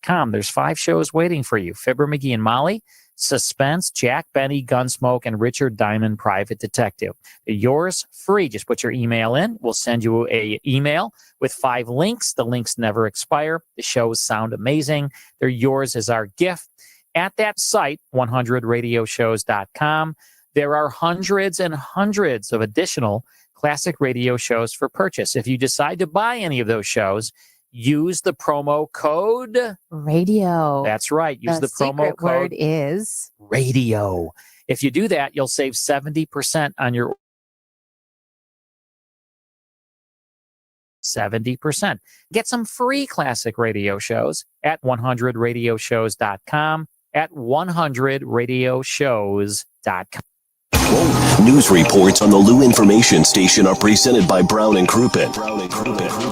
radio.com. There's 5 shows waiting for you. Fibber, McGee, and Molly, Suspense, Jack Benny, Gunsmoke, and Richard Diamond, Private Detective. They're yours free. Just put your email in. We'll send you an email with 5 links. The links never expire. The shows sound amazing. They're yours as our gift. At that site, 100radioshows.com, there are hundreds and hundreds of additional classic radio shows for purchase. If you decide to buy any of those shows, use the promo code radio. That's right. Use the promo code word is radio. If you do that, you'll save 70% on your 70%. Get some free classic radio shows at 100radioshows.com, at 100radioshows.com. News reports on the Lou Information Station are presented by Brown and Crouppen.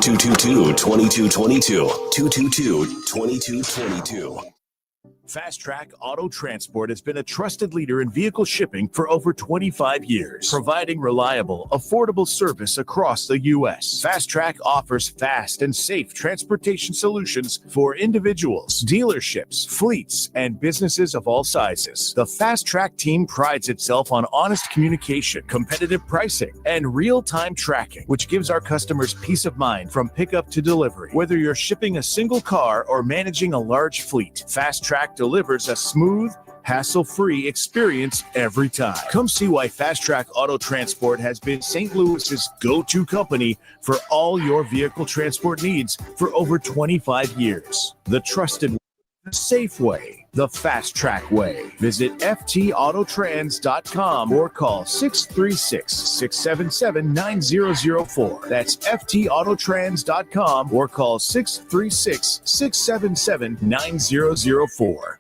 222-2222. 222-2222. Fast Track Auto Transport has been a trusted leader in vehicle shipping for over 25 years, providing reliable, affordable service across the U.S. Fast Track offers fast and safe transportation solutions for individuals, dealerships, fleets, and businesses of all sizes. The Fast Track team prides itself on honest communication, competitive pricing, and real-time tracking, which gives our customers peace of mind from pickup to delivery. Whether you're shipping a single car or managing a large fleet, Fast Track delivers a smooth, hassle-free experience every time. Come see why Fast Track Auto Transport has been St. Louis's go-to company for all your vehicle transport needs for over 25 years. The trusted, safe way, the Fast Track way. Visit ftautotrans.com or call 636-677-9004. That's ftautotrans.com or call 636-677-9004.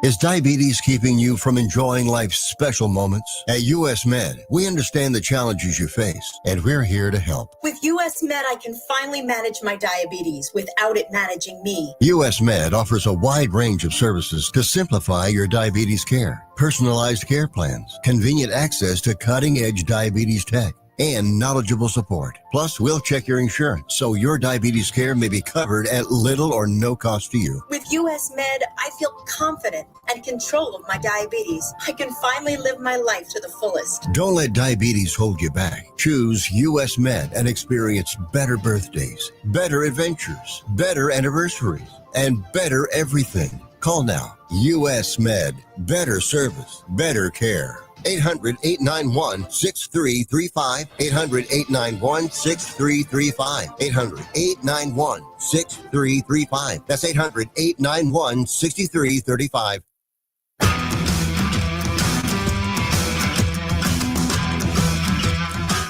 Is diabetes keeping you from enjoying life's special moments? At US Med, we understand the challenges you face, and we're here to help. With US Med, I can finally manage my diabetes without it managing me. US Med offers a wide range of services to simplify your diabetes care. Personalized care plans, convenient access to cutting-edge diabetes tech, and knowledgeable support. Plus, we'll check your insurance so your diabetes care may be covered at little or no cost to you. With US Med, I feel confident and control of my diabetes. I can finally live my life to the fullest. Don't let diabetes hold you back. Choose US Med and experience better birthdays, better adventures, better anniversaries, and better everything. Call now. US Med. Better service, better care. 800-891-6335. 800-891-6335. 800-891-6335. That's 800-891-6335.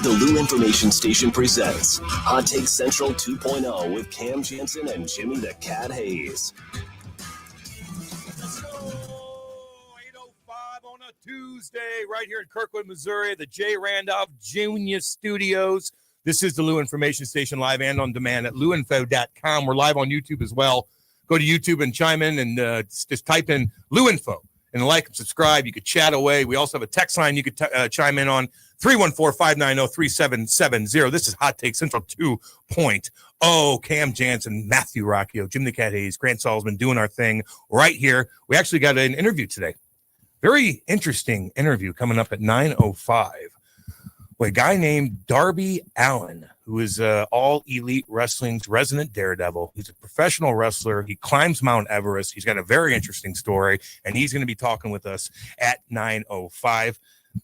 The Lou Information Station presents Hot Take Central 2.0 with Cam Jansen and Jimmy the Cat Hayes. On a Tuesday, right here in Kirkwood, Missouri, the J. Randolph Jr. Studios. This is the Lou Information Station, live and on demand at louinfo.com. We're live on YouTube as well. Go to YouTube and chime in and just type in Lou Info and like and subscribe. You could chat away. We also have a text line you could chime in on, 314-590-3770. This is Hot Take Central 2.0. Cam Jansen, Matthew Rocchio, Jim the Cat Hayes, Grant Salzman doing our thing right here. We actually got an interview today. Very interesting interview coming up at 9:05 with a guy named Darby Allin, who is All Elite Wrestling's resident daredevil. He's a professional wrestler. He climbs Mount Everest. He's got a very interesting story, and he's going to be talking with us at 9:05.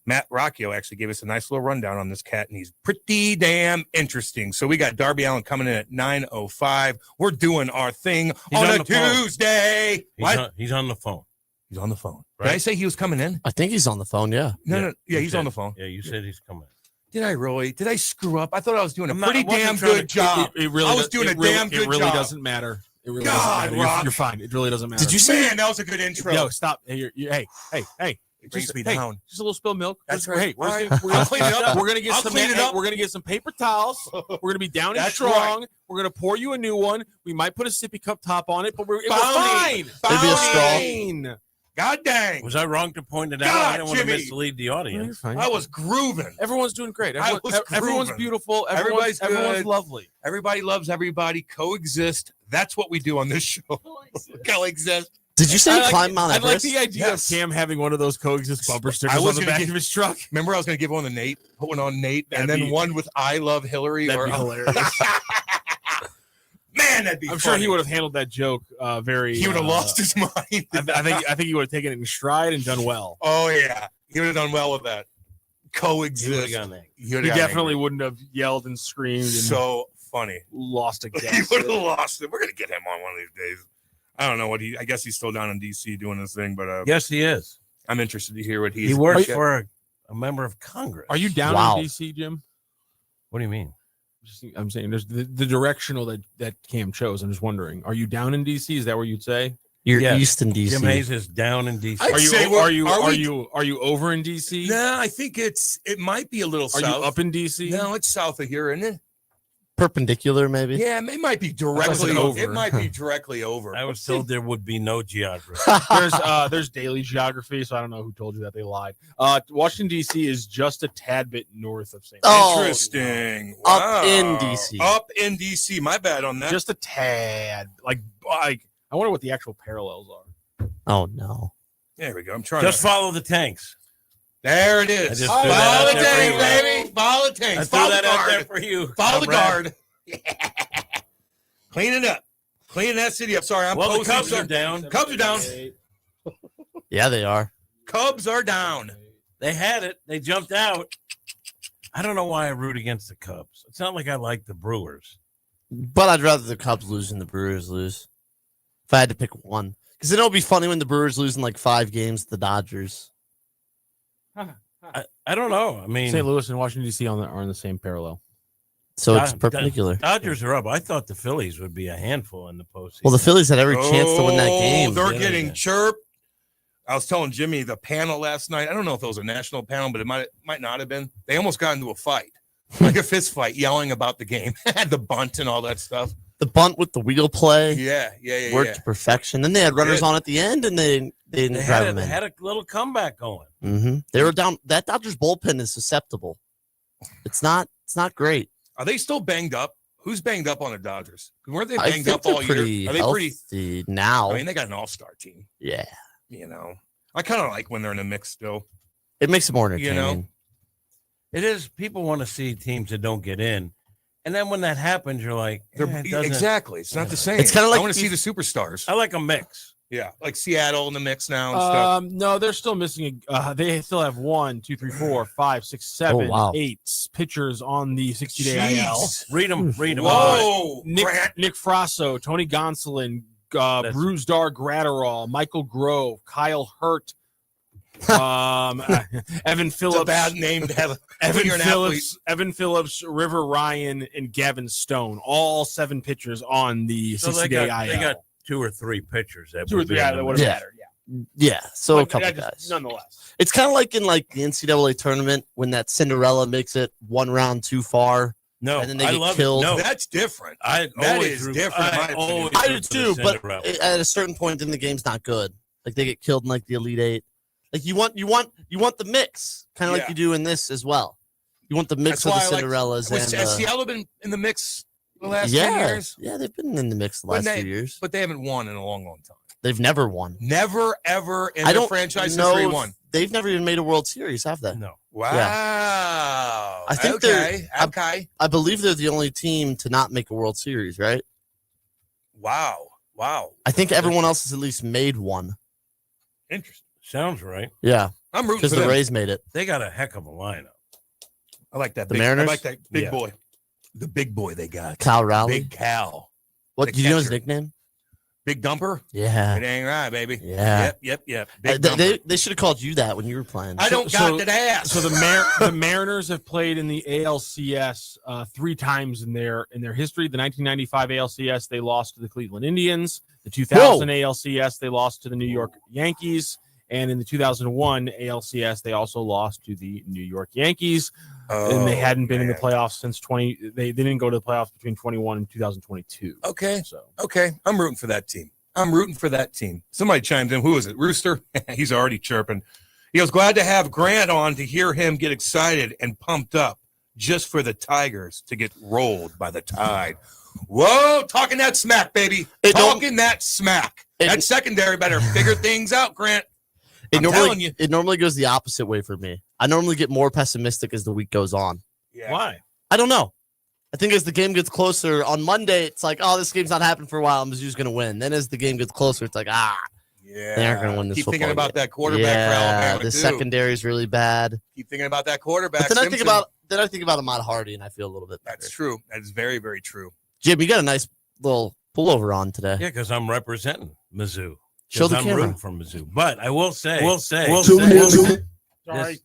Matt Rocchio actually gave us a nice little rundown on this cat, and he's pretty damn interesting. So we got Darby Allin coming in at 9:05. We're doing our thing on a Tuesday. He's on the phone. He's on the phone. Right? Did I say he was coming in? I think he's on the phone, yeah. No. Yeah, he's on the phone. Yeah, you said he's coming. Did I really? Did I screw up? I thought I was doing a pretty damn good job. It really I was doing a damn good job. It really doesn't matter. It really God, doesn't matter. You're fine. It really doesn't matter. Did you say? Man, that was a good intro. Yo, stop. Hey, hey. It brings me down. Just a little spilled milk. That's right. Hey, we're gonna clean it up. We're gonna get We're gonna get some paper towels. We're gonna be down and That's strong. right. We're gonna pour you a new one. We might put a sippy cup top on it, but we're Fine. fine. Maybe a straw. God dang. Was I wrong to point it out? God, I don't want to Jimmy. mislead the audience. I was grooving. Everyone's doing great. Everyone's beautiful. Everybody's good. Everyone's lovely. Everybody loves everybody. Coexist. That's what we do on this show. Coexist. Did you say I like- climb Mount I like Everest? the idea Yes. of Cam having one of those coexist bumper stickers I was on the gonna back give- of his truck. Remember, I was going to give one to Nate, put one on Nate, and That'd then be- one with "I love Hillary." That'd or be hilarious. Man, that'd be. I'm funny. sure he would have handled that joke very. He would have lost his mind. I think he would have taken it in stride and done well. Oh yeah, he would have done well with that. He Coexist. would've gone angry. He He would've got definitely angry. wouldn't have yelled and screamed and So funny. lost a He guess. would have lost it. We're gonna get him on one of these days. I don't know what he. I guess he's still down in DC doing his thing, but Yes, he is. I'm interested to hear what He he's. works for a member of Congress. Are you down Wow. in DC, Jim? What do you mean? I'm saying there's the directional that Cam chose. I'm just wondering, are you down in DC? Is that where you'd say? You're Yes. east in DC. Jim Hayes is down in D.C. I'd Are you say are you are are we- you over in DC? No, I think it might be a little Are south. you up in DC? No, it's south of here, isn't it? Perpendicular, maybe. Yeah, it might be directly said over. over. It might be directly over. I was told there would be no geography. There's daily geography, so I don't know who told you that. They lied. Washington D.C. is just a tad bit north of St. Oh, Interesting. Up Wow. in DC. Up in DC. My bad on that. just a tad. Like I wonder what the actual parallels are. Oh no. There we go. I'm trying. Just to... follow the tanks. There it I is. just Follow threw that out the there for tank, you. baby. Follow the I tank. threw Follow the that out there guard. for you. Follow the comrade. guard. Clean it up. Clean that city up. Sorry, I'm Well, the posting Cubs are some- down. Cubs are down. Yeah, they are. Cubs are down. They had it. They jumped out. I don't know why I root against the Cubs. It's not like I like the Brewers. But I'd rather the Cubs lose than the Brewers lose. If I had to pick one. Because it'll be funny when the Brewers lose in like 5 games to the Dodgers. I don't know. I mean, St. Louis and Washington D.C. are on the same parallel. So it's Dod- perpendicular. Dodgers are up. I thought the Phillies would be a handful in the postseason. Well, the Phillies had every chance to win that game. They're Yeah, getting yeah. chirped. I was telling Jimmy the panel last night. I don't know if it was a national panel, but it might not have been. They almost got into a fight, like a fist fight, yelling about the game, the bunt and all that stuff. The bunt with the wheel play Yeah. worked to perfection. Then they had runners Did. on at the end, and they didn't They drive had, them a, in. had a little comeback going. They were down. That Dodgers bullpen is susceptible. It's not great. Are they still banged up? Who's banged up on the Dodgers? Weren't they I banged think up they're all pretty year? Are they pretty? healthy now. I mean, they got an all-star team. Yeah, You know, I kind of like when they're in the mix still. it makes it more You entertaining. know? It is. People want to see teams that don't get in. And then when that happens, you're like, it doesn't- Exactly. It's not the same. It's kinda like I want to see if- the superstars. I like a mix. Yeah, like Seattle in the mix now and stuff. No, they're still missing. They still have 1, 2, 3, 4, 5, 6, 7, wow. 8 pitchers on the 60-day IL. Jeez. Read them. Whoa, Grant. Nick Frasso, Tony Gonsolin, Bruce Dar Gratterall, Michael Grove, Kyle Hurt, Evan It's a Phillips, bad name to have. Evan you're an Evan Phillips, River Ryan, and Gavin Stone. All 7 pitchers on the So 60-day they IL. got 2 or 3 pitchers. That 2 or would be 3 in out the that would mix. have Yeah. mattered. Yeah, Yeah, so a But couple I just- guys. nonetheless. It's kind of like in like the NCAA tournament when that Cinderella makes it 1 round too far. No, And then they I get love killed. It. No, That's different. I That always is root- different, in my I opinion. always I root do for the too, but Cinderella. at a certain point, then the game's not good. Like they get killed in like the Elite 8. Like you want the mix, kind of Yeah. like you do in this as well. You want the mix That's of the why I like- Cinderellas Has and Seattle been in the mix the last 10 yeah, years? yeah, they've been in the mix the When last they- few years. But they haven't won in a long, long time. They've never won. Never, ever in I their don't franchise know history if- won. They've never even made a World Series, have they? no. Wow. I think okay. they're- Okay. I believe they're the only team to not make a World Series, right? Wow. I think everyone else has at least made one. Interesting. Sounds right. Yeah, I'm rooting because for the them. Rays made it. They got a heck of a lineup. I like that. The big, I Mariners? like that big Yeah. boy. The big boy they got. Kyle Rowley. Big Cal. What the do you know his catcher. nickname? Big dumper. Yeah, It ain't right, baby. yeah. Yep. Big dumper. They should have called you that when you were playing. I don't So- got that ass. So the Mariners have played in the ALCS 3 times in their history. The 1995 ALCS they lost to the Cleveland Indians. The 2000 ALCS they lost to the New York Yankees, and in the 2001 ALCS they also lost to the New York Yankees. And they hadn't been in the man. playoffs since They didn't go to the playoffs between 21 and 2022. Okay. So Okay. I'm rooting for that team. Somebody chimed in. Who is it? Rooster? He's already chirping. He was glad to have Grant on to hear him get excited and pumped up just for the Tigers to get rolled by the Tide. Whoa, talking that smack, baby. Talking that smack. That secondary better figure things out, Grant. I'm telling you. It normally goes the opposite way for me. I normally get more pessimistic as the week goes on. Yeah. Why? I don't know. I think as the game gets closer, on Monday, it's like, oh, this game's not happening for a while. Mizzou's going to win. Then as the game gets closer, it's like, yeah, they aren't going to win this Keep football thinking about game. that quarterback for Alabama, the too. secondary is really bad. Keep thinking about that quarterback. But then I think about Ahmad Hardy, and I feel a little bit better. That's true. That is very, very true. Jim, you got a nice little pullover on today. Yeah, because I'm representing Mizzou. Show the I'm camera. rooting for Mizzou. But I will say, Sorry.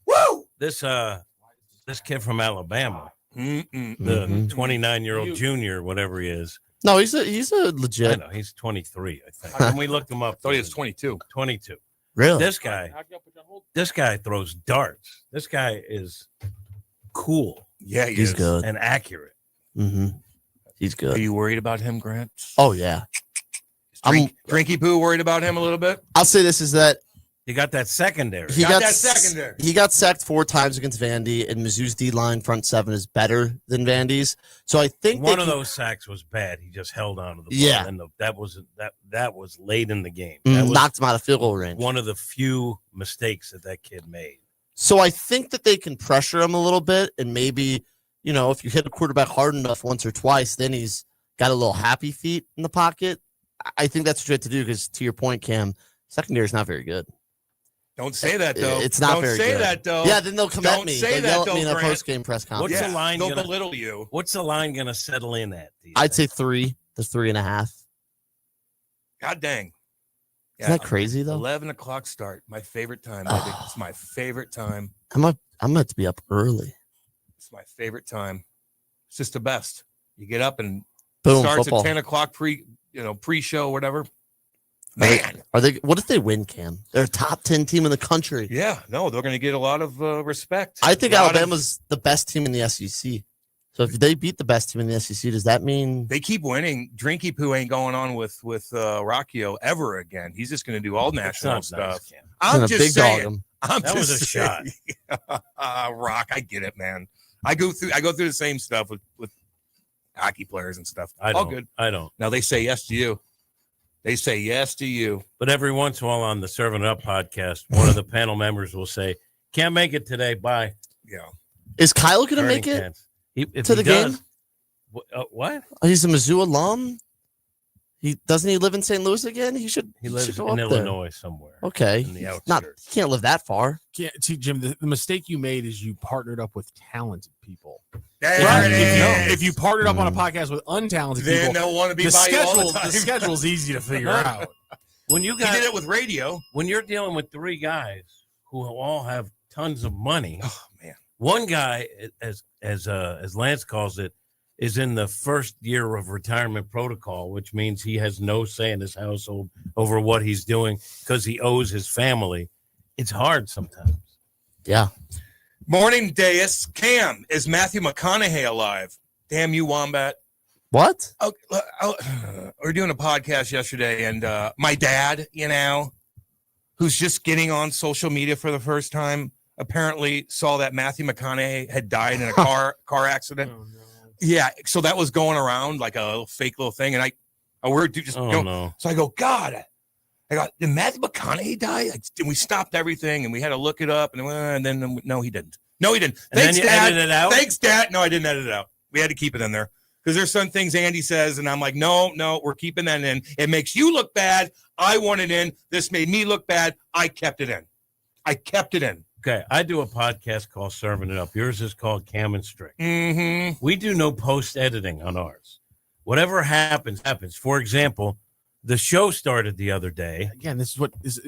this kid from Alabama, the Mhm. 29-year-old junior, whatever he is. No, he's a I legit. know he's 23, I think. And we looked him up. Thought he was 22. 22. Really? This guy throws darts. This guy is cool Yeah, He's good. and accurate. Mm-hmm. He's Are good. you worried about him, Grant? Oh, yeah. Drinky Poo worried about him a little bit? I'll say this is that You got that secondary. he Got got that secondary. He got sacked 4 times against Vandy, and Mizzou's D-line front 7 is better than Vandy's. So I think One of those sacks was bad. He just held on to the ball. Yeah. And that was late in the game. That was knocked him out of field goal range. one of the few mistakes that kid made. So I think that they can pressure him a little bit, and maybe, if you hit a quarterback hard enough once or twice, then he's got a little happy feet in the pocket. I think that's what you have to do because, to your point, Cam, secondary is not very good. Don't say that, though. It's not Don't very say good. that, though. Yeah, then they'll come Don't at me. say They'll that, yell at though, me in a Grant. post-game press conference. What's the line They'll gonna- belittle you. What's the line going to settle in at? I'd say 3 to 3.5. God dang. Isn't that crazy, though? 11 o'clock start. My favorite time. Baby. It's my favorite time. I'm going to be up early. It's my favorite time. It's just the best. You get up and Boom, starts football. at 10 o'clock pre-show, whatever. Man. Are they? What if they win, Cam? They're a top 10 team in the country. Yeah, no, they're going to get a lot of respect. I think A lot of- Alabama's the best team in the SEC. So if they beat the best team in the SEC, does that mean They keep winning. Drinky Poo ain't going on with Rockio ever again. He's just going to do all national not stuff. nice, Cam. I'm gonna just big dog saying. him? That was a shot. Rock, I get it, man. I go through the same stuff with hockey players and stuff. I All don't. good. I don't. Now they say yes to you. They say yes to you. But every once in a while on the Serving It Up podcast, one of the panel members will say, "Can't make it today. Bye." Yeah. is Kyle going to Burning make it? cans. If to he the game? does- what? Oh, he's a Mizzou alum. He live in St. Louis again? He should. He lives should go in up there. Illinois somewhere. Okay, In the not. outskirts. He can't live that far. See, Jim, the mistake you made is you partnered up with talented people. There it is. If you partnered up on a podcast with untalented Then people, they'll want to be the by you all schedule, the time. the schedule's easy to figure out. When you He got did it with radio. when you're dealing with 3 guys who all have tons of money, Oh man. one guy, as Lance calls it, is in the first year of retirement protocol, which means he has no say in his household over what he's doing because he owes his family. It's hard sometimes. Yeah. Morning, Deus. Cam, is Matthew McConaughey alive? Damn you, Wombat. What? Oh, we were doing a podcast yesterday, and my dad, who's just getting on social media for the first time, apparently saw that Matthew McConaughey had died in a car accident. Oh, no. Yeah, so that was going around like a little fake little thing, and No. So I go, God, did Matthew McConaughey die? And we stopped everything, and we had to look it up, and then no, he didn't. No, he didn't. And Thanks, then you Dad. edit it out? Thanks, Dad. No, I didn't edit it out. We had to keep it in there because there's some things Andy says, and I'm like, no, we're keeping that in. It makes you look bad. I want it in. This made me look bad. I kept it in. Okay, I do a podcast called Serving It Up. Yours is called Cam and Strick. Mm-hmm. We do no post editing on ours. Whatever happens, happens. For example, the show started the other day. Again, this is what is.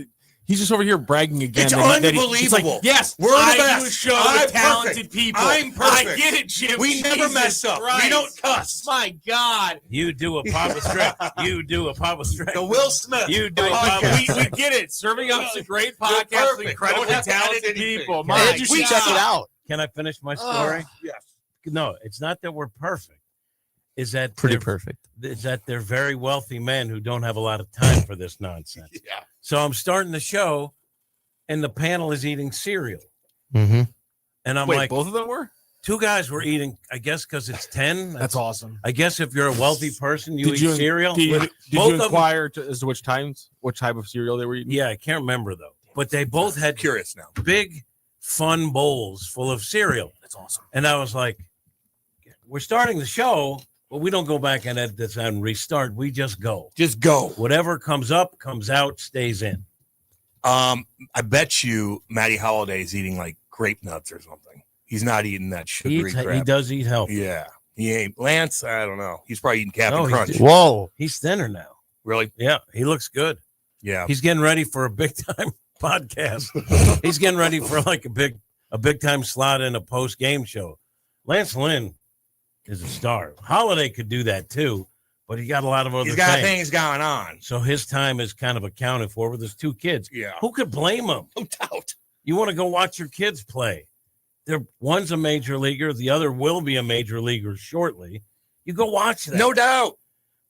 He's just over here bragging again. It's that unbelievable. He's like, yes, We're the I best. do a show I'm with talented perfect. people. I'm perfect. I get it, Jim. We never Jesus mess up. Christ. We don't cuss. My God. You do a Papa Strick. You do a Papa Strick. The Will Smith. You do a podcast. Papa We get it. Serving Up's a great You're podcast with perfect. incredibly Don't have to edit talented anything. people. Yeah. My And you should check it out. Can I finish my story? Yes. No, it's not that we're perfect. Is that Pretty they're- perfect. Is that they're very wealthy men who don't have a lot of time for this nonsense. Yeah. So I'm starting the show, and the panel is eating cereal, Mm-hmm. and I'm Wait, like, both of them were? Two guys were eating, I guess, because it's 10. That's awesome. I guess if you're a wealthy person, you Did eat cereal. Did Both you of them- inquire as to which type of cereal they were eating? Yeah, I can't remember though. But they both had Curious now. big, fun bowls full of cereal. That's awesome. And I was like, we're starting the show, but we don't go back and edit this and restart. We just go. Just go. Whatever comes up, comes out, stays in. I bet you Matty Holiday's eating like grape nuts or something. He's not eating that sugary crap. He does eat healthy. Yeah. He ain't. Lance, I don't know. He's probably eating Captain No, Crunch. Whoa. He's thinner now. Really? Yeah, he looks good. Yeah. He's getting ready for a big time podcast. He's getting ready for like a big time slot in a post game show. Lance Lynn is a star. Holiday could do that too, but he got a lot of other He's got things. things going on. So his time is kind of accounted for with his two kids. Yeah. Who could blame him? No doubt. You want to go watch your kids play. One's a major leaguer, the other will be a major leaguer shortly. You go watch that. No doubt.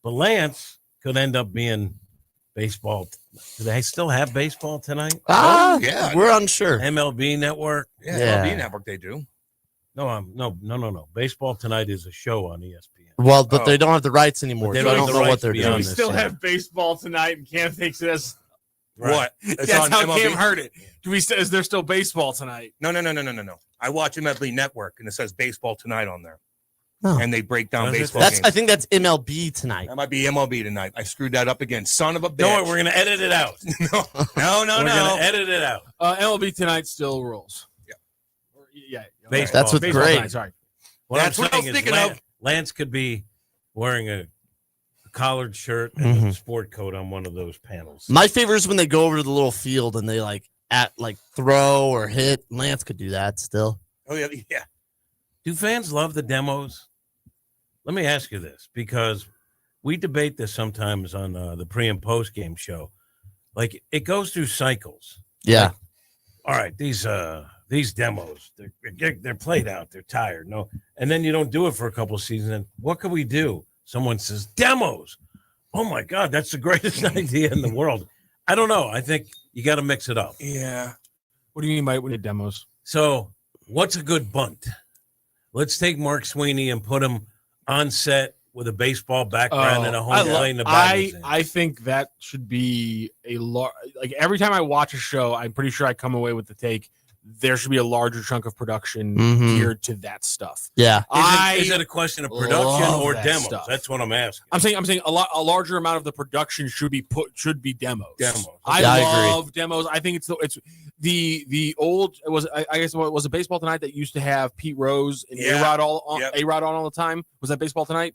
But Lance could end up being baseball. Do they still have baseball tonight? Yeah. We're unsure. MLB Network? Yeah. Yeah. MLB Network, they do. No. Baseball Tonight is a show on ESPN. Well, but they don't have the rights anymore. They So don't I have don't the know what rights they're beyond doing. We this still thing. have baseball tonight, and Cam thinks it is. What? It's That's on how MLB? Cam heard it. Is there still baseball tonight? No. I watch MLB Network, and it says Baseball Tonight on there. Oh. And they break down Does it? baseball I games. think that's MLB tonight. That might be MLB tonight. I screwed that up again. Son of a bitch. Don't worry, we're going to edit it out. no. We're going to edit it out. MLB tonight still rules. Yeah. Yeah. Baseball. That's what's Baseball great. tonight, sorry. That's I'm what I was saying is thinking of. Lance could be wearing a collared shirt and Mhm. a sport coat on one of those panels. My favorite is when they go over to the little field and they throw or hit. Lance could do that still. Oh, yeah. Yeah. Do fans love the demos? Let me ask you this, because we debate this sometimes on the pre and post game show. Like, it goes through cycles. Yeah. Like, all right, these demos, they're played out, they're tired. No, and then you don't do it for a couple of seasons. And what can we do? Someone says demos. Oh my God, that's the greatest idea in the world. I don't know. I think you got to mix it up. Yeah. What do you mean by demos? So, what's a good bunt? Let's take Mark Sweeney and put him on set with a baseball background and a home plate in the back. I think that should be a like every time I watch a show, I'm pretty sure I come away with the take there should be a larger chunk of production geared to that stuff. Yeah. Is it a question of production or demos? Stuff. That's what I'm asking. I'm saying a larger amount of the production should be demos. Demos. I love demos. I think it's the old I guess what was it Baseball Tonight that used to have Pete Rose and A-Rod A-Rod on all the time? Was that Baseball Tonight?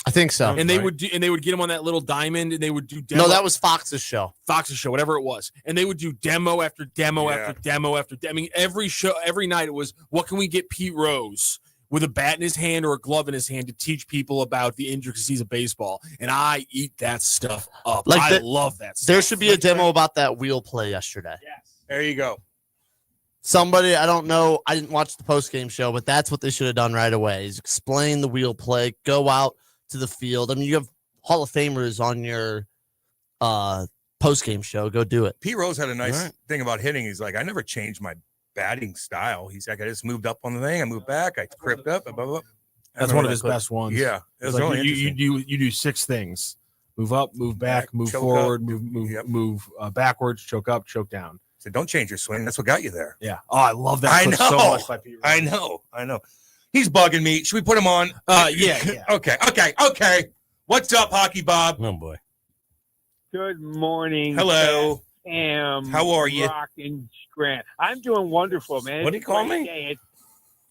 I think so. And they would get him on that little diamond, and they would do demo. No, that was Fox's show. Fox's show, whatever it was, and they would do demo after demo after demo after. I mean, every show, every night, it was what can we get Pete Rose with a bat in his hand or a glove in his hand to teach people about the intricacies of baseball, and I eat that stuff up. I love that stuff. There should be a demo about that wheel play yesterday. Yes. There you go. Somebody, I don't know, I didn't watch the post-game show, but that's what they should have done right away, is explain the wheel play, go out to the field. I mean, you have Hall of Famers on your post-game show. Go do it. Pete Rose had a nice thing about hitting. He's like, I never changed my batting style. He's like, I just moved up on the thing. I moved back. I cripped up. Blah, blah, blah. That's one of his best ones. Yeah. It was like really interesting. you do 6 things: move up, move back, move forward, move backwards, choke up, choke down. So don't change your swing. That's what got you there. Yeah. Oh, I love that. I know. So much by Pete Rose. I know. He's bugging me. Should we put him on? Yeah. Okay. What's up, Hockey Bob? Oh boy. Good morning. Hello. Sam. How are you? Rock and Grant. I'm doing wonderful, man. What did he call me?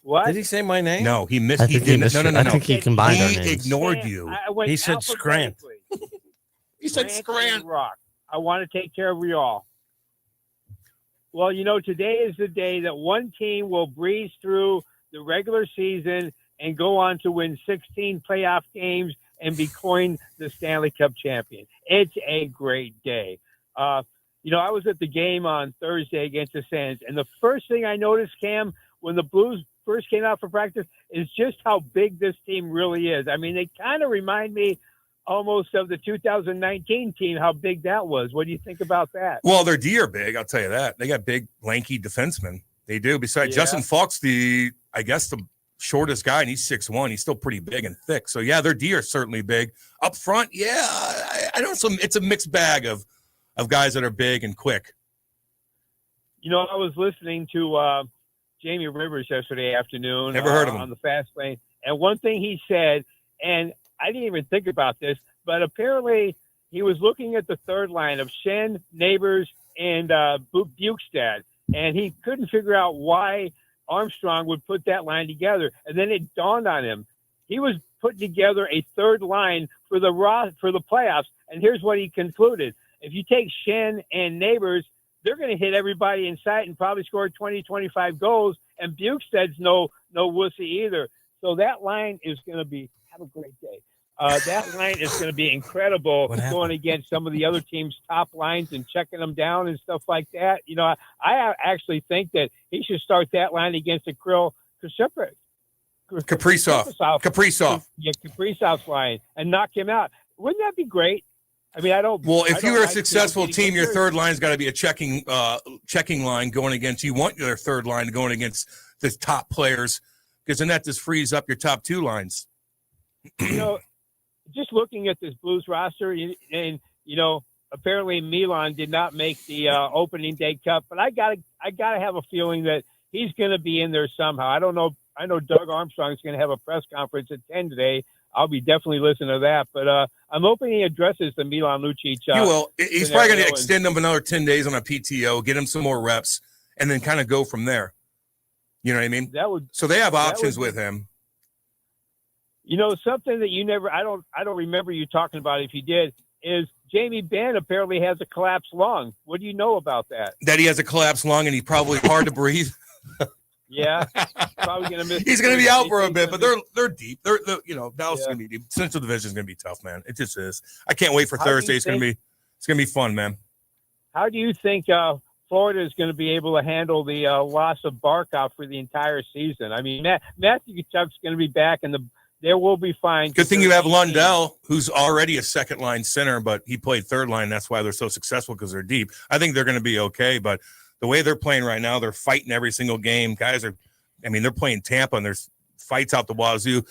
What? Did he say my name? No, he missed. I think he missed No. I think he combined our He names. ignored you. He said Scrant. He said Grant Scrant. and Rock. I want to take care of you all. Well, today is the day that one team will breeze through the regular season and go on to win 16 playoff games and be coined the Stanley Cup champion. It's a great day. I was at the game on Thursday against the Sens, and the first thing I noticed, Cam, when the Blues first came out for practice, is just how big this team really is. I mean, they kind of remind me almost of the 2019 team, how big that was. What do you think about that? Well, their D are big. I'll tell you that. They got big, lanky defensemen. They do. Besides Justin Falk's the shortest guy, and he's 6'1". He's still pretty big and thick. So, yeah, their D are certainly big. Up front, yeah, I know it's a mixed bag of guys that are big and quick. You know, I was listening to Jamie Rivers yesterday afternoon. Never heard of him. On the Fast Lane. And one thing he said, and I didn't even think about this, but apparently he was looking at the third line of Shen, Neighbors, and Bukestad, and he couldn't figure out why Armstrong would put that line together. And then it dawned on him. He was putting together a third line for the playoffs, and here's what he concluded. If you take Shen and Neighbors, they're going to hit everybody in sight and probably score 20, 25 goals, and Bukestad's no wussy either. So that line is going to be – have a great day. That line is going to be incredible going against some of the other teams' top lines and checking them down and stuff like that. You know, I actually think that he should start that line against the Kaprizov. Yeah, Kaprizov's line and knock him out. Wouldn't that be great? I mean, Well, if you're a successful team, your third line's got to be a checking line going against. You want your third line going against the top players because then that just frees up your top two lines. You know, just looking at this Blues roster, and you know, apparently Milan did not make the opening day cut, but I gotta have a feeling that he's going to be in there somehow. I don't know. I know Doug Armstrong's going to have a press conference at 10 today. I'll be definitely listening to that, but I'm hoping he addresses the Milan Lucic. He will. He's probably going to extend him another 10 days on a PTO, get him some more reps, and then kind of go from there. You know what I mean? So they have options with him. You know, something that you never, I don't remember you talking about, if you did, is Jamie Benn apparently has a collapsed lung. What do you know about that? That he has a collapsed lung and he's probably hard to breathe. Yeah, probably going to miss. He's going to be out for a bit, but they're deep. They're you know, Dallas is going to be deep. Central Division is going to be tough, man. It just is. I can't wait for Thursday. It's going to be fun, man. How do you think Florida is going to be able to handle the loss of Barkov for the entire season? I mean, Matthew Tkachuk's going to be back, and they will be fine. Good thing you have Lundell, who's already a second-line center, but he played third line. That's why they're so successful, because they're deep. I think they're going to be okay, but the way they're playing right now, they're fighting every single game. Guys are, I mean, they're playing Tampa, and there's fights out the wazoo.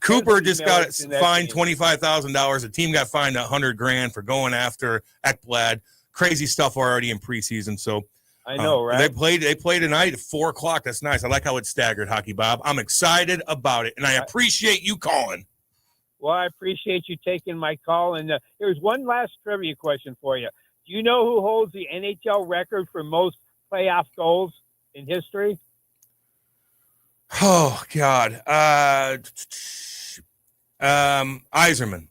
Cooper just got fined $25,000. The team got fined $100,000 for going after Ekblad. Crazy stuff already in preseason. So I know, right? They play tonight at 4:00. That's nice. I like how it's staggered, Hockey Bob. I'm excited about it, and I appreciate you calling. Well, I appreciate you taking my call. And here's one last trivia question for you. Do you know who holds the NHL record for most playoff goals in history? Oh, God. Iserman.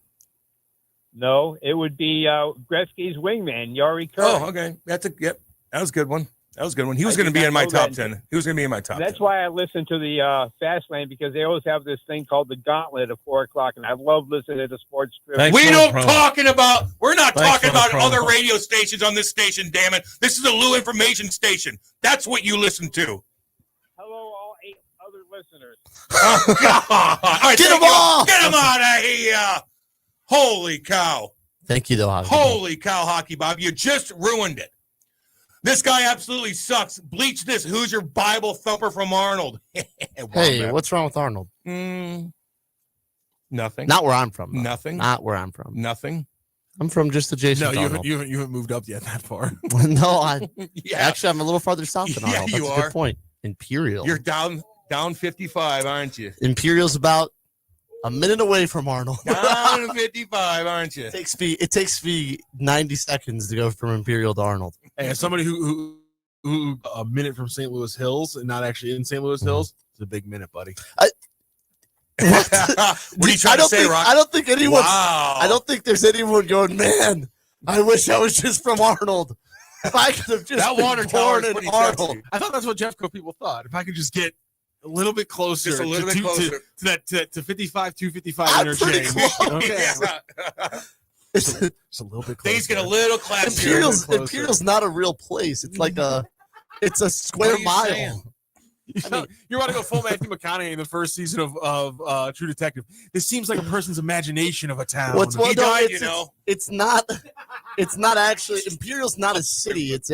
No, it would be Gretzky's wingman, Yari Kerr. Oh, okay. That was a good one. He was going to be in my top 10. He was going to be in my top 10. That's why I listen to the Fast Lane, because they always have this thing called the Gauntlet at 4:00, and I love listening to the sports trivia. We're not talking about other radio stations on this station, damn it. This is a Lou information station. That's what you listen to. Hello, all 8 other listeners. Oh, God. All right, Get them all! Get them out of here. Holy cow. Thank you, though, Hockey Holy cow, Hockey Bob. You just ruined it. This guy absolutely sucks. Bleach this Hoosier Bible thumper from Arnold. Hey, what's wrong with Arnold? Nothing. Not where I'm from. Though. Nothing. Not where I'm from. Nothing. I'm from just adjacent. No, to you haven't moved up yet that far. No, Yeah. actually, I'm a little farther south than Arnold. Yeah, you That's a are. good point. Imperial. You're down 55, aren't you? Imperial's about a minute away from Arnold. Down 55, aren't you? It takes me 90 seconds to go from Imperial to Arnold. Hey, as somebody who a minute from St. Louis Hills and not actually in St. Louis Hills, it's a big minute, buddy. What are you trying to say, Rock? I don't think anyone. Wow. I don't think there's anyone going, man, I wish I was just from Arnold. If I could have just That been water tower born is in pretty Arnold. sexy. I thought that's what Jeffco people thought. If I could just get a little bit closer, Just a little bit closer. to that to 55, 255 I'm interchange. pretty close. Okay. Yeah. It's, Just a little bit closer. Things get a little classier. Imperial's not a real place. It's like it's a square What are you mile. saying? You want to go full Matthew McConaughey in the first season of True Detective. This seems like a person's imagination of a town. He died, you know. It's not actually Imperial's not a city. It's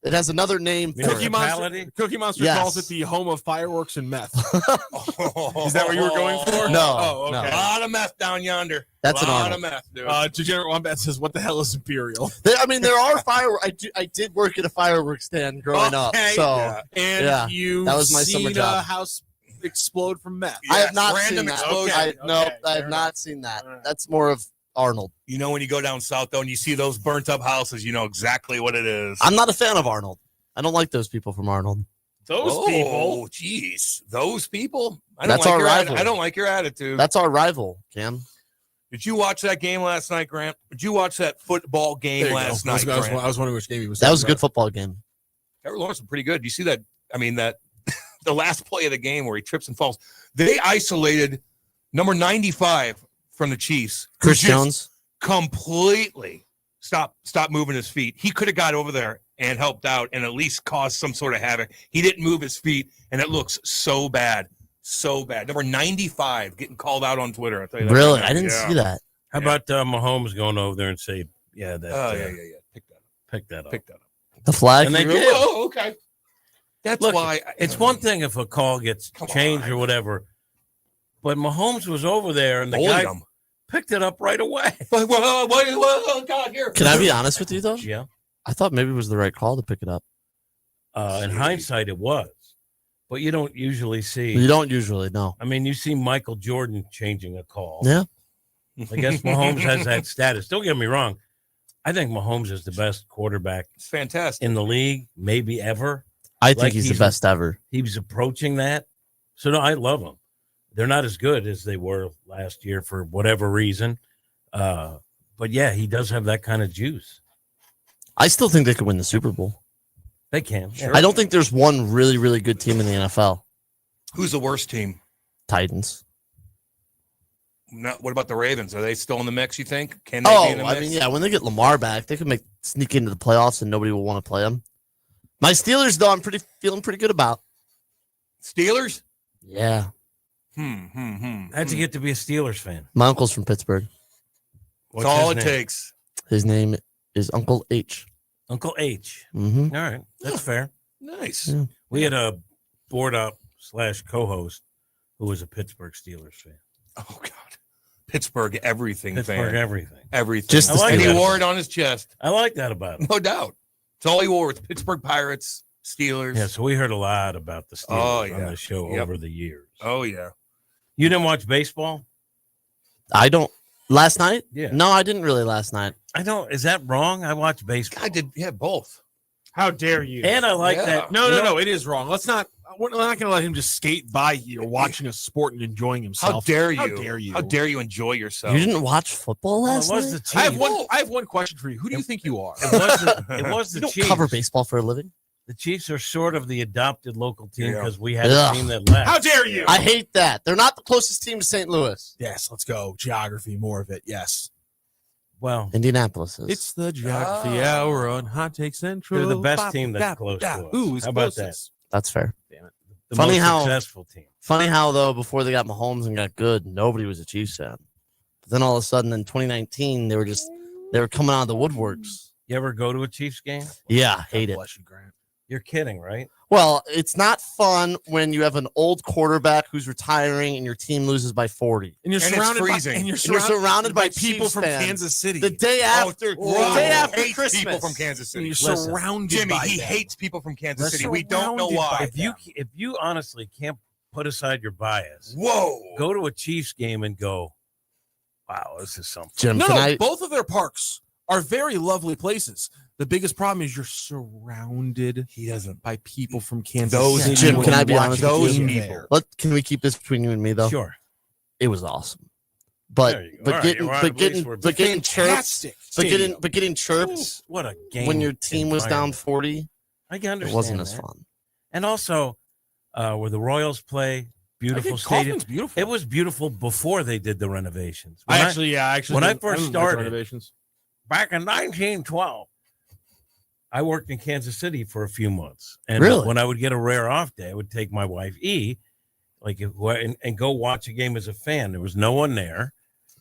It has another name for Cookie it. Monster, Cookie Monster Yes. calls it the home of fireworks and meth. Is that what you were going for? No. Oh, okay. No. A lot of meth down yonder. That's a an lot Arnold. of meth, dude. Degenerate Wombat says, "What the hell is Imperial?" There are fireworks. I did work at a fireworks stand growing up, Okay. so Yeah. And Yeah, you that was my seen summer job. a house explode from meth. I Yes, have not random seen that. explosion. I Okay, have fair not seen that. All right. That's more of Arnold. You know, when you go down south, though, and you see those burnt up houses, you know exactly what it is. I'm not a fan of Arnold. I don't like those people from Arnold. Those people. Jeez. Those people? I don't That's like our your rival. I don't like your attitude. That's our rival, Cam. Did you watch that game last night, Grant? Did you watch that football game There you last go. night, Grant? I was wondering which game he was. That was a talking good football game. Trevor Lawrence was pretty good. You see that? I mean, that the last play of the game where he trips and falls. They isolated number 95 from the Chiefs. who Chris just Jones. completely stop moving his feet. He could have got over there and helped out and at least caused some sort of havoc. He didn't move his feet, and it looks so bad. So bad. Number 95 getting called out on Twitter. I'll tell you that. Really? right I now. didn't Yeah. see that. How about Mahomes going over there and say, "Yeah, that, Oh, yeah. pick that up." Pick that up. The flag. And they did. Oh, okay. That's Look, why. it's one thing if a call gets Come changed on. or whatever, but Mahomes was over there and the Bullied guy him. picked it up right away. Whoa, God, here. Can I be honest with you though? Yeah. I thought maybe it was the right call to pick it up. In hindsight, it was, but you don't usually see. You don't usually know. I mean, you see Michael Jordan changing a call. Yeah. I guess Mahomes has that status. Don't get me wrong. I think Mahomes is the best quarterback It's fantastic. in the league, maybe ever. I think Like he's the he's- best ever. He was approaching that. So, no, I love them. They're not as good as they were last year for whatever reason. But, yeah, he does have that kind of juice. I still think they could win the Super Bowl. They can. Sure. I don't think there's one really, really good team in the NFL. Who's the worst team? Titans. What about the Ravens? Are they still in the mix, you think? Can they be in the mix? I mean, yeah, when they get Lamar back, they could sneak into the playoffs and nobody will want to play them. My Steelers, though, I'm feeling pretty good about. Steelers? Yeah. How'd you get to be a Steelers fan? My uncle's from Pittsburgh. That's all it his name? takes. His name is Uncle H. Uncle H. Mm-hmm. All right. That's fair. Nice. Yeah. We had a board up / co-host who was a Pittsburgh Steelers fan. Oh, God. Pittsburgh everything Pittsburgh fan. everything. Everything. Just I like and he that. wore it on his chest. I like that about him. No doubt. It's all he wore. It's Pittsburgh Pirates, Steelers. Yeah, so we heard a lot about the Steelers Oh, on yeah. the show Yep. over the years. Oh, yeah. You didn't watch baseball? I don't. Last night? Yeah. No, I didn't really last night. I don't. Is that wrong? I watched baseball. I did. Yeah, both. How dare you? And I like Yeah. that. No, you no, know, no. It is wrong. Let's not. We're not going to let him just skate by here, watching a sport and enjoying How himself. dare you? How dare you? How dare you enjoy yourself? You didn't watch football Well, last it was night? the I have Chiefs. I have one question for you. Who do you think you are? It was the, it was the You don't Chiefs. cover baseball for a living. The Chiefs are sort of the adopted local team Yeah. because we had a Ugh. team that left. How dare you? I hate that. They're not the closest team to St. Louis. Yes, let's go. Geography, more of it. Yes. Well, Indianapolis is. It's the geography hour on Hot Take Central. they're the best team that's close to us. Who's How about closest? That's fair. Damn it. The Funny most how- successful team. Funny how, though, before they got Mahomes and got good, nobody was a Chiefs fan. But then all of a sudden in 2019, they were coming out of the woodworks. You ever go to a Chiefs game? Yeah, hate it. Bless you, Grant. You're kidding, right? Well, it's not fun when you have an old quarterback who's retiring and your team loses by 40. And you're And it's surrounded by freezing. and you're And you're surrounded, surrounded by people Chiefs from fans. Kansas City. The day after, whoa. the day after Hates Christmas. people from Kansas and City. you're Listen, surrounded Jimmy, by he them. hates people from Kansas Listen, City. We don't know surrounded why. by If you honestly can't put aside your bias, Whoa. go to a Chiefs game and go, wow, this is something. Jim, No, can no, I? both of their parks are very lovely places. The biggest problem is you're surrounded He doesn't. by people from Kansas Those City. Jim, when can I you be watch honest the with game you? there. Can we keep this between you and me, though? Sure. It was awesome. But There you go. All right, you're on at least we're getting chirps, Fantastic. but getting chirps What a game. when your team was down environment. 40, I can understand it wasn't as that. fun. And also, where the Royals play, beautiful I think stadium. Kaufman's beautiful. It was beautiful before they did the renovations. When I actually, when I didn't- first didn't like started- renovations. Back in 1912, I worked in Kansas City for a few months. And Really? when I would get a rare off day, I would take my wife E, and go watch a game as a fan. There was no one there,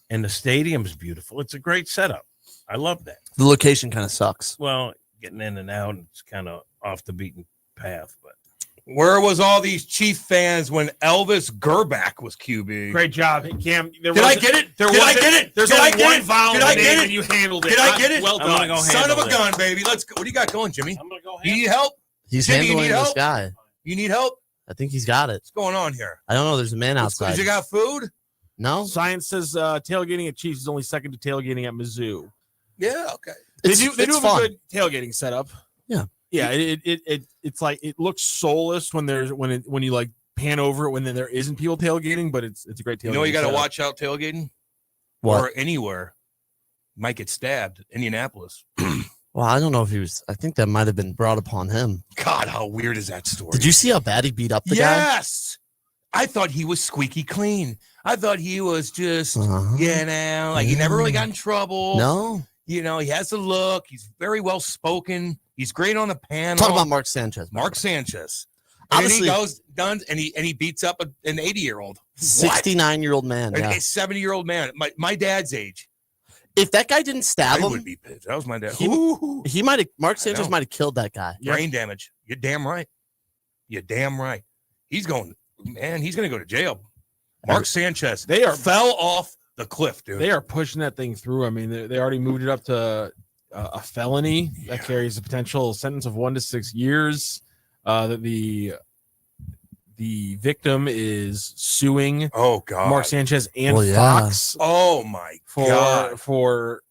and the stadium's beautiful. It's a great setup. I love that. The location kind of sucks. Well, getting in and out, and it's kind of off the beaten path. But Where was all these Chief fans when Elvis Gerback was QB? Great job, hey, Cam. Did I get it? Did I get it? There's Did I only get one it? vowel Did in I the get name, it? and you handled it. Did I get it? Well I'm gonna done. go Son of a handle gun, baby. Let's go. What do you got going, Jimmy? I'm gonna go. You need help? He's Jimmy, you handling need this help? guy. You need help? I think he's got it. What's going on here? I don't know. There's a man outside. Did you got food? No. Science says tailgating at Chiefs is only second to tailgating at Mizzou. Yeah, okay. They It's do have fun. a good tailgating setup. Yeah. Yeah, it's like it looks soulless when you like pan over it when there isn't people tailgating, but it's a great tailgating. You know you got to setup. watch out tailgating? What? Or anywhere. You might get stabbed. Indianapolis. Well, I don't know if he was. I think that might have been brought upon him. God, how weird is that story? Did you see how bad he beat up the guy? Yes. I thought he was squeaky clean. I thought he was just, Uh-huh. like he never really got in trouble. No. You know, he has a look. He's very well spoken. He's great on the panel. Talk about Mark Sanchez. Mark Sanchez. And Honestly, then he goes done and he beats up an 80-year-old. 69-year-old man. A Yeah. 70-year-old man. My dad's age. If that guy didn't stab I him, would be pissed. That was my dad. he might have. Mark Sanchez know. might have killed that guy. Brain damage. You're damn right. You're damn right. He's going to go to jail. Mark Sanchez. They are fell off the cliff, dude. They are pushing that thing through. I mean, they already moved it up to a felony that carries a potential sentence of 1 to 6 years. The victim is suing Oh God. Mark Sanchez and Well, yeah. Fox Oh my God. for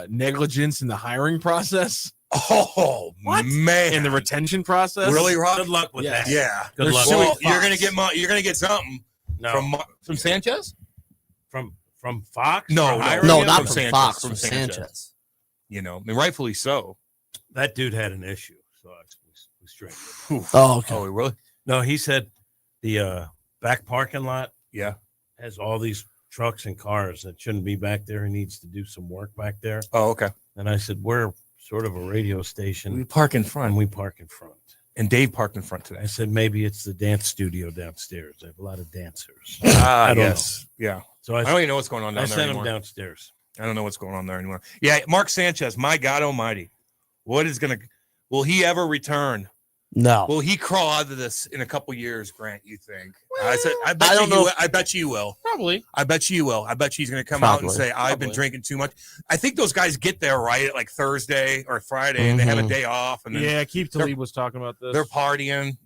negligence in the hiring process Oh man. and the retention process. Really, Rob? Good luck with Yeah. that. Yeah. Good They're luck. suing Well, Fox. you're gonna get something No, from Sanchez. from Fox. No, For no. hiring No, him? not from from Sanchez, Fox. from From Sanchez. Sanchez. You know, and rightfully so. That dude had an issue, so we straightened it out. Oh, okay. Oh, really? No, he said the back parking lot Yeah. has all these trucks and cars that shouldn't be back there. He needs to do some work back there. Oh, okay. And I said, we're sort of a radio station, We park in front, and we park in front. and Dave parked in front today. I said, maybe it's the dance studio downstairs. I have a lot of dancers. Ah, I don't yes, yeah. So I don't even know what's going on I down there sent him anymore. downstairs. I don't know what's going on there anymore. Yeah, Mark Sanchez. My God Almighty, will he ever return? No. Will he crawl out of this in a couple years, Grant, you think? I I bet don't you know. will. I bet you will. Probably. I bet you will. I bet you he's going to come out and Probably. say, I've been Probably. drinking too much. I think those guys get there, right, at like Thursday or Friday, and they have a Mhm. day off, and then Yeah, Keith Talib was talking about this. they're partying,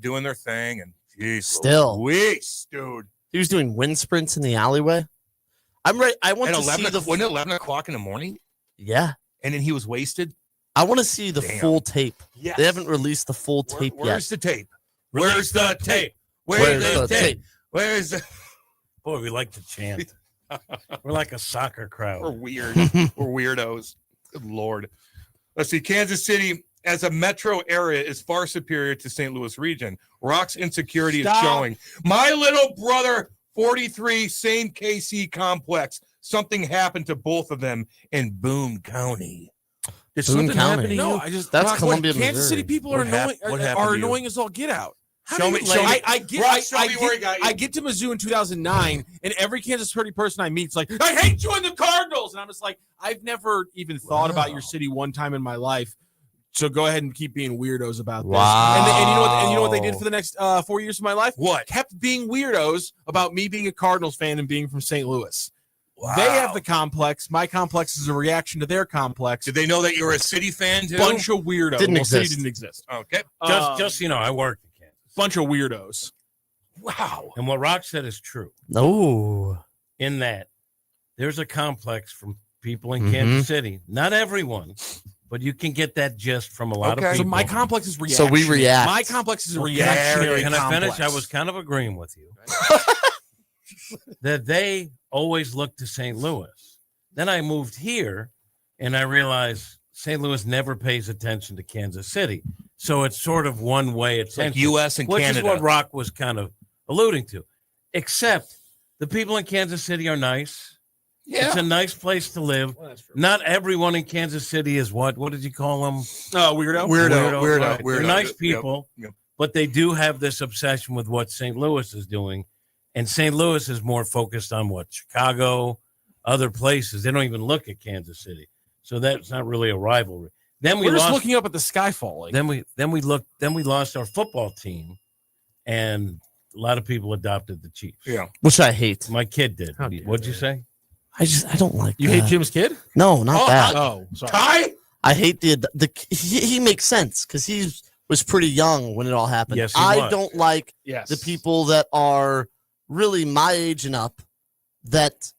doing their thing. And geez, Still. Louise, dude. He was doing wind sprints in the alleyway. I'm ready. I want At to see 11, the. wasn't it 11 o'clock in the morning? Yeah. And then he was wasted? I want to see the Damn. full tape. Yes. They haven't released the full tape Where's yet. the tape? Where's the tape? Where's the tape? Where's the... Boy, we like to chant. We're like a soccer We're crowd. weird. We're weirdos. Good Lord. Let's see. Kansas City as a metro area is far superior to St. Louis region. Rock's insecurity Stop. is showing. My little brother, 43, same KC complex. Something happened to both of them in Boone County. Did Boone something happen County. to you? No, I just That's Rock, Columbia, Kansas Missouri. City people are What hap- annoying. what happened Are to you? annoying as all get out. How Show do me- you- show me- I get. Rock, I, show I me where he got get. you. I get to Mizzou in 2009, and every Kansas City person I meet's like, "I hate you and the Cardinals," and I'm just like, I've never even thought about your city one time in my life. So go ahead and keep being weirdos about this. Wow. And you know what? And you know what they did for the next 4 years of my life? What? Kept being weirdos about me being a Cardinals fan and being from St. Louis. Wow. They have the complex. My complex is a reaction to their complex. Did they know that you were a City fan too? Bunch of weirdos. Didn't Well, City exist. didn't exist. Okay. Just I worked in Kansas. Bunch of weirdos. Wow. And what Rock said is true. No. In that there's a complex from people in Mhm. Kansas City. Not everyone, but you can get that gist from a lot of Okay. people. So my complex is So reaction. we react. My complex is a Okay. reactionary Can I complex. finish? I was kind of agreeing with you. That they always look to St. Louis. Then I moved here and I realized St. Louis never pays attention to Kansas City. So it's sort of one way It's like attention. U.S. and Which Canada. is what Rock was kind of alluding to. Except the people in Kansas City are nice. It's a nice place to live. Well, that's true. Not everyone in Kansas City is what did you call them? Weirdo. Weirdo. Right. They're nice Yep, people, yep. but they do have this obsession with what St. Louis is doing. And St. Louis is more focused on what? Chicago, other places. They don't even look at Kansas City. So that's not really a rivalry. Then we We're just lost. looking up at the sky falling. Then we lost our football team, and a lot of people adopted the Chiefs. Yeah. Which I hate. My kid did. What'd you say? I don't like. You hate Jim's kid? No, not that. Oh, sorry. Ty? I hate he makes sense because he was pretty young when it all happened. Yes, he I was. don't like Yes. the people that are really my age and up that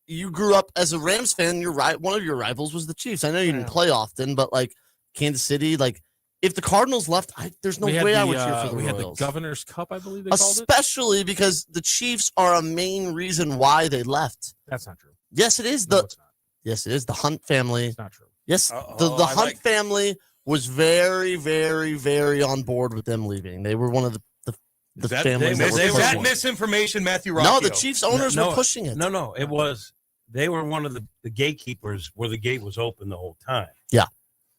you grew up as a Rams fan. One of your rivals was the Chiefs. I know you didn't play often, but like Kansas City, like if the Cardinals left, there's no way I would cheer for the We had Royals. the Governor's Cup, I believe they called it. Especially because the Chiefs are a main reason why they left. That's not true. Yes, it is. No, it's not. Yes, it is. The Hunt family. It's not true. Yes, the Hunt family was very, very, very on board with them leaving. They were one of the families that were Is that pushing it. misinformation, Matthew Rocchio? No, the Chiefs owners were pushing it. No, it was. They were one of the gatekeepers where the gate was open the whole time. Yeah.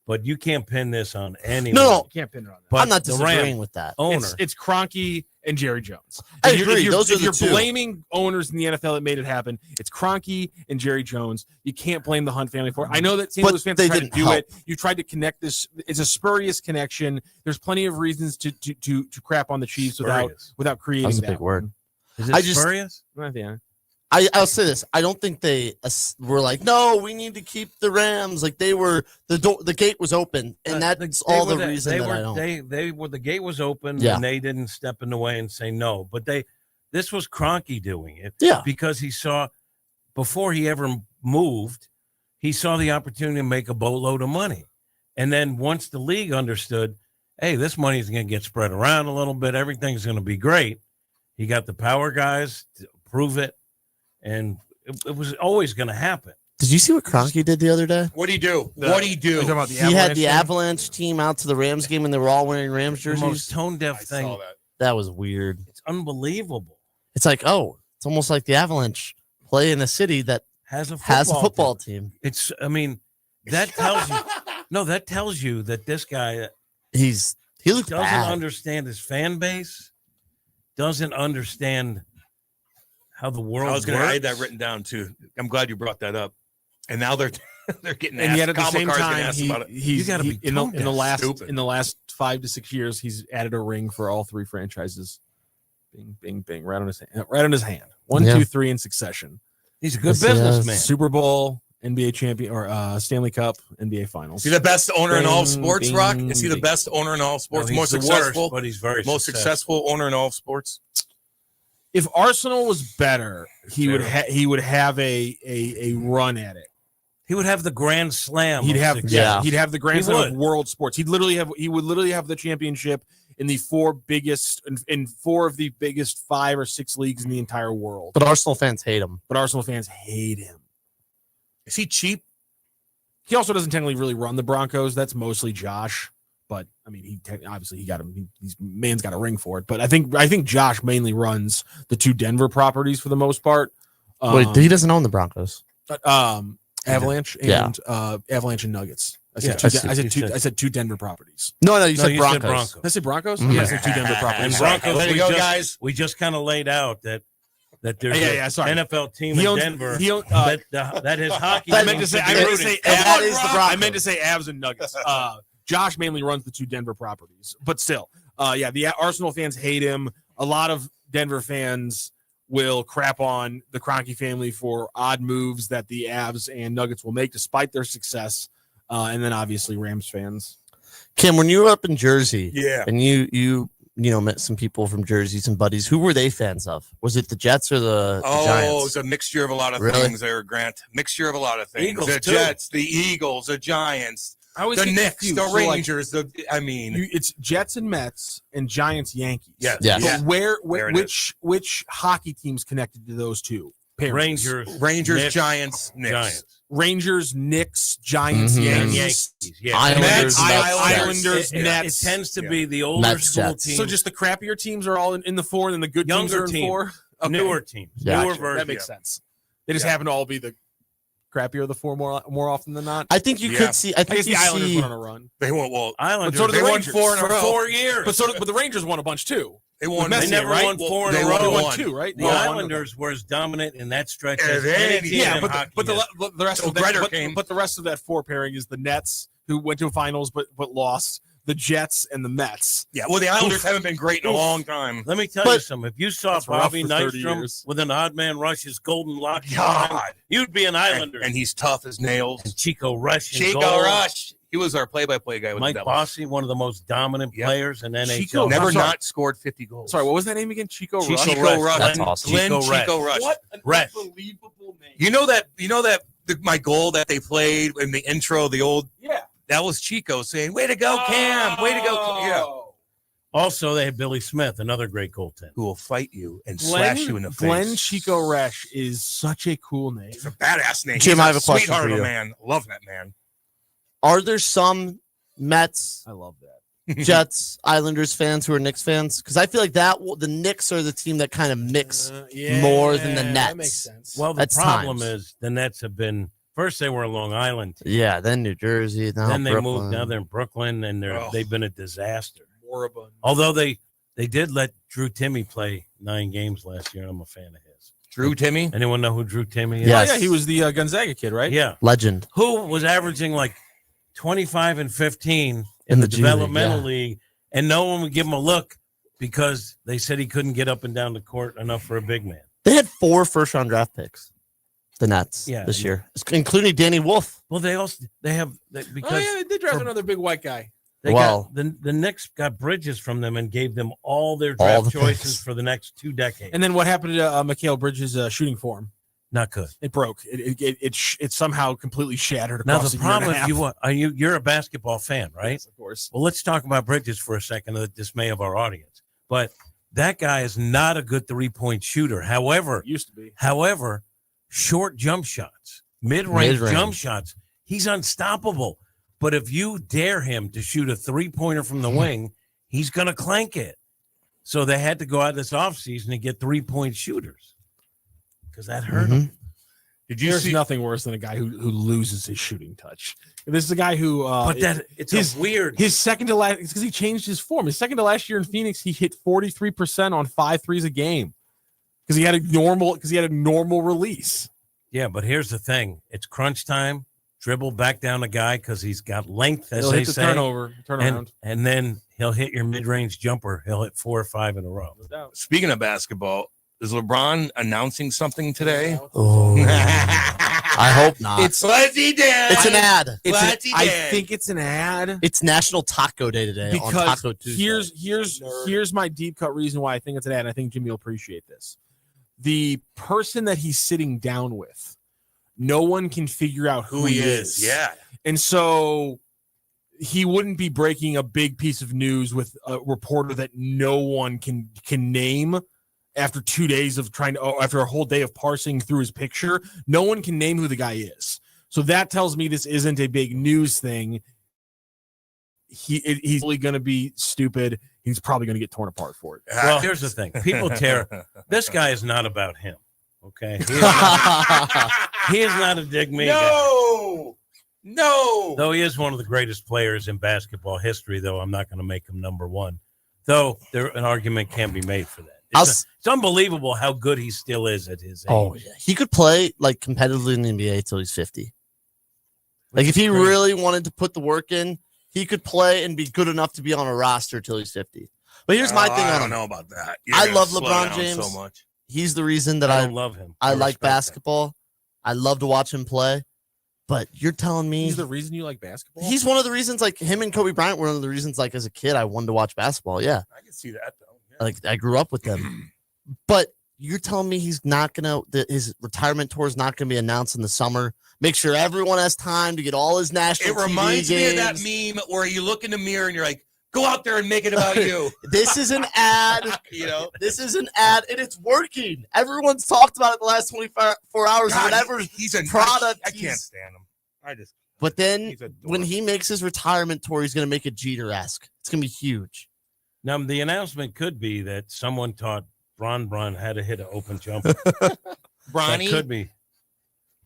But you can't pin this on anyone. No, You can't pin it on that. But I'm not the disagreeing Ram with that. owner. It's Kroenke and Jerry Jones. I If you're- agree. If you're, Those are if the you're two. blaming owners in the NFL that made it happen, it's Kroenke and Jerry Jones. You can't blame the Hunt family for it. I know that St. But Louis fans they try to didn't do help. it. You tried to connect this. It's a spurious connection. There's plenty of reasons to crap on the Chiefs without creating That was a that big word. Is it I just- spurious? Yeah. I'll say this. I don't think they were like, no, we need to keep the Rams. Like they were, the gate was open, and that's all the reason that I don't. The gate was open, Yeah. and they didn't step in the way and say no. But this was Kroenke doing it, Yeah. because he saw before he ever moved, he saw the opportunity to make a boatload of money, and then once the league understood, hey, this money is going to get spread around a little bit, everything's going to be great. He got the power guys to prove it, and it was always going to happen. Did you see what Kroenke did the other day? What do you do? He had the Avalanche team out to the Rams game, and they were all wearing Rams The jerseys. most tone deaf thing. That was weird. It's unbelievable. It's like, it's almost like the Avalanche play in a city that Has a football team. It's. I mean, that tells you. No, that tells you that this guy He looks doesn't bad. understand his fan base. Doesn't understand how the world. I was going to works. have that written down too. I'm glad you brought that up. And now they're getting And asked. yet at the Comic same Car's getting time, asked about it. You gotta be in tone the deaf. last Stupid. 5 to 6 years, he's added a ring for all three franchises. Bing, bing, bing, right on his hand. Right on his hand. 1, Yeah. 2, 3 in succession. He's a good Yes, he is. businessman. Super Bowl, NBA champion, or Stanley Cup, NBA Finals. Is he the best owner in all of Bing, sports, bing, Rock? Is he the bing. best owner in all of sports? No, Most he's the successful, worst, but he's very most successful owner in all of sports. If Arsenal was better, he would have a run at it. He would have the Grand Slam. He'd of have success. he'd have the Grand He Slam of would. world sports. He would literally have the championship in the four of the biggest 5 or 6 leagues in the entire world. But Arsenal fans hate him. But Arsenal fans hate him. Is he cheap? He also doesn't technically really run the Broncos. That's mostly Josh. But I mean, obviously he got him. He's man's got a ring for it. But I think Josh mainly runs the 2 Denver properties for the most part. Wait, he doesn't own the Broncos. Avalanche and Avalanche and Nuggets. I said 2 Denver properties. No, you said you Broncos. said Broncos. Did I say Broncos? Mhm. Yeah, I said 2 Denver And properties. Broncos. There you go, guys. We just kind of laid out that there's sorry. an NFL team He in owns- Denver he owns- that his hockey. I meant to say I meant to say say Avs and Nuggets. Josh mainly runs the 2 Denver properties, but still, the Arsenal fans hate him. A lot of Denver fans will crap on the Kroenke family for odd moves that the Avs and Nuggets will make despite their success, and then obviously Rams fans. Kim, when you were up in Jersey, Yeah. and you met some people from Jersey, some buddies, who were they fans of? Was it the Jets or the Giants? It's a mixture of a lot of Really? things there, Grant. Mixture of a lot of things. Eagles, the too. Jets, the Eagles, the Giants, I always the get Knicks, confused. the So, like, Rangers. it's Jets and Mets and Giants Yankees. Yes. Yes. Yeah. But There it which hockey teams connected to those two? Pairings? Rangers, Knicks, Giants, Knicks. Giants. Rangers, Knicks, Giants, Mhm. And Yankees. Yankees. Yeah. Islanders, Islanders, It Nets. tends to be the older Mets, school Jets. teams. So just the crappier teams are all in the 4, and then the good teams Younger are in teams. 4. Okay. newer teams. Yeah. Newer Gotcha. versions. That makes sense. They just happen to all be the crappier of the 4 more often than not. I think you Yeah. could see. I I think guess you the Islanders see. went on a run, They won. Well, Islanders. But so did they the won Rangers 4 in a for row. 4 years. but the Rangers won a bunch too. They won. Messi, They never right? won 4 in They a won row. They one. won 2, right? The They won Islanders were as dominant in that stretch As as any any team. team Yeah, in but hockey. the rest So of that, Greider came. but the rest of that 4 pairing is the Nets, who went to finals but lost. The Jets and the Mets. Yeah, well, the Islanders haven't been great in a long time. Let me tell you something. If you saw That's rough Bobby for 30 Nystrom years. with an odd man rush, his golden lock, God. you'd be an Islander. And he's tough as nails. And Chico Rush. in Chico goal. Rush. He was our play-by-play guy with Mike the Devils. Bossy, one of the most dominant players in NHL. Chico, Never I'm sorry. not scored 50 goals. Sorry, what was that name again? Chico Rush. Chico Rush. That's Glenn- awesome. Glenn Chico Rush. Rush. What an Rush. unbelievable name. You know that my goal that they played in the intro, the old that was Chico saying, "Way to go, Cam! Way to go!" Yeah. Also, they had Billy Smith, another great goaltender. Who will fight you and slash you in the face. Glenn Chico Rush is such a cool name. It's a badass name. Jim, He's I have a question sweetheart for of a you. man. Love that man. Are there some Mets, I love that. Jets, Islanders fans who are Knicks fans? Because I feel like the Knicks are the team that kind of mix more than the Nets. That makes sense. Well, the That's problem times. is the Nets have been first they were a Long Island, Yeah, then New Jersey, then they Brooklyn. moved. Now they're in Brooklyn, and they've been a disaster. Moribund. Although they did let Drew Timmy play 9 games last year. I'm a fan of his. Drew Timmy. Anyone know who Drew Timmy is? Yes. Oh, yeah, he was the Gonzaga kid, right? Yeah. Legend. Who was averaging like 25 and 15 In the the G League, developmental yeah. league, and no one would give him a look because they said he couldn't get up and down the court enough for a big man. They had 4 first-round draft picks, the Nets, Yeah, this yeah. year, including Danny Wolf. Well, because Oh, yeah, they did draft another big white guy. they Well- got the Knicks got Bridges from them and gave them all their All draft the choices picks. for the next 2 decades. And then what happened to Mikhail Bridges' shooting form? Not good. It broke. It somehow completely shattered Now across the a year and a problem half. is you're a basketball fan, right? Yes, of course. Well, let's talk about Bridges for a second, to the dismay of our audience. But that guy is not a good 3-point shooter. However, Used to be. short jump shots, mid-range Mid-range. jump shots, he's unstoppable. But if you dare him to shoot a 3-pointer from the wing, he's going to clank it. So they had to go out this offseason and get 3-point shooters because that hurt him. Did you There's see? nothing worse than a guy who loses his shooting touch. This is a guy who, But it's weird. his second to last, because he changed his form. His second to last year in Phoenix, he hit 43% on 5 threes a game because he had a normal release. Yeah, but here's the thing: it's crunch time. Dribble back down the guy because he's got length, as He'll they hit the say. turnaround. And then he'll hit your mid-range jumper. He'll hit 4 or 5 in a row. No doubt. Speaking of basketball, is LeBron announcing something today? Oh, I hope not. It's Fuzzy Dan. It's an ad. I think it's an ad. It's National Taco Day today on Because Taco Tuesday. here's my deep cut reason why I think it's an ad. And I think Jimmy will appreciate this. The person that he's sitting down with, no one can figure out who he is. Yeah. And so he wouldn't be breaking a big piece of news with a reporter that no one can name after 2 days of after a whole day of parsing through his picture. No one can name who the guy is. So that tells me this isn't a big news thing. He's really going to be stupid. He's probably going to get torn apart for it. Well, here's the thing: people tear. This guy is not about him. Okay, he is not a dig me guy. No. Though he is one of the greatest players in basketball history, though I'm not going to make him number one. Though an argument can be made for that. It's unbelievable how good he still is at his age. Oh, yeah. He could play like competitively in the NBA till he's 50. Like if he really wanted to put the work in, he could play and be good enough to be on a roster till he's 50. But here's my thing on I him. don't know about that. You're I gonna love slow LeBron down James so much. He's the reason that I I don't love him. I like respect him. basketball. I love to watch him play. But you're telling me He's the reason you like basketball? he's one of the reasons, like him and Kobe Bryant were one of the reasons, like as a kid, I wanted to watch basketball. Yeah. I can see that though. Yeah. Like I grew up with them. But you're telling me he's not gonna his retirement tour is not gonna be announced in the summer. Make sure everyone has time to get all his national It reminds TV me of games. that meme where you look in the mirror and you're like, go out there and make it about you. This is an ad. You know? This is an ad, and it's working. Everyone's talked about it the last 24 hours. God, whatever he's a product. I can't stand him. But then He's a dork. when he makes his retirement tour, he's going to make it Jeter-esque. It's going to be huge. Now the announcement could be that someone taught Bron how to hit an open jumper. Bronny? That could be.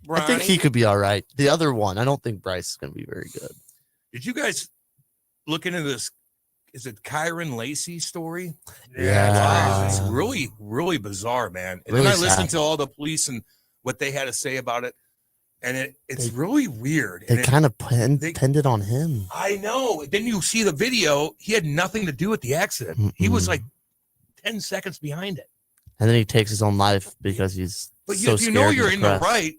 I think he could be all right. The other one, I don't think Bryce is going to be very good. Did you guys look into this? Is it Kyron Lacey story? Yeah. It's really, really bizarre, man. And Really then I listened sad. to all the police and what they had to say about it. And it's really weird. They And kind of pinned it on him. I know. Then you see the video. He had nothing to do with the accident. Mm-mm. He was like 10 seconds behind it. And then he takes his own life because he's But so if you know scared you're and in the depressed. right,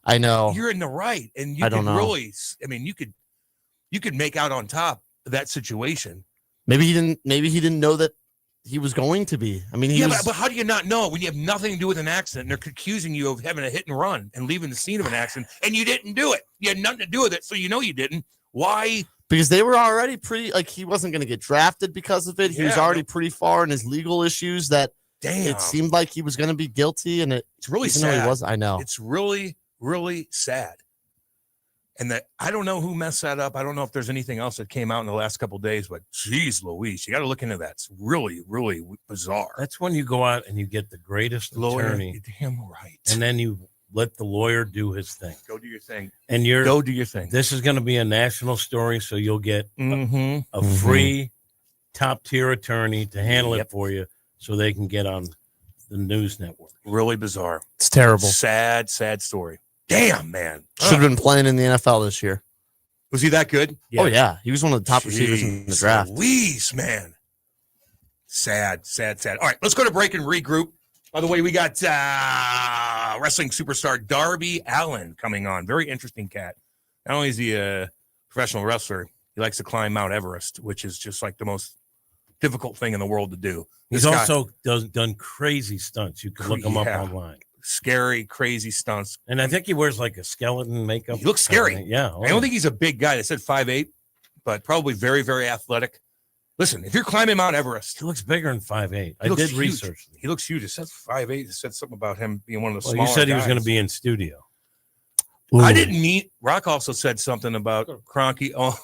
I know. you're in the right. And you I don't could know. really, I mean, you could make out on top of that situation. Maybe he didn't know that he was going to be. I mean, But how do you not know when you have nothing to do with an accident and they're accusing you of having a hit and run and leaving the scene of an accident and you didn't do it? You had nothing to do with it, so you know you didn't. Why? Because they were already pretty, like, he wasn't going to get drafted because of it. He was Yeah, already pretty far in his legal issues that Damn. it seemed like he was going to be guilty, and It's really even though sad. he was. I know. It's really, really sad. And that I don't know who messed that up. I don't know if there's anything else that came out in the last couple of days, but geez Louise, you got to look into that. It's really, really bizarre. That's when you go out and you get the greatest Lawyer, attorney, you're damn right. and then you let the lawyer do his thing. Go do your thing. And you're Go do your thing. this is going to be a national story, so you'll get Mm-hmm. a free top tier attorney to handle Yep. it for you so they can get on the news network. Really bizarre. It's terrible. Sad, sad story. Damn, man. Should have been playing in the NFL this year. Was he that good? Oh, yeah. He was one of the top receivers in the draft. Louise, man. Sad, sad, sad. All right, let's go to break and regroup. By the way, we got wrestling superstar Darby Allin coming on. Very interesting cat. Not only is he a professional wrestler, he likes to climb Mount Everest, which is just like the most difficult thing in the world to do. He's This guy- also done crazy stunts. You can look him up Yeah. online. scary, crazy stunts. And I think he wears like a skeleton makeup. He looks scary. Yeah. I don't think he's a big guy. They said 5'8", but probably very, very athletic. Listen, if you're climbing Mount Everest, he looks bigger than 5'8". I looks did huge. research. He looks huge. It says 5'8". It said something about him being one of the Well, smaller you said he was guys. going to be in studio. I didn't meet. Rock also said something about Kroenke. Oh.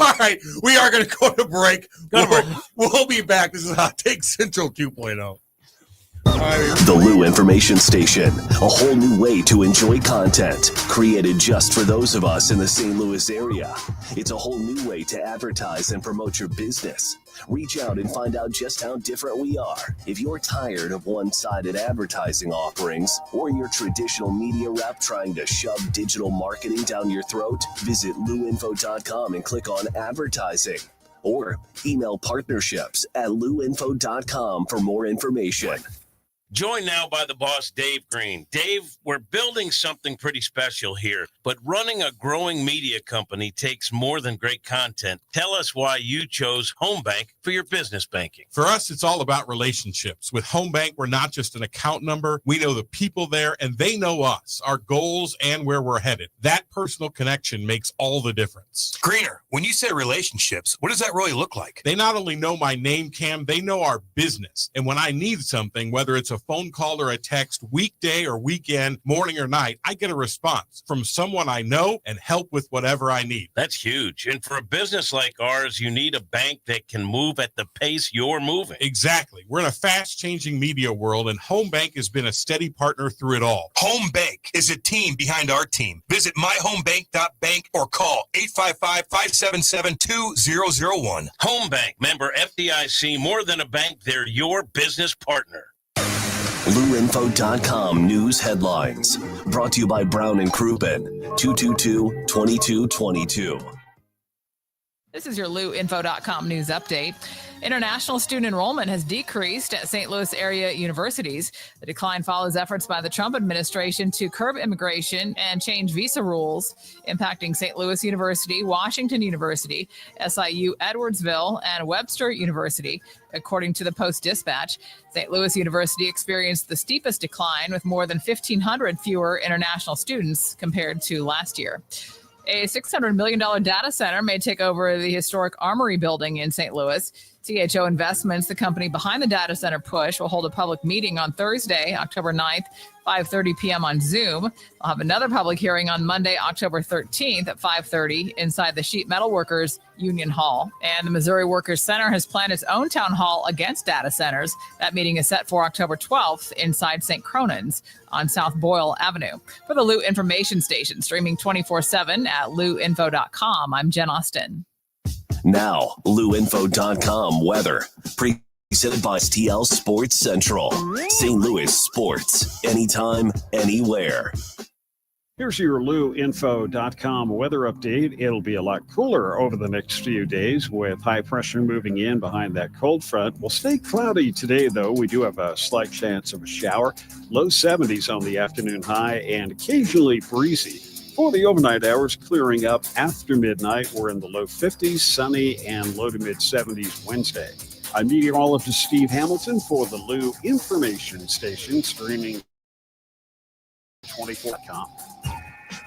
All right, we are going to go to break. We'll be back. This is Hot Take Central 2.0. The Lou Information Station, a whole new way to enjoy content, created just for those of us in the St. Louis area. It's a whole new way to advertise and promote your business. Reach out and find out just how different we are. If you're tired of one-sided advertising offerings or your traditional media rep trying to shove digital marketing down your throat, visit louinfo.com and click on advertising. Or email partnerships@louinfo.com for more information. Joined now by the boss, Dave Green. Dave, we're building something pretty special here, but running a growing media company takes more than great content. Tell us why you chose Home Bank for your business banking. For us, it's all about relationships. With Home Bank, we're not just an account number. We know the people there, and they know us, our goals, and where we're headed. That personal connection makes all the difference. Greener, when you say relationships, what does that really look like? They not only know my name, Cam, they know our business. And when I need something, whether it's a phone call or a text, weekday or weekend, morning or night, I get a response from someone I know and help with whatever I need. That's huge. And for a business like ours, you need a bank that can move at the pace you're moving. Exactly. We're in a fast-changing media world, and Home Bank has been a steady partner through it all. Home Bank is a team behind our team. Visit myhomebank.bank or call 855-577-2001. Home Bank, member FDIC, more than a bank, they're your business partner. LouInfo.com news headlines. Brought to you by Brown and Crouppen, 222-2222. This is your LouInfo.com news update. International student enrollment has decreased at St. Louis area universities. The decline follows efforts by the Trump administration to curb immigration and change visa rules, impacting St. Louis University, Washington University, SIU Edwardsville, and Webster University. According to the Post-Dispatch, St. Louis University experienced the steepest decline with more than 1,500 fewer international students compared to last year. A $600 million data center may take over the historic Armory building in St. Louis. THO Investments, the company behind the data center push, will hold a public meeting on Thursday, October 9th, 5:30 p.m. on Zoom. We'll have another public hearing on Monday, October 13th at 5:30 inside the Sheet Metal Workers Union Hall. And the Missouri Workers Center has planned its own town hall against data centers. That meeting is set for October 12th inside St. Cronan's on South Boyle Avenue. For the Lou Information Station, streaming 24/7 at louinfo.com, I'm Jen Austin. Now, LouInfo.com weather. Presented by TL Sports Central. St. Louis sports. Anytime, anywhere. Here's your LouInfo.com weather update. It'll be a lot cooler over the next few days with high pressure moving in behind that cold front. We'll stay cloudy today, though. We do have a slight chance of a shower. Low 70s on the afternoon high and occasionally breezy. For the overnight hours, clearing up after midnight. We're in the low 50s, sunny, and low to mid 70s Wednesday. I'm meteorologist Steve Hamilton for the Lou Information Station, streaming 24.com.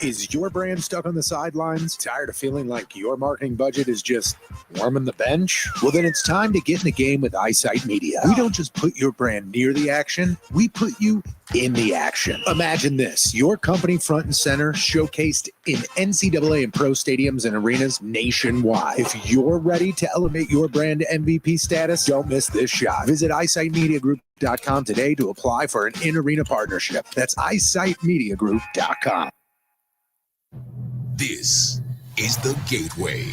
Is your brand stuck on the sidelines? Tired of feeling like your marketing budget is just warming the bench? Well, then it's time to get in the game with Eyesight Media. We don't just put your brand near the action, we put you in the action. Imagine this, your company front and center, showcased in NCAA and pro stadiums and arenas nationwide. If you're ready to elevate your brand to MVP status, don't miss this shot. Visit eyesightmediagroup.com today to apply for an in-arena partnership. That's eyesightmediagroup.com. This is the gateway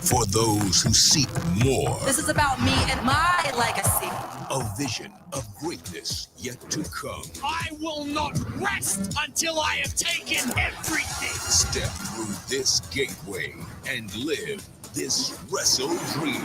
for those who seek more. This is about me and my legacy. A vision of greatness yet to come. I will not rest until I have taken everything. Step through this gateway and live this wrestle dream.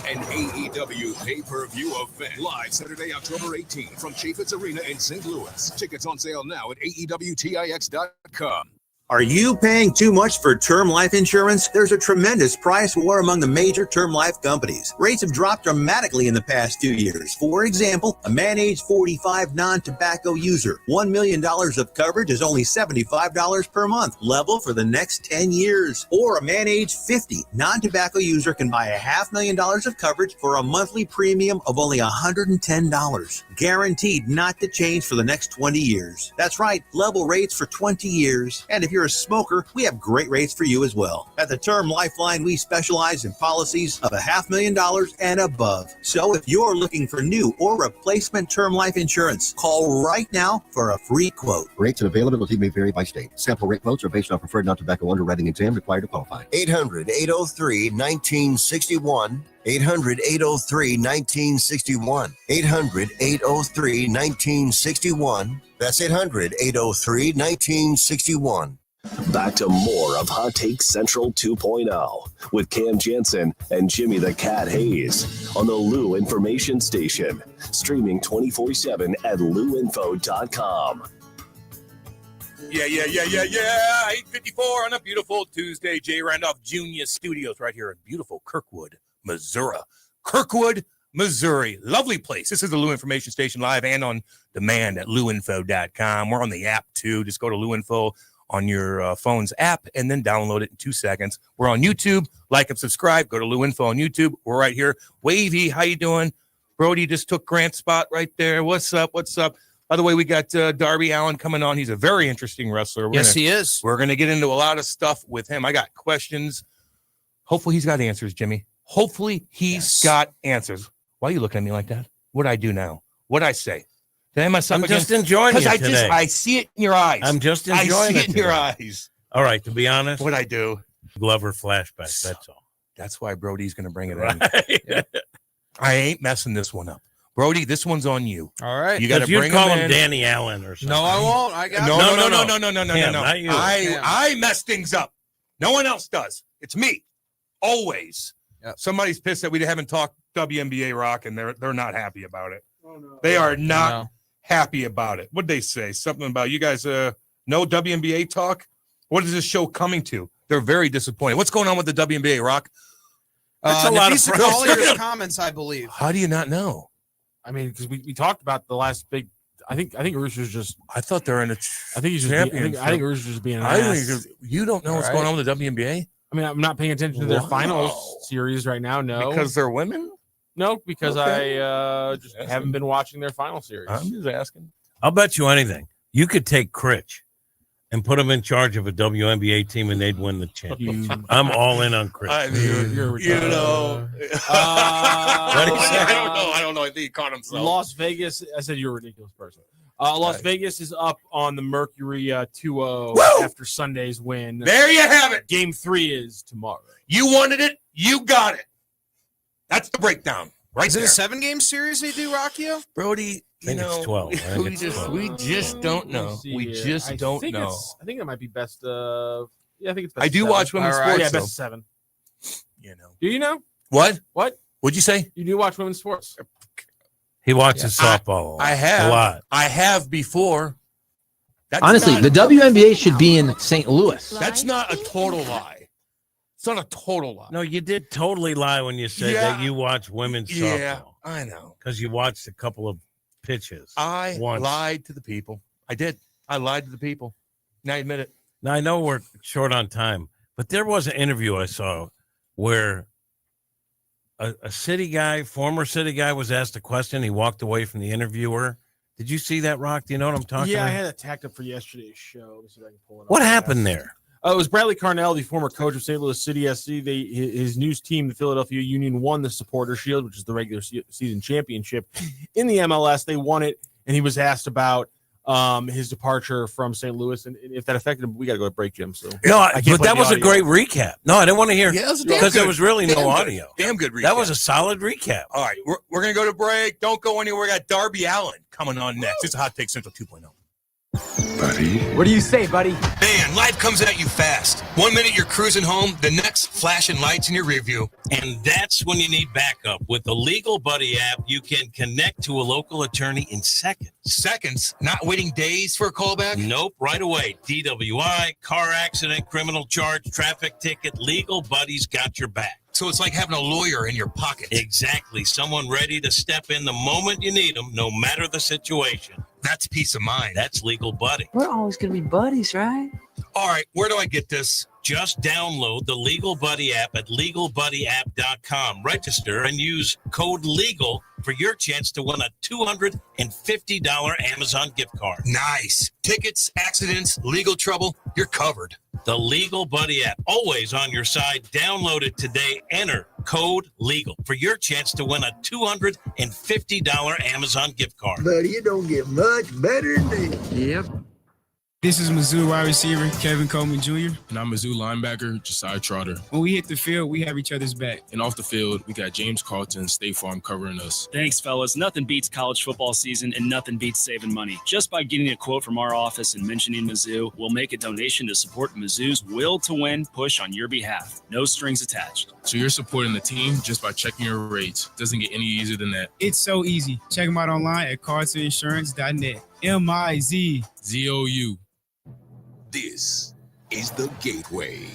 An AEW pay-per-view event. Live Saturday, October 18th from Chaffetz Arena in St. Louis. Tickets on sale now at AEWTIX.com. Are you paying too much for term life insurance? There's a tremendous price war among the major term life companies. Rates have dropped dramatically in the past 2 years. For example, a man age 45 non-tobacco user, $1 million of coverage is only $75 per month, level for the next 10 years. Or a man age 50 non-tobacco user can buy $500,000 of coverage for a monthly premium of only $110. Guaranteed not to change for the next 20 years. That's right, level rates for 20 years. And if you're a smoker, we have great rates for you as well. At the Term Lifeline, we specialize in policies of $500,000 and above. So if you're looking for new or replacement term life insurance, call right now for a free quote. Rates and availability may vary by state. Sample rate quotes are based on preferred non-tobacco underwriting exam required to qualify. 800-803-1961. 800-803-1961. 800-803-1961. That's 800-803-1961. Back to more of Hot Take Central 2.0 with Cam Jansen and Jimmy the Cat Hayes on the Lou Information Station, streaming 24/7 at louinfo.com. Yeah. 8:54 on a beautiful Tuesday. Jay Randolph Jr. Studios right here in beautiful Kirkwood, Missouri. Lovely place. This is the Lou Information Station live and on demand at louinfo.com. We're on the app too. Just go to louinfo on your phone's app and then download it in 2 seconds. We're on YouTube. Like and subscribe. Go to Lou Info on YouTube. We're right here. Wavy, how you doing? Brody just took Grant's spot right there. What's up? By the way, we got Darby Allin coming on. He's a very interesting wrestler. He is. We're going to get into a lot of stuff with him. I got questions. Hopefully he's got answers, Jimmy. Hopefully he's got answers. Why are you looking at me like that? What'd I do now? What'd I say? Did I mess up I'm again? just enjoying it today. I see it in your eyes. I'm just enjoying it in your eyes. All right, to be honest. What'd I do? Glover flashback, that's all. That's why Brody's going to bring it in. Yeah. I ain't messing this one up. Brody, this one's on you. All right. You got to bring call him him in. Danny Allen or something. No, I won't. I got No. Him, not you. I mess things up. No one else does. It's me. Always. Yep. Somebody's pissed that we haven't talked WNBA rock, and they're not happy about it. Oh, no. They are not happy about it. What'd they say? Something about you guys no WNBA talk? What is this show coming to? They're very disappointed. What's going on with the WNBA rock? That's a lot of Collier's comments, I believe. How do you not know? I mean, because we talked about the last big. I think Ursu's just. I thought they're in a. I think he's just. I think Ursu's just being. You don't know what's going on with the WNBA. I mean, I'm not paying attention to their finals series right now. No, because they're women. No, because I just haven't been watching their final series. I'm just asking. I'll bet you anything. You could take Critch and put him in charge of a WNBA team, and they'd win the championship. I'm all in on Critch. I mean, you know. I don't know. I think he caught himself. Las Vegas. I said you're a ridiculous person. Las Vegas is up on the Mercury 2-0 after Sunday's win. There you have it. Game 3 is tomorrow. You wanted it. You got it. That's the breakdown. Right Is it there. a 7-game series they do, Rockio? Brody, I think it's 12. I think it's 12. we just don't know. We just don't know. I think it might be best of. Yeah, I think it's best. I of do 7. watch women's All sports. Yeah, though. best of 7. You know. Do you know What? what? What'd you say? You do watch women's sports? He watches softball. I have a lot. I have before. That's Honestly, not- the WNBA should be in St. Louis. That's not a total lie. It's not a total lie. No, you did totally lie when you said Yeah. that you watch women's Yeah, softball. I know. Because you watched a couple of pitches. I once. lied to the people. I did. I lied to the people. Now I admit it. Now, I know we're short on time, but there was an interview I saw where a city guy, former city guy, was asked a question. He walked away from the interviewer. Did you see that, Rock? Do you know what I'm talking Yeah, about? I had it tacked up for yesterday's show. Let me see if I can pull it up. What happened there? It was Bradley Carnell, the former coach of St. Louis City SC. His new team, the Philadelphia Union, won the Supporter Shield, which is the regular season championship in the MLS. They won it, and he was asked about his departure from St. Louis, and if that affected him. We got to go to break, Jim. So No, I can't but play that the was a audio. great recap. No, I didn't want to hear Yeah, that was because there was really no Damn good. audio. Damn good recap. That was a solid recap. All right, we're going to go to break. Don't go anywhere. We got Darby Allen coming on next. It's a Hot Take Central 2.0. Buddy. What do you say, buddy? Man, life comes at you fast. 1 minute you're cruising home, the next flashing lights in your rear view. And that's when you need backup. With the Legal Buddy app, you can connect to a local attorney in seconds. Seconds, not waiting days for a callback? Nope, right away. DWI, car accident, criminal charge, traffic ticket, Legal Buddy's got your back. So it's like having a lawyer in your pocket. Exactly. Someone ready to step in the moment you need them, no matter the situation. That's peace of mind. That's Legal Buddy. We're always going to be buddies, right? All right, where do I get this? Just download the Legal Buddy app at LegalBuddyApp.com. Register and use code LEGAL for your chance to win a $250 Amazon gift card. Nice. Tickets, accidents, legal trouble, you're covered. The Legal Buddy app, always on your side. Download it today. Enter code LEGAL for your chance to win a $250 Amazon gift card. Buddy, it don't get much better than this. Yep. This is Mizzou wide receiver Kevin Coleman Jr. And I'm Mizzou linebacker Josiah Trotter. When we hit the field, we have each other's back. And off the field, we got James Carlton, State Farm covering us. Thanks, fellas. Nothing beats college football season and nothing beats saving money. Just by getting a quote from our office and mentioning Mizzou, we'll make a donation to support Mizzou's will to win push on your behalf. No strings attached. So you're supporting the team just by checking your rates. Doesn't get any easier than that. It's so easy. Check them out online at cartoninsurance.net. MIZ. ZOU. This is the gateway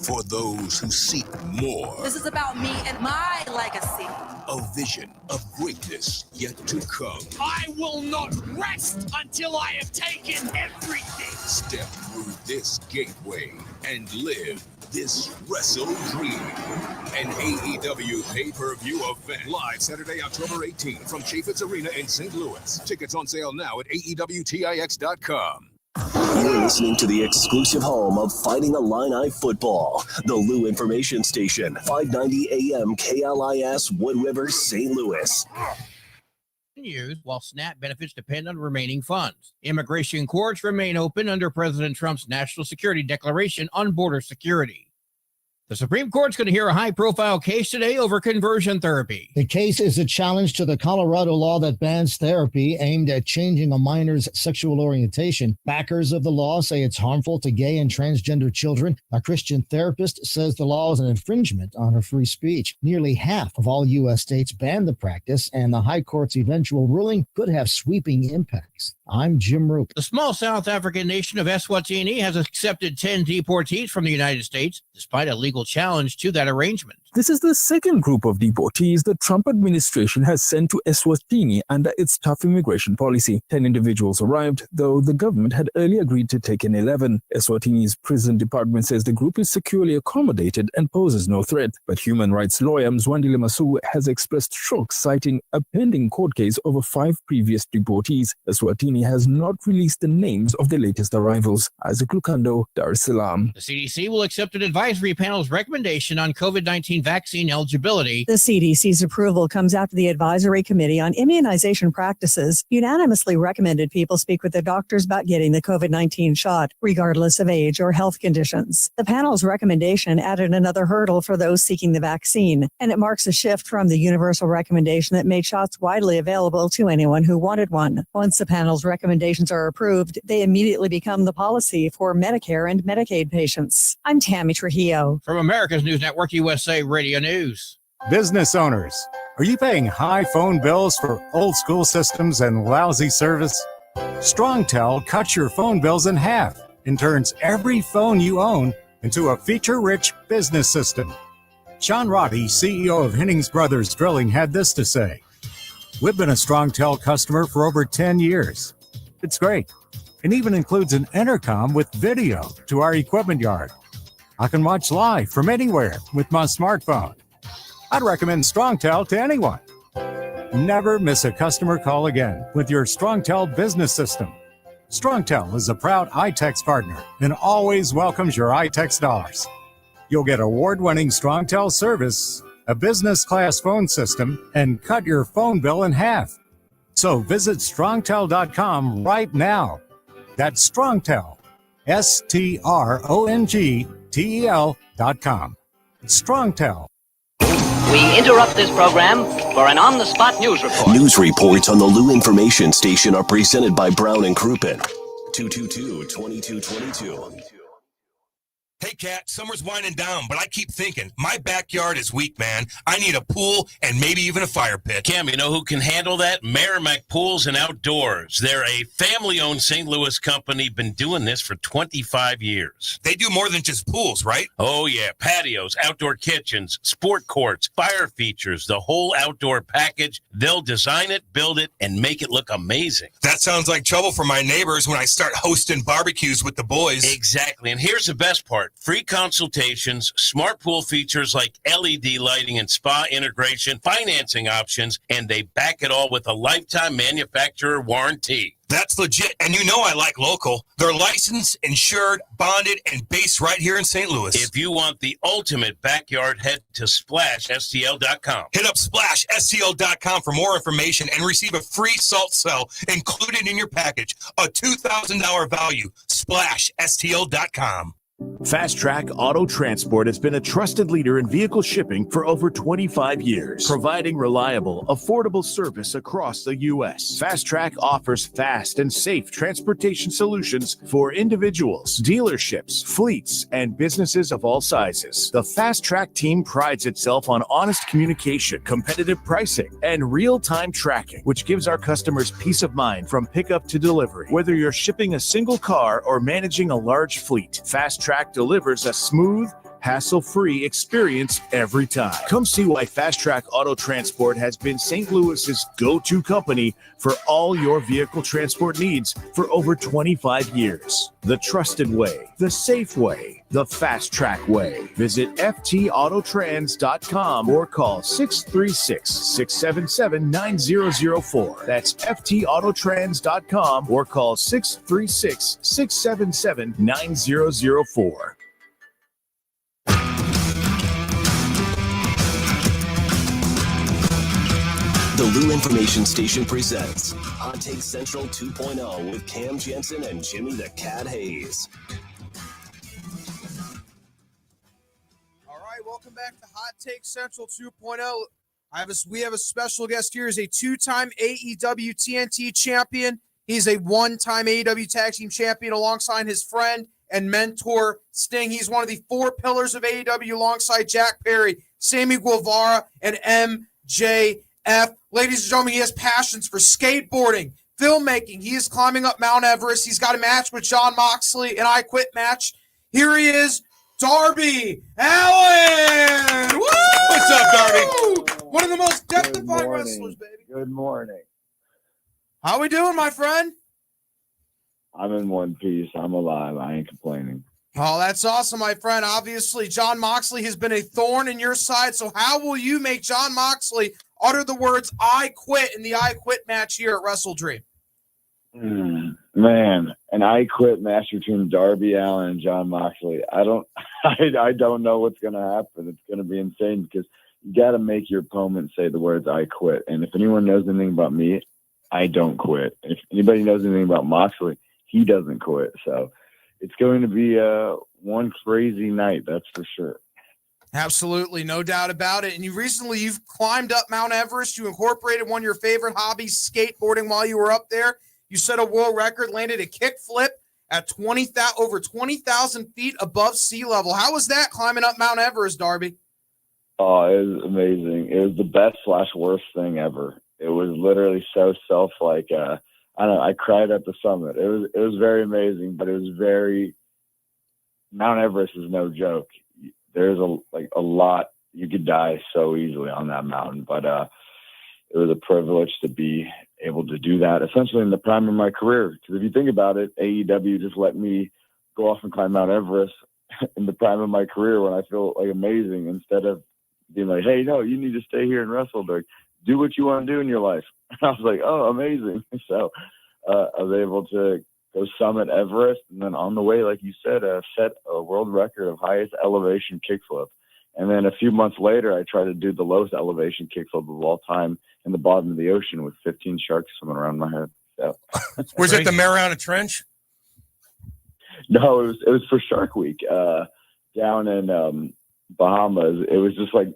for those who seek more. This is about me and my legacy. A vision of greatness yet to come. I will not rest until I have taken everything. Step through this gateway and live this wrestle dream. An AEW pay-per-view event. Live Saturday, October 18th from Chaffetz Arena in St. Louis. Tickets on sale now at AEWTIX.com. You're listening to the exclusive home of Fighting Illini football, the Lou Information Station, 590 AM KLIS, Wood River, St. Louis. Years, while SNAP benefits depend on remaining funds. Immigration courts remain open under President Trump's national security declaration on border security. The Supreme Court's going to hear a high-profile case today over conversion therapy. The case is a challenge to the Colorado law that bans therapy aimed at changing a minor's sexual orientation. Backers of the law say it's harmful to gay and transgender children. A Christian therapist says the law is an infringement on her free speech. Nearly half of all U.S. states ban the practice, and the High Court's eventual ruling could have sweeping impacts. I'm Jim Roop. The small South African nation of Eswatini has accepted 10 deportees from the United States, despite a legal challenge to that arrangement. This is the second group of deportees the Trump administration has sent to Eswatini under its tough immigration policy. 10 individuals arrived, though the government had earlier agreed to take in 11. Eswatini's prison department says the group is securely accommodated and poses no threat. But human rights lawyer Mzwandile Masu has expressed shock, citing a pending court case over 5 previous deportees. Eswatini has not released the names of the latest arrivals. Isaac Lukando, Dar es Salaam. The CDC will accept an advisory panel's recommendation on COVID-19 determining vaccine eligibility. The CDC's approval comes after the Advisory Committee on Immunization Practices unanimously recommended people speak with their doctors about getting the COVID-19 shot, regardless of age or health conditions. The panel's recommendation added another hurdle for those seeking the vaccine, and it marks a shift from the universal recommendation that made shots widely available to anyone who wanted one. Once the panel's recommendations are approved, they immediately become the policy for Medicare and Medicaid patients. I'm Tammy Trujillo. From America's News Network, USA Radio News. Business owners, are you paying high phone bills for old school systems and lousy service? StrongTel cuts your phone bills in half and turns every phone you own into a feature-rich business system. Sean Roddy, CEO of Hennings Brothers Drilling, had this to say: "We've been a StrongTel customer for over 10 years. It's great. It even includes an intercom with video to our equipment yard. I can watch live from anywhere with my smartphone. I'd recommend StrongTel to anyone. Never miss a customer call again with your StrongTel business system. StrongTel is a proud iTex partner and always welcomes your iTex dollars. You'll get award-winning StrongTel service, a business-class phone system, and cut your phone bill in half. So visit strongtel.com right now. That's StrongTel, StrongTel.com. StrongTel. We interrupt this program for an on-the-spot news report. News reports on the Lou Information Station are presented by Brown and Crouppen. 222-2222. Hey, Kat, summer's winding down, but I keep thinking, my backyard is weak, man. I need a pool and maybe even a fire pit. Cam, you know who can handle that? Merrimack Pools and Outdoors. They're a family-owned St. Louis company, been doing this for 25 years. They do more than just pools, right? Oh, yeah. Patios, outdoor kitchens, sport courts, fire features, the whole outdoor package. They'll design it, build it, and make it look amazing. That sounds like trouble for my neighbors when I start hosting barbecues with the boys. Exactly. And here's the best part. Free consultations, smart pool features like LED lighting and spa integration, financing options, and they back it all with a lifetime manufacturer warranty. That's legit. And you know I like local. They're licensed, insured, bonded, and based right here in St. Louis. If you want the ultimate backyard, head to SplashSTL.com. Hit up SplashSTL.com for more information and receive a free salt cell included in your package. A $2,000 value. SplashSTL.com. Fast Track Auto Transport has been a trusted leader in vehicle shipping for over 25 years, providing reliable, affordable service across the U.S. Fast Track offers fast and safe transportation solutions for individuals, dealerships, fleets, and businesses of all sizes. The Fast Track team prides itself on honest communication, competitive pricing, and real-time tracking, which gives our customers peace of mind from pickup to delivery. Whether you're shipping a single car or managing a large fleet, Fast Track delivers a smooth, hassle-free experience every time. Come see why Fast Track Auto Transport has been St. Louis's go-to company for all your vehicle transport needs for over 25 years. The trusted way, the safe way, the Fast Track way. Visit ftautotrans.com or call 636-677-9004. That's ftautotrans.com or call 636-677-9004. The Lou Information Station presents Hot Take Central 2.0 with Cam Jensen and Jimmy the Cat Hayes. All right, welcome back to Hot Take Central 2.0. We have a special guest here. He's a two-time AEW TNT champion. He's a one-time AEW Tag Team champion alongside his friend and mentor, Sting. He's one of the four pillars of AEW alongside Jack Perry, Sammy Guevara, and MJF. Ladies and gentlemen, he has passions for skateboarding, filmmaking. He is climbing up Mount Everest. He's got a match with Jon Moxley, an I Quit match. Here he is, Darby Allin. Woo! What's up, Darby? One of the most death-defying wrestlers, baby. Good morning. How we doing, my friend? I'm in one piece. I'm alive. I ain't complaining. Oh, that's awesome, my friend. Obviously, Jon Moxley has been a thorn in your side. So how will you make Jon Moxley utter the words "I quit" in the "I Quit" match here at Wrestle Dream? Man, and I quit match between Darby Allin and John Moxley. I don't know what's going to happen. It's going to be insane because you got to make your opponent say the words "I quit." And if anyone knows anything about me, I don't quit. If anybody knows anything about Moxley, he doesn't quit. So it's going to be one crazy night, that's for sure. Absolutely, no doubt about it. And you've climbed up Mount Everest. You incorporated one of your favorite hobbies, skateboarding, while you were up there. You set a world record, landed a kick flip at over 20,000 feet above sea level. How was that climbing up Mount Everest, Darby? Oh, it was amazing. It was the best / worst thing ever. It was literally so I don't know. I cried at the summit. It was very amazing, but it was Mount Everest is no joke. There's a lot. You could die so easily on that mountain, but it was a privilege to be able to do that essentially in the prime of my career. Because if you think about it, AEW just let me go off and climb Mount Everest in the prime of my career when I feel like amazing, instead of being like, hey, no, you need to stay here and wrestle. Like, do what you want to do in your life. I was like, oh, amazing. So I was able to go summit Everest, and then on the way, like you said, set a world record of highest elevation kickflip. And then a few months later, I tried to do the lowest elevation kickflip of all time in the bottom of the ocean with 15 sharks swimming around my head. So, was it the Mariana Trench? No, it was for Shark Week down in Bahamas. It was just like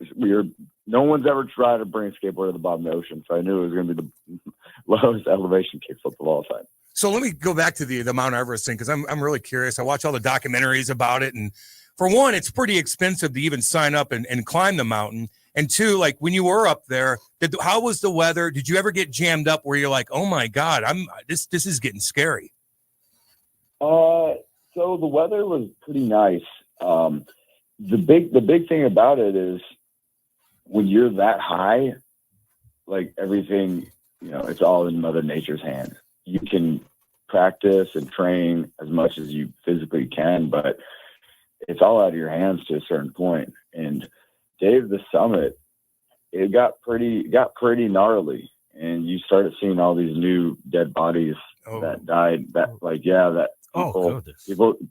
no one's ever tried to bring a skateboard to the bottom of the ocean, so I knew it was going to be the lowest elevation kickflip of all time. So let me go back to the Mount Everest thing, because I'm really curious. I watch all the documentaries about it, and for one, it's pretty expensive to even sign up and climb the mountain. And two, like when you were up there, how was the weather? Did you ever get jammed up where you're like, oh my God, this is getting scary? So the weather was pretty nice. The big thing about it is when you're that high, like everything, it's all in Mother Nature's hands. You can practice and train as much as you physically can, but it's all out of your hands to a certain point. And day of the summit, it got pretty gnarly, and you started seeing all these new dead bodies that died.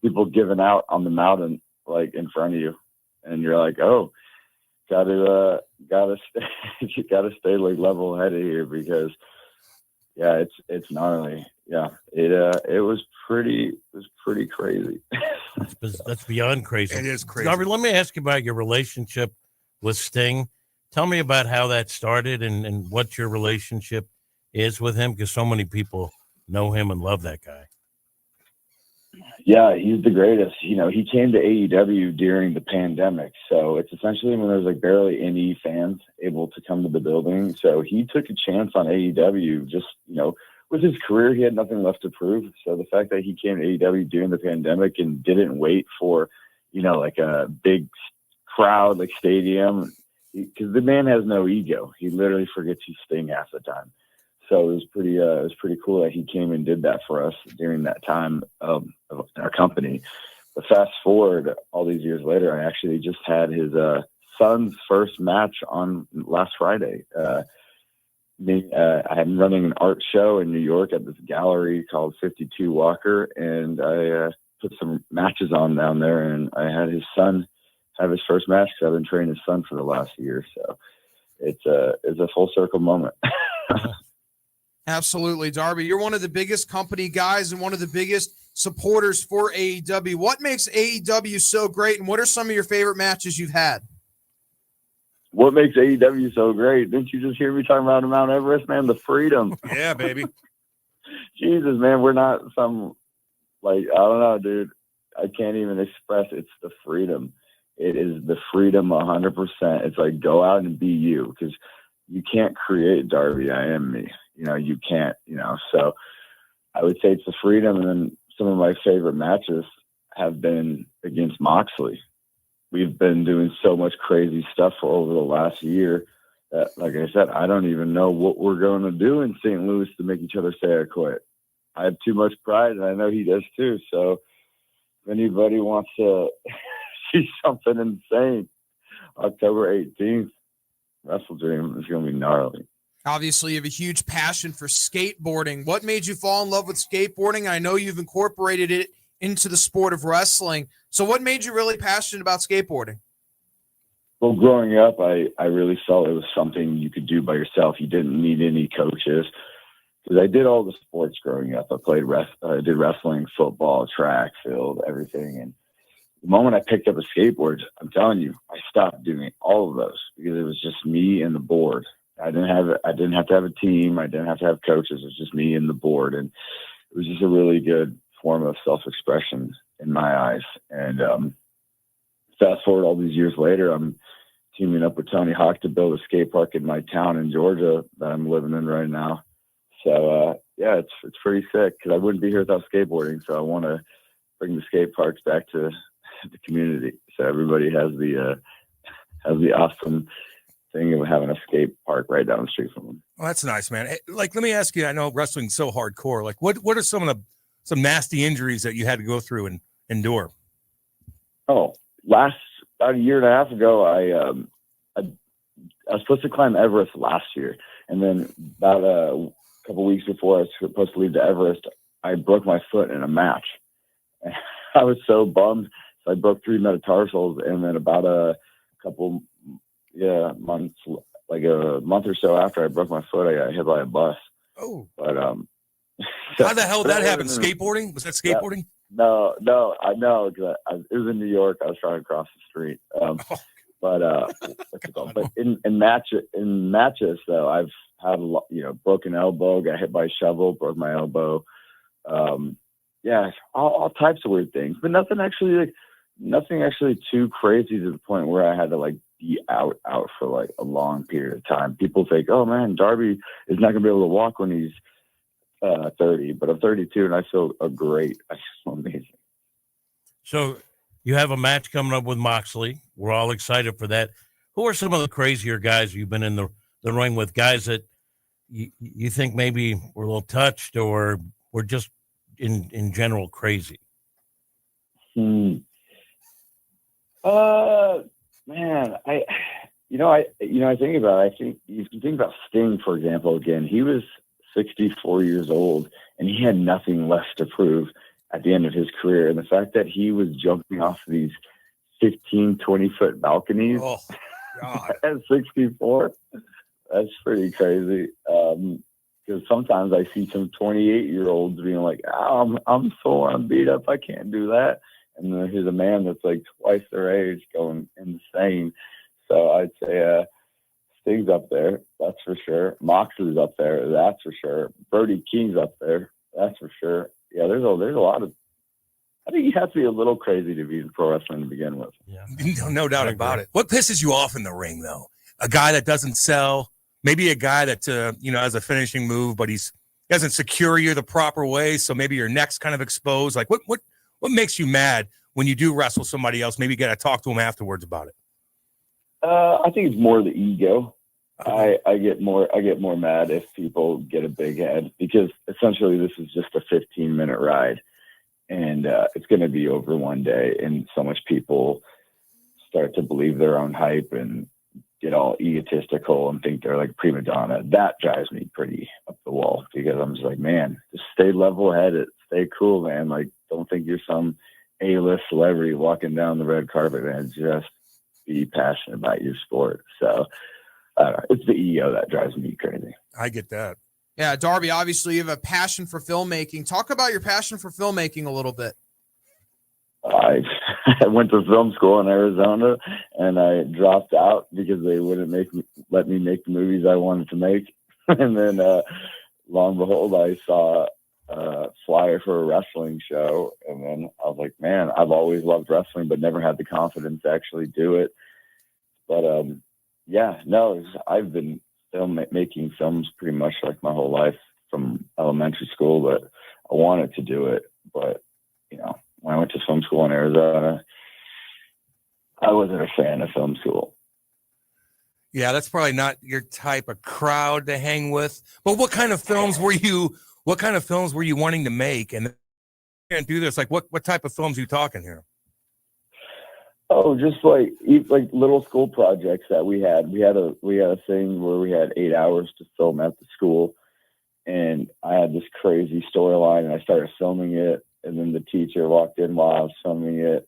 People giving out on the mountain, like in front of you, and you're like, oh, gotta stay, you gotta stay like level headed here, because it's gnarly. Yeah, it was pretty crazy. That's beyond crazy. It is crazy. Darby, let me ask you about your relationship with Sting. Tell me about how that started and what your relationship is with him, because so many people know him and love that guy. Yeah, he's the greatest. He came to AEW during the pandemic, so it's essentially when there's like barely any fans able to come to the building. So he took a chance on AEW. Just with his career, he had nothing left to prove. So the fact that he came to AEW during the pandemic and didn't wait for like a big crowd, like stadium, because the man has no ego. He literally forgets he's Sting half the time. So it was pretty cool that he came and did that for us during that time of our company. But fast forward all these years later, I actually just had his son's first match on last Friday. I am running an art show in New York at this gallery called 52 Walker, and I put some matches on down there, and I had his son have his first match because I've been training his son for the last year. So it's a full circle moment. Absolutely, Darby. You're one of the biggest company guys and one of the biggest supporters for AEW. What makes AEW so great, and what are some of your favorite matches you've had? What makes AEW so great? Didn't you just hear me talking about Mount Everest, man? The freedom. Yeah, baby. Jesus, man, we're not some, I don't know, dude. I can't even express. It's the freedom. It is the freedom 100%. It's like, go out and be you, because you can't create Darby. I am me. You can't, so I would say it's the freedom. And then some of my favorite matches have been against Moxley. We've been doing so much crazy stuff for over the last year that, like I said, I don't even know what we're going to do in St. Louis to make each other say I quit. I have too much pride, and I know he does too. So if anybody wants to see something insane, October 18th, Wrestle Dream is going to be gnarly. Obviously, you have a huge passion for skateboarding. What made you fall in love with skateboarding? I know you've incorporated it into the sport of wrestling. So what made you really passionate about skateboarding? Well, growing up, I really felt it was something you could do by yourself. You didn't need any coaches. Because I did all the sports growing up. I did wrestling, football, track, field, everything. And the moment I picked up a skateboard, I'm telling you, I stopped doing all of those because it was just me and the board. I didn't have to have a team. I didn't have to have coaches. It was just me and the board. And it was just a really good form of self-expression in my eyes. And fast forward all these years later, I'm teaming up with Tony Hawk to build a skate park in my town in Georgia that I'm living in right now. So, yeah, it's pretty sick because I wouldn't be here without skateboarding. So I want to bring the skate parks back to the community. So everybody has the awesome thing of having a skate park right down the street from them. Well, that's nice, man. Hey, like, let me ask you, I know wrestling's so hardcore. Like, what are some nasty injuries that you had to go through and endure? Oh, about a year and a half ago, I was supposed to climb Everest last year. And then about a couple weeks before I was supposed to leave to Everest, I broke my foot in a match. I was so bummed. So I broke 3 metatarsals, and then about a couple months, like a month or so after I broke my foot, I got hit by a bus. Oh. But how the hell did that happen? Skateboarding? Was that skateboarding? No, I know, because it was in New York. I was trying to cross the street. But what's it called? But in matches though, I've had broken elbow, got hit by a shovel, broke my elbow. All types of weird things, but nothing actually too crazy to the point where I had to be out for like a long period of time. People think, oh man, Darby is not gonna be able to walk when he's 30, but I'm 32 and I feel great. I feel amazing. So you have a match coming up with Moxley. We're all excited for that. Who are some of the crazier guys you've been in the ring with? Guys that you think maybe were a little touched or were just in general crazy? Man, I think about it. I think you can think about Sting, for example. Again, he was 64 years old and he had nothing left to prove at the end of his career. And the fact that he was jumping off these 15, 20-foot balconies at 64, that's pretty crazy. Because sometimes I see some 28-year-olds being like, I'm sore, I'm beat up, I can't do that. And then here's a man that's like twice their age going insane. So I'd say Sting's up there, that's for sure. Moxley's up there, that's for sure. Brody King's up there, that's for sure. Yeah, there's a lot of. I think you have to be a little crazy to be in pro wrestling to begin with. Yeah, no doubt about it. What pisses you off in the ring, though? A guy that doesn't sell, maybe a guy that has a finishing move, but he doesn't secure you the proper way, so maybe your neck's kind of exposed. Like, what makes you mad when you do wrestle somebody else? Maybe you got to talk to them afterwards about it. I think it's more the ego. I get more mad if people get a big head, because essentially this is just a 15-minute ride, and it's going to be over one day. And so much people start to believe their own hype and get all egotistical and think they're like prima donna. That drives me pretty up the wall, because I'm just like, man, just stay level-headed, stay cool, man. Like, don't think you're some A-list celebrity walking down the red carpet, man. Just be passionate about your sport. So. It's the ego that drives me crazy. I get that. Yeah, Darby, obviously you have a passion for filmmaking. Talk about your passion for filmmaking a little bit. I went to film school in Arizona, and I dropped out because they wouldn't let me make the movies I wanted to make. And then, lo and behold, I saw a flyer for a wrestling show, and then I was like, man, I've always loved wrestling, but never had the confidence to actually do it. But I've been making films pretty much like my whole life from elementary school, but I wanted to do it. But, when I went to film school in Arizona, I wasn't a fan of film school. Yeah, that's probably not your type of crowd to hang with. But what kind of films were you wanting to make? And do this, like what type of films are you talking here? Oh, just like little school projects that we had. We had a thing where we had 8 hours to film at the school, and I had this crazy storyline, and I started filming it, and then the teacher walked in while I was filming it,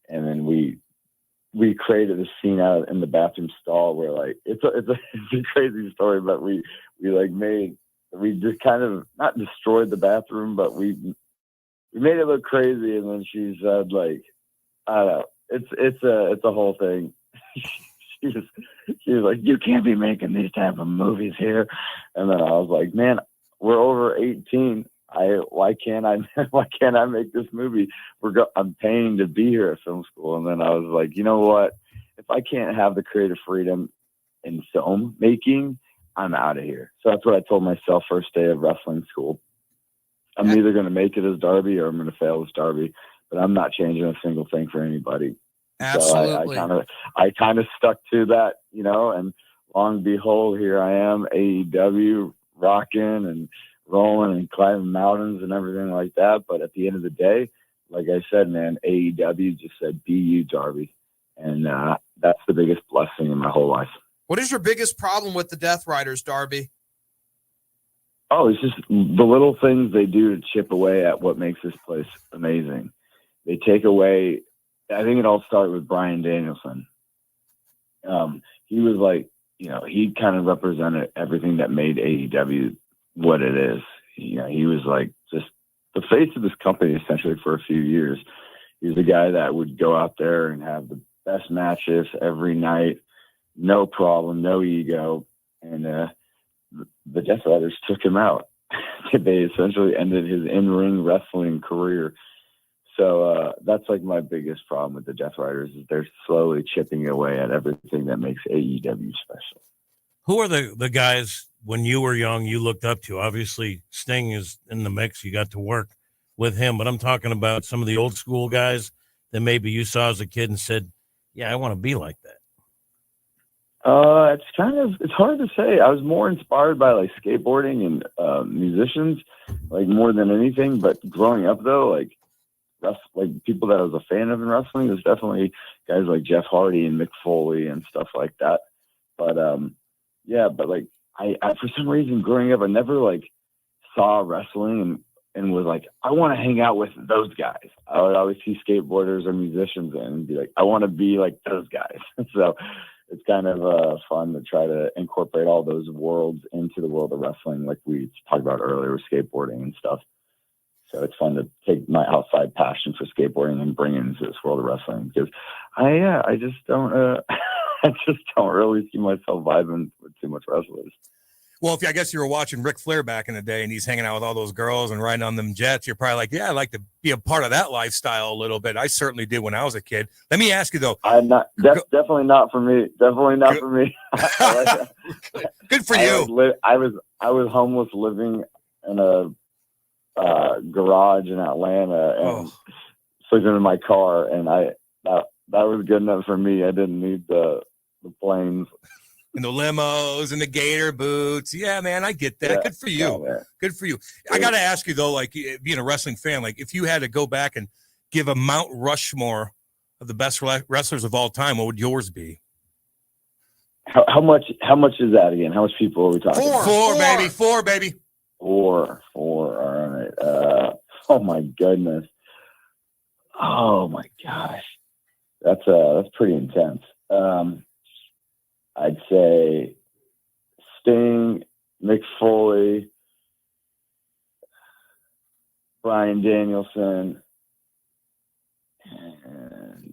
and then we created a scene out in the bathroom stall where like it's a crazy story, but we just kind of not destroyed the bathroom, but we made it look crazy, and then she said like, I don't know. It's a whole thing. she was like, you can't be making these type of movies here. And then I was like, man, we're over 18. Why can't I make this movie? I'm paying to be here at film school. And then I was like, you know what? If I can't have the creative freedom in film making, I'm out of here. So that's what I told myself first day of wrestling school. I'm either going to make it as Darby or I'm going to fail as Darby. But I'm not changing a single thing for anybody. Absolutely. So I kind of stuck to that, and long and behold, here I am, AEW, rocking and rolling and climbing mountains and everything like that. But at the end of the day, like I said, man, AEW just said, be you, Darby. And that's the biggest blessing in my whole life. What is your biggest problem with the Death Riders, Darby? Oh, it's just the little things they do to chip away at what makes this place amazing. They take away, I think it all started with Bryan Danielson. He was like, he kind of represented everything that made AEW what it is. He was like just the face of this company essentially for a few years. He was the guy that would go out there and have the best matches every night, no problem, no ego. And the Death Riders took him out. They essentially ended his in-ring wrestling career. So that's like my biggest problem with the Death Riders is they're slowly chipping away at everything that makes AEW special. Who are the guys when you were young you looked up to? Obviously, Sting is in the mix. You got to work with him, but I'm talking about some of the old school guys that maybe you saw as a kid and said, yeah, I want to be like that. It's hard to say. I was more inspired by like skateboarding and musicians, like more than anything. But growing up though, like people that I was a fan of in wrestling, there's definitely guys like Jeff Hardy and Mick Foley and stuff like that. But like I for some reason growing up, I never like saw wrestling and was like, I want to hang out with those guys. I would always see skateboarders or musicians and be like, I want to be like those guys. So it's kind of fun to try to incorporate all those worlds into the world of wrestling, like we talked about earlier with skateboarding and stuff. So it's fun to take my outside passion for skateboarding and bring it into this world of wrestling because I just don't really see myself vibing with too much wrestlers. Well, I guess you were watching Ric Flair back in the day and he's hanging out with all those girls and riding on them jets, you're probably like, yeah, I'd like to be a part of that lifestyle a little bit. I certainly did when I was a kid. Let me ask you though. Definitely not for me. Definitely not for me. Good for you. I was homeless living in a garage in Atlanta and sleeping in my car, and that was good enough for me. I didn't need the planes and the limos and the gator boots. Yeah, man, I get that. Yeah, good for you. Yeah, good for you. I got to ask you though, like being a wrestling fan, like if you had to go back and give a Mount Rushmore of the best wrestlers of all time, what would yours be? How much is that again? How much people are we talking? Four, baby. Four, baby. Four. All right. Oh my goodness. Oh my gosh. That's pretty intense. I'd say Sting, Mick Foley, Bryan Danielson, and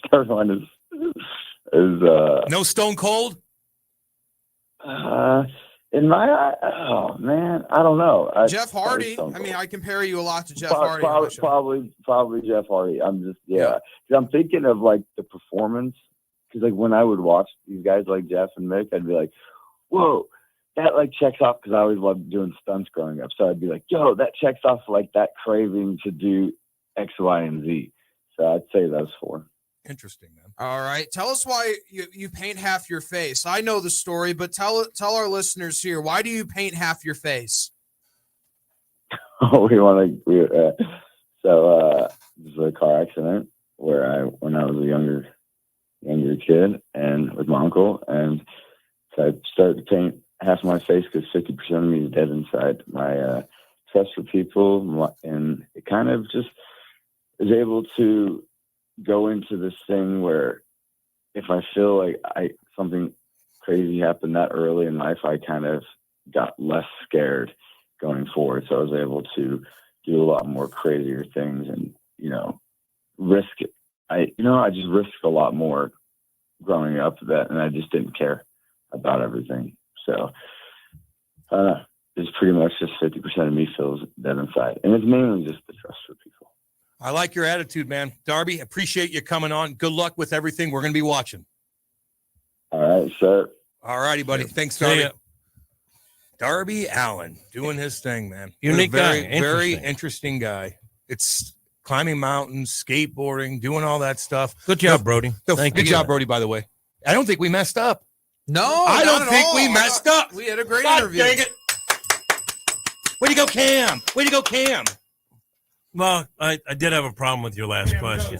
third one is no Stone Cold. In my eye, oh man, I don't know. Jeff Hardy. I mean, I compare you a lot to Jeff Hardy. Probably Jeff Hardy. I'm just I'm thinking of like the performance because like when I would watch these guys like Jeff and Mick, I'd be like, whoa, that like checks off because I always loved doing stunts growing up. So I'd be like, yo, that checks off like that craving to do X, Y, and Z. So I'd say those four. Interesting, man. All right. Tell us why you paint half your face. I know the story, but tell our listeners here, why do you paint half your face? We this was a car accident when I was a younger kid and with my uncle, and so I started to paint half my face because 50% of me is dead inside. My trust for people, and it kind of just is able to go into this thing where if I feel like something crazy happened that early in life, I kind of got less scared going forward. So I was able to do a lot more crazier things and, risk it. I just risked a lot more growing up and I just didn't care about everything. So it's pretty much just 50% of me feels dead inside. And it's mainly just the trust for people. I like your attitude, man. Darby, appreciate you coming on. Good luck with everything. We're going to be watching. All right, sir. All righty, buddy. Thanks, Darby. Darby Allen doing his thing, man. Unique very, guy. Very interesting guy. It's climbing mountains, skateboarding, doing all that stuff. Good job, Brody. Good job, Brody, by the way. I don't think we messed up. No, I don't think we messed up. We had a great God interview. dang it. Way to go, Cam. Way to go, Cam. Well, I did have a problem with your last question.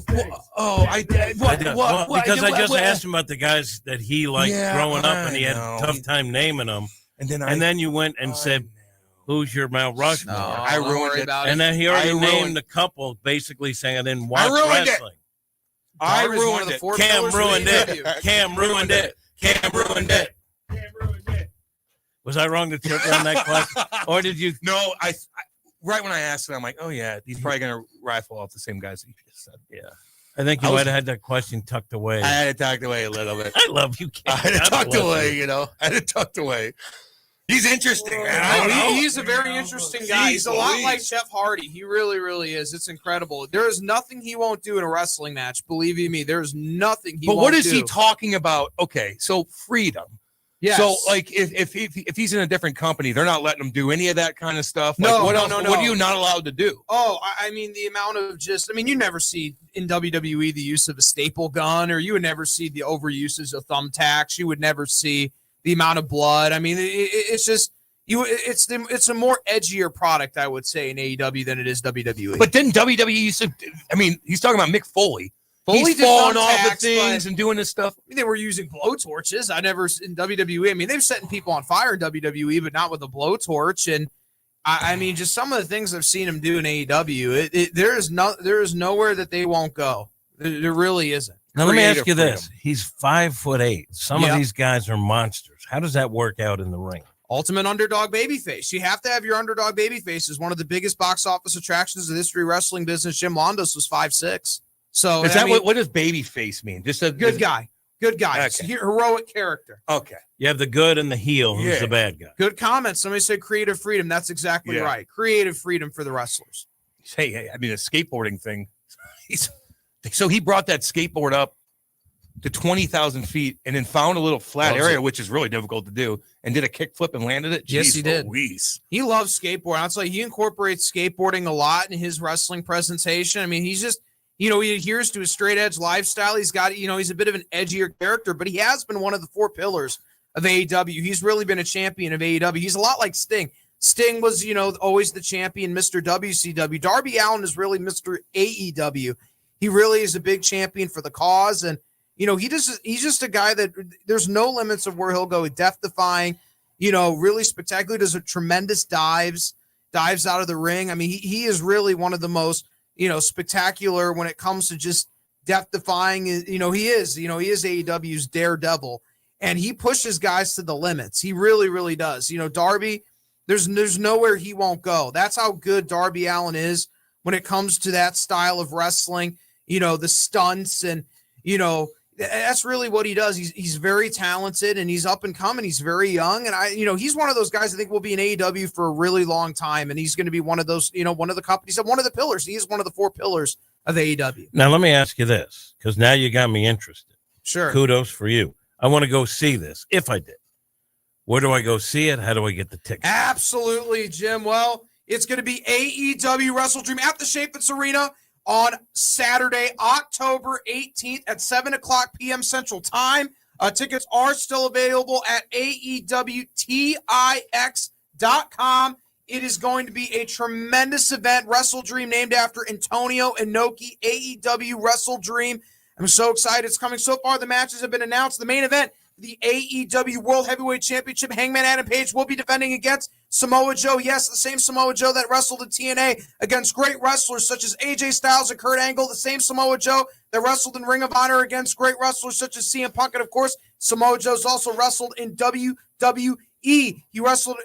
I did. Because I just asked him about the guys that he liked growing up, and he had a tough time naming them. And then you went and said, "Who's your Mount Rushmore?" I ruined it. And then he already named a couple, basically saying, "I didn't watch wrestling." I ruined it. Cam ruined it. Cam ruined it. Cam ruined it. Was I wrong to trip on that question, or did you? No, I right when I asked it, I'm like, oh yeah, he's probably gonna rifle off the same guys that you just said. Yeah, I think you might have had that question tucked away. I had it tucked away a little bit. I love you, Cam. I had it tucked away. I had it tucked away. He's interesting, man. He's a very interesting guy. He's a lot like Jeff Hardy. He really, really is. It's incredible. There is nothing he won't do in a wrestling match. Believe you me, there's nothing he won't do. But what is he talking about? Okay, so freedom. Yes. So, like, if he's in a different company, they're not letting him do any of that kind of stuff. Like, No, what no, else, no, What no. are you not allowed to do? Oh, I mean, the amount of you never see in WWE the use of a staple gun, or you would never see the overuses of thumbtacks. You would never see the amount of blood. I mean, it's just it's a more edgier product, I would say, in AEW than it is WWE. But then WWE used to, he's talking about Mick Foley. He's did falling off of thumbtacks, things but- and doing this stuff. They were using blowtorches. I never in WWE. I mean, they've setting people on fire in WWE, but not with a blowtorch. And I mean, just some of the things I've seen him do in AEW. There is nowhere that they won't go. There really isn't. Now let me ask you Creative this: he's 5'8". Some of these guys are monsters. How does that work out in the ring? Ultimate underdog babyface. You have to have your underdog babyface. Is one of the biggest box office attractions in the history of wrestling business. Jim Londos was 5'6". So Is that what does babyface mean? Just a good guy? Good guy. Okay. Heroic character. Okay. You have the good and the heel. Who's the bad guy? Good comment. Somebody said creative freedom. That's exactly Yeah. right. Creative freedom for the wrestlers. Hey, I mean, a skateboarding thing. So he brought that skateboard up to 20,000 feet and then found a little flat Loves area, it. which is really difficult to do, and did a kickflip and landed it. Yes, Jeez he did. Louise. He loves skateboarding. I'll tell you, he incorporates skateboarding a lot in his wrestling presentation. I mean, he's just, he adheres to a straight edge lifestyle. He's got, he's a bit of an edgier character, but he has been one of the 4 pillars of AEW. He's really been a champion of AEW. He's a lot like Sting. Sting was, always the champion, Mr. WCW. Darby Allin is really Mr. AEW. He really is a big champion for the cause. And, he's just a guy that there's no limits of where he'll go. Death defying, really spectacular. Does a tremendous dives out of the ring. I mean, he is really one of the most, spectacular when it comes to just death defying. He is AEW's daredevil, and he pushes guys to the limits. He really, really does. Darby, there's nowhere he won't go. That's how good Darby Allin is when it comes to that style of wrestling, the stunts and, that's really what he does. He's very talented and he's up and coming. He's very young. And he's one of those guys I think will be in AEW for a really long time. And he's going to be one of those, one of the companies, one of the pillars. He is one of the 4 pillars of AEW. Now let me ask you this, because now you got me interested. Sure. Kudos for you. I want to go see this. If I did, where do I go see it? How do I get the ticket? Absolutely, Jim. Well, it's going to be AEW Wrestle Dream at the Chaifetz Arena on Saturday, October 18th at 7 o'clock p.m. Central Time. Tickets are still available at AEWTIX.com. It is going to be a tremendous event. Wrestle Dream named after Antonio Inoki, AEW Wrestle Dream. I'm so excited. It's coming. So far, the matches have been announced. The main event, the AEW World Heavyweight Championship, Hangman Adam Page will be defending against Samoa Joe. Yes, the same Samoa Joe that wrestled in TNA against great wrestlers such as AJ Styles and Kurt Angle. The same Samoa Joe that wrestled in Ring of Honor against great wrestlers such as CM Punk. And, of course, Samoa Joe's also wrestled in WWE. He wrestled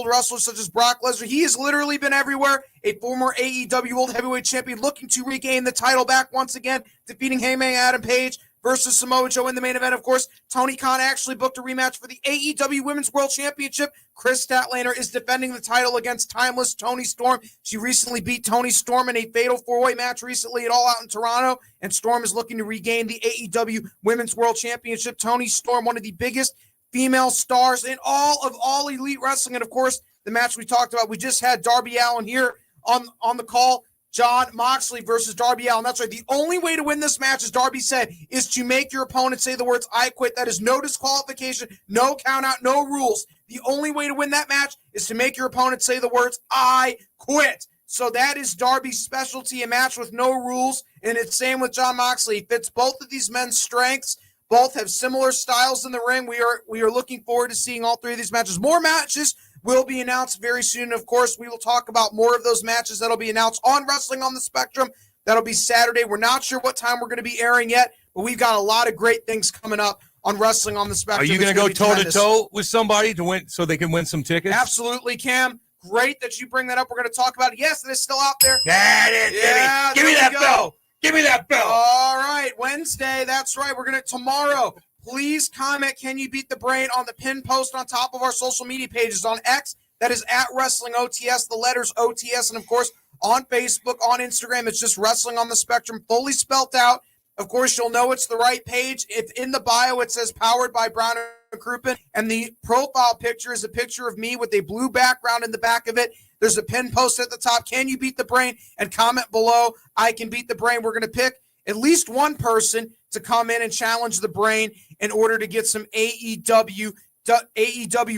wrestlers such as Brock Lesnar. He has literally been everywhere. A former AEW World Heavyweight Champion looking to regain the title back once again, defeating Hangman Adam Page versus Samoa Joe in the main event. Of course, Tony Khan actually booked a rematch for the AEW Women's World Championship. Chris Statlander is defending the title against timeless Toni Storm. She recently beat Toni Storm in a fatal four-way match recently at All Out in Toronto, and Storm is looking to regain the AEW Women's World Championship. Toni Storm, one of the biggest female stars in all elite wrestling. And of course, the match we talked about, we just had Darby Allin here on the call. John Moxley versus Darby Allin. That's right. The only way to win this match, as Darby said, is to make your opponent say the words, "I quit." That is no disqualification, no count out, no rules. The only way to win that match is to make your opponent say the words, "I quit." So that is Darby's specialty, a match with no rules. And it's same with John Moxley. He fits both of these men's strengths. Both have similar styles in the ring. We are looking forward to seeing all three of these matches. More matches will be announced very soon. Of course, we will talk about more of those matches that'll be announced on Wrestling on the Spectrum. That'll be Saturday. We're not sure what time we're going to be airing yet, but we've got a lot of great things coming up on Wrestling on the Spectrum. Are you going to go toe-to-toe with somebody to win so they can win some tickets? Absolutely, Cam. Great that you bring that up. We're going to talk about it. Yes, it is still out there. That is, yeah, give me that bell. Give me that bell. All right, Wednesday. That's right. We're going to tomorrow. Please comment, "Can you beat the brain?" on the pin post on top of our social media pages on X. That is at Wrestling OTS, the letters OTS. And, of course, on Facebook, on Instagram, it's just Wrestling on the Spectrum, fully spelt out. Of course, you'll know it's the right page. If in the bio it says powered by Brown and Crouppen, and the profile picture is a picture of me with a blue background in the back of it. There's a pin post at the top. "Can you beat the brain?" And comment below, "I can beat the brain." We're going to pick at least one person to come in and challenge the brain in order to get some AEW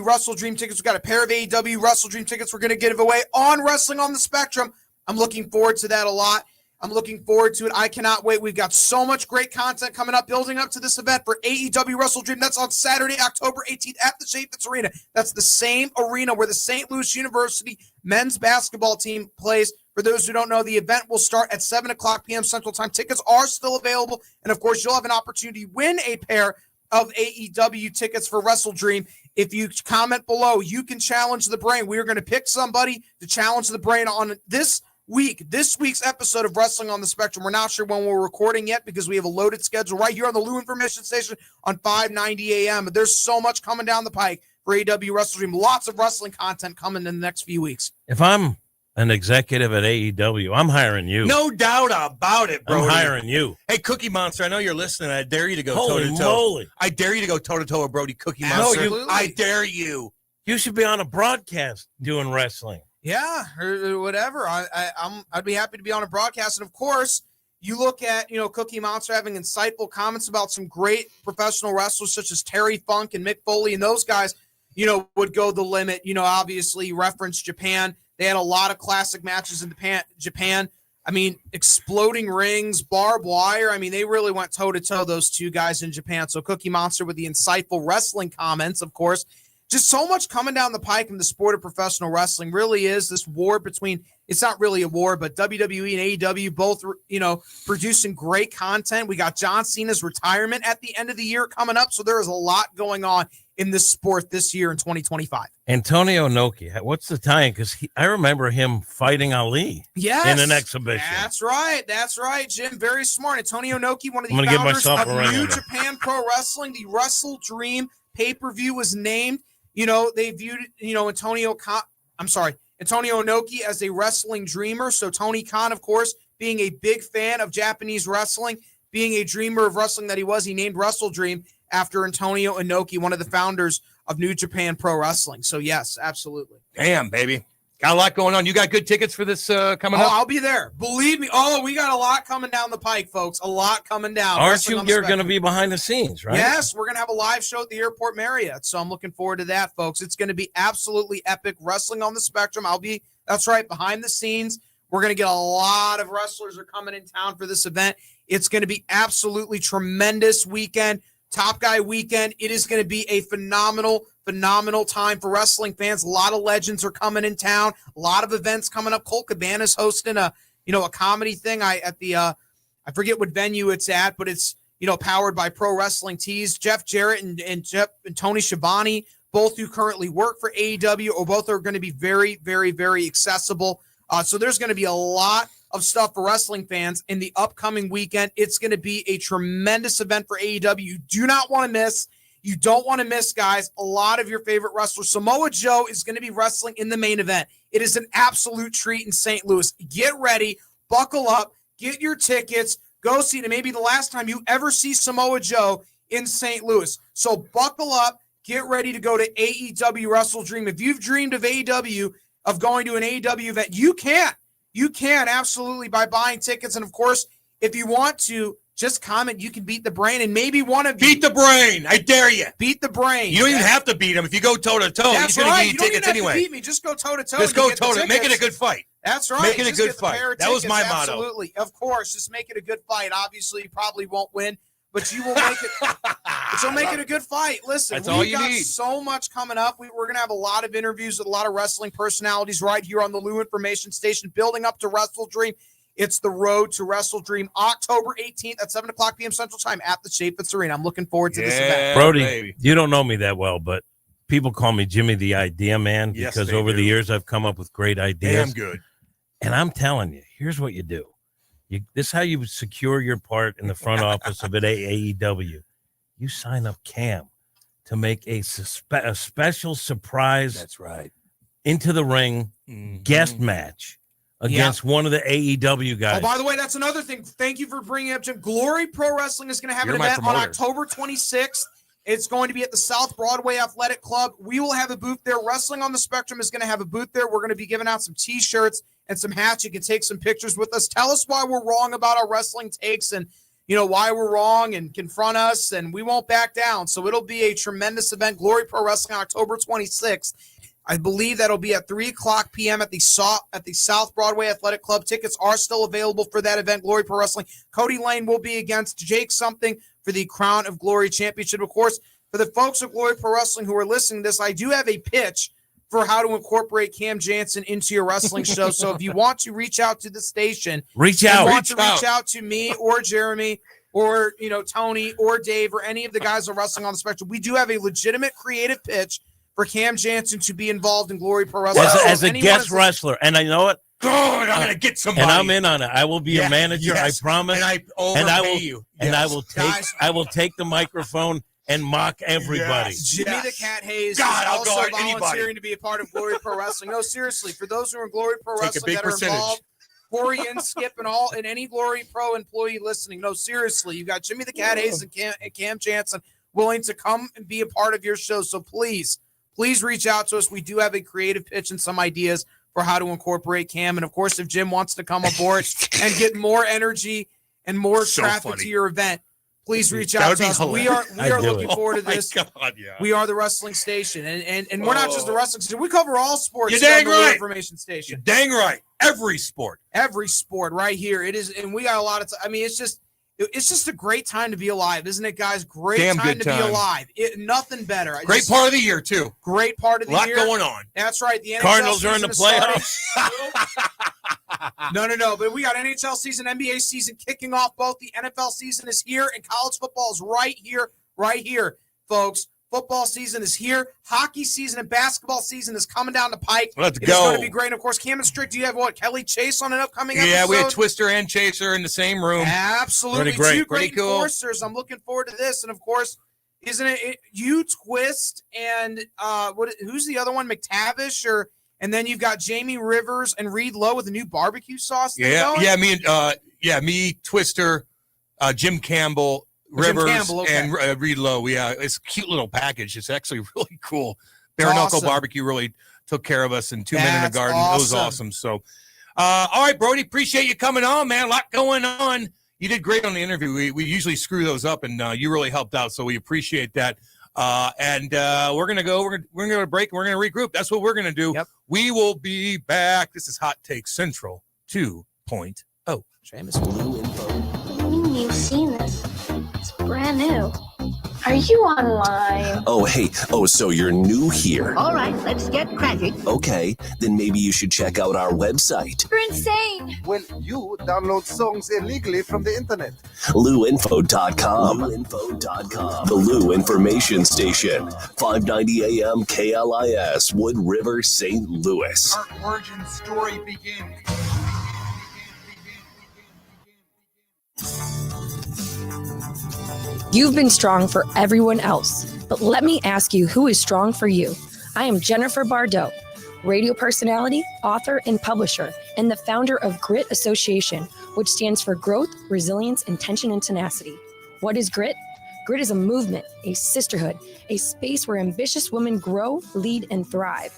Wrestle Dream tickets. We've got a pair of AEW Wrestle Dream tickets we're going to give away on Wrestling on the Spectrum. I'm looking forward to that a lot. I'm looking forward to it. I cannot wait. We've got so much great content coming up, building up to this event for AEW Wrestle Dream. That's on Saturday, October 18th at the Chaffetz Arena. That's the same arena where the St. Louis University men's basketball team plays. For those who don't know, the event will start at 7 o'clock p.m. Central Time. Tickets are still available. And, of course, you'll have an opportunity to win a pair of AEW tickets for Wrestle Dream. If you comment below, you can challenge the brain. We are going to pick somebody to challenge the brain on this week's episode of Wrestling on the Spectrum. We're not sure when we're recording yet because we have a loaded schedule right here on the Lou Information Station on 590 AM. But there's so much coming down the pike for AEW Wrestle Dream. Lots of wrestling content coming in the next few weeks. If I'm an executive at AEW, I'm hiring you. No doubt about it, bro. I'm hiring you. Hey, Cookie Monster, I know you're listening. I dare you to go Holy toe-to-toe. moly. I dare you to go toe-to-toe with Brody Cookie Monster. Absolutely. I dare you. You should be on a broadcast doing wrestling. Yeah, or whatever. I'd be happy to be on a broadcast. And, of course, you look at, Cookie Monster having insightful comments about some great professional wrestlers such as Terry Funk and Mick Foley, and those guys, would go the limit. Obviously reference Japan. They had a lot of classic matches in Japan. I mean, exploding rings, barbed wire. I mean, they really went toe-to-toe, those two guys in Japan. So Cookie Monster with the insightful wrestling comments, of course. Just so much coming down the pike in the sport of professional wrestling. Really is this war between, it's not really a war, but WWE and AEW both, producing great content. We got John Cena's retirement at the end of the year coming up. So there is a lot going on in this sport this year in 2025. Antonio Inoki, what's the tie-in? Because I remember him fighting Ali in an exhibition. That's right, Jim. Very smart. Antonio Inoki, one of the founders of New Japan Pro Wrestling. The Wrestle Dream pay-per-view was named. They viewed, Antonio Inoki as a wrestling dreamer. So Tony Khan, of course, being a big fan of Japanese wrestling, being a dreamer of wrestling that he was, he named Wrestle Dream after Antonio Inoki, one of the founders of New Japan Pro Wrestling. So, yes, absolutely. Damn, baby. Got a lot going on. You got good tickets for this coming up? I'll be there. Believe me. Oh, we got a lot coming down the pike, folks. A lot coming down. Aren't you? You're going to be behind the scenes, right? Yes, we're going to have a live show at the Airport Marriott. So I'm looking forward to that, folks. It's going to be absolutely epic. Wrestling on the Spectrum. That's right, behind the scenes. We're going to get a lot of wrestlers are coming in town for this event. It's going to be absolutely tremendous weekend. Top Guy weekend. It is going to be a phenomenal time for wrestling fans. A lot of legends are coming in town. A lot of events coming up. Colt Cabana's hosting a comedy thing. I forget what venue it's at, but it's powered by Pro Wrestling Tees. Jeff Jarrett and Tony Schiavone, both who currently work for AEW, or both are going to be very, very, very accessible. So there's going to be a lot of stuff for wrestling fans in the upcoming weekend. It's going to be a tremendous event for AEW. You do not want to miss. You don't want to miss, guys. A lot of your favorite wrestlers. Samoa Joe is going to be wrestling in the main event. It is an absolute treat in St. Louis. Get ready, buckle up, get your tickets, go see it. It may be the last time you ever see Samoa Joe in St. Louis. So buckle up, get ready to go to AEW Wrestle Dream. If you've dreamed of AEW, of going to an AEW event, you can. You can absolutely by buying tickets. And of course, if you want to, just comment. You can beat the brain, and maybe one of you. Beat the brain. I dare you. Beat the brain. You don't even have to beat him. If you go toe-to-toe, That's he's going right. to get you tickets anyway. Beat me. Just go toe-to-toe. Just go toe-to-toe. Make it a good fight. That's right. Make it a good fight. That was my motto. Absolutely. Of course. Just make it a good fight. Obviously, you probably won't win, but you will make it. But you'll make it a good fight. Listen, that's all you got need. So much coming up. We're going to have a lot of interviews with a lot of wrestling personalities right here on the Lou Information Station, building up to Wrestle Dream. It's the road to Wrestle Dream, October 18th at 7 o'clock p.m. Central Time at the Chaffetz Arena. I'm looking forward to this event. Brody, baby. You don't know me that well, but people call me Jimmy the Idea Man Yes, because they over do. the years I've come up with great ideas. Damn good. And I'm telling you, here's what you do. This is how you secure your part in the front office of an AEW. You sign up Cam to make a special surprise. That's right. Into the ring guest match against one of the AEW guys. Oh, by the way, that's another thing. Thank you for bringing up, Jim. Glory Pro Wrestling is going to have You're an my event on promoter. October 26th. It's going to be at the South Broadway Athletic Club. We will have a booth there. Wrestling on the Spectrum is going to have a booth there. We're going to be giving out some T-shirts and some hats. You can take some pictures with us. Tell us why we're wrong about our wrestling takes and why we're wrong, and confront us, and we won't back down. So it'll be a tremendous event. Glory Pro Wrestling, October 26th. I believe that'll be at 3 o'clock p.m. at the South Broadway Athletic Club. Tickets are still available for that event. Glory Pro Wrestling. Cody Lane will be against Jake Something for the Crown of Glory Championship. Of course, for the folks of Glory Pro Wrestling who are listening to this, I do have a pitch for how to incorporate Cam Jansen into your wrestling show. So if you want to reach out to the station, reach out to me or Jeremy or Tony or Dave or any of the guys on Wrestling on the Spectrum, we do have a legitimate creative pitch for Cam Jansen to be involved in Glory Pro Wrestling. As a guest wrestler. And I know it. Good. I'm going to get somebody. And I'm in on it. I will be a manager. Yes. I promise. And I overpay you. And Yes. I will take the microphone and mock everybody. Yes. Jimmy the Cat Hayes God, is I'll also go at volunteering anybody. to be a part of Glory Pro Wrestling. No, seriously, for those who are in Glory Pro Take a Wrestling big that are percentage. involved, Corey and Skip and any Glory Pro employee listening. No, seriously, you got Jimmy the Cat Hayes and Cam Jansen willing to come and be a part of your show. So please reach out to us. We do have a creative pitch and some ideas for how to incorporate Cam. And of course, if Jim wants to come aboard and get more energy and more So traffic funny. to your event, please reach That out would to be us. hilarious. We are looking forward to Oh, my this. God, yeah. We are the wrestling station, and we're not just the wrestling station. We cover all sports. You're dang on the Lou right. Information Station. You're dang right. Every sport right here. It is, and we got a lot of. I mean, it's just a great time to be alive, isn't it, guys? Great Damn time good to be time. alive. Nothing better. Great part of the year too. Great part of the Lot year. going on. That's right. The NHL Cardinals are in the season is playoffs. starting. No. But we got NHL season, NBA season kicking off. Both the NFL season is here, and college football is right here, folks. Football season is here. Hockey season and basketball season is coming down the pike. Let's It's go. going to be great. Of course, Cam and Strick, do you have Kelly Chase on an upcoming episode? Yeah, we had Twister and Chaser in the same room. Absolutely. Pretty great. Two Pretty great cool. enforcers. I'm looking forward to this. And of course, isn't it you, Twist, and who's the other one? McTavish, and then you've got Jamie Rivers and Reed Lowe with a new barbecue sauce. Me, Twister, Jim Campbell, Rivers, and Reed Lowe. Yeah, it's a cute little package. It's actually really cool. Bare knuckle awesome. barbecue really took care of us in 2 Men in the That's Garden. It was awesome. So, all right, Brody, appreciate you coming on, man. A lot going on. You did great on the interview. We usually screw those up, and you really helped out, so we appreciate that. And we're gonna go. We're gonna go to break. And we're gonna regroup. That's what we're gonna do. Yep. We will be back. This is Hot Take Central 2.0. Seamus Blue Info. What do you mean you've seen this? It's brand new. Are you online? Oh, hey. Oh, so you're new here. All right, let's get cracking. Okay, then maybe you should check out our website. You're insane. Well, you download songs illegally from the internet. LouInfo.com. LouInfo.com. The Lou Information Station. 590 AM KLIS, Wood River, St. Louis. Our origin story begins. You've been strong for everyone else, but let me ask you, who is strong for you? I am Jennifer Bardot, radio personality, author, and publisher, and the founder of Grit Association, which stands for Growth, Resilience, Intention, and Tenacity. What is grit? Grit is a movement, a sisterhood, a space where ambitious women grow, lead, and thrive.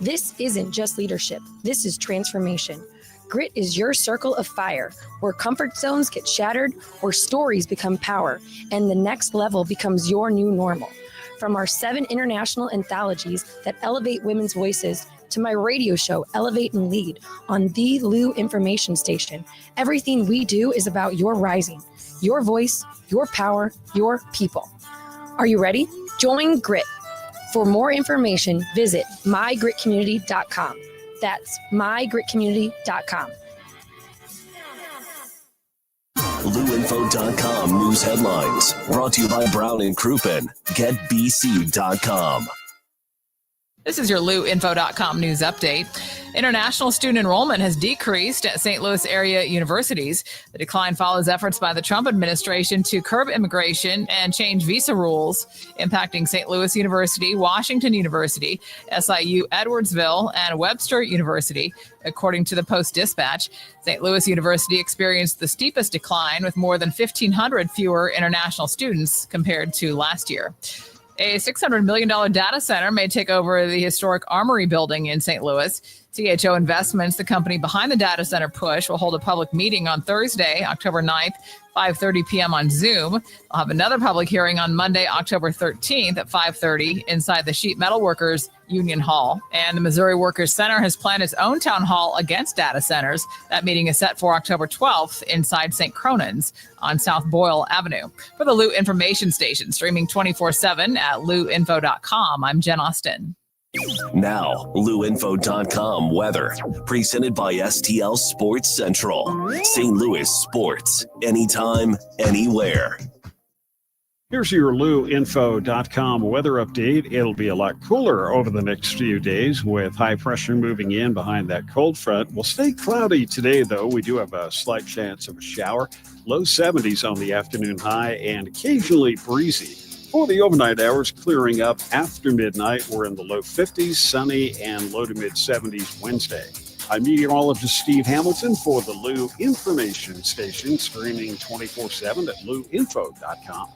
This isn't just leadership. This is transformation. Grit is your circle of fire, where comfort zones get shattered, where stories become power, and the next level becomes your new normal. From our 7 international anthologies that elevate women's voices to my radio show, Elevate and Lead, on the Lou Information Station, everything we do is about your rising, your voice, your power, your people. Are you ready? Join Grit. For more information, visit mygritcommunity.com. That's mygritcommunity.com. LouInfo.com news headlines. Brought to you by Brown and Crouppen. GetBC.com. This is your LouInfo.com news update. International student enrollment has decreased at St. Louis area universities. The decline follows efforts by the Trump administration to curb immigration and change visa rules, impacting St. Louis University, Washington University, SIU Edwardsville, and Webster University. According to the Post-Dispatch, St. Louis University experienced the steepest decline with more than 1,500 fewer international students compared to last year. A $600 million data center may take over the historic Armory building in St. Louis. CHO Investments, the company behind the data center push, will hold a public meeting on Thursday, October 9th, 5:30 p.m. on Zoom. They'll have another public hearing on Monday, October 13th at 5:30 inside the Sheet Metal Workers Union Hall. And the Missouri Workers Center has planned its own town hall against data centers. That meeting is set for October 12th inside St. Cronan's on South Boyle Avenue. For the Lou Information Station, streaming 24/7 at louinfo.com, I'm Jen Austin. Now, LouInfo.com weather. Presented by STL Sports Central. St. Louis sports. Anytime, anywhere. Here's your LouInfo.com weather update. It'll be a lot cooler over the next few days with high pressure moving in behind that cold front. We'll stay cloudy today, though. We do have a slight chance of a shower. Low 70s on the afternoon high and occasionally breezy. For the overnight hours, clearing up after midnight, we're in the low 50s, sunny, and low to mid 70s Wednesday. I'm meteorologist Steve Hamilton for the Lou Information Station, streaming 24/7 at louinfo.com.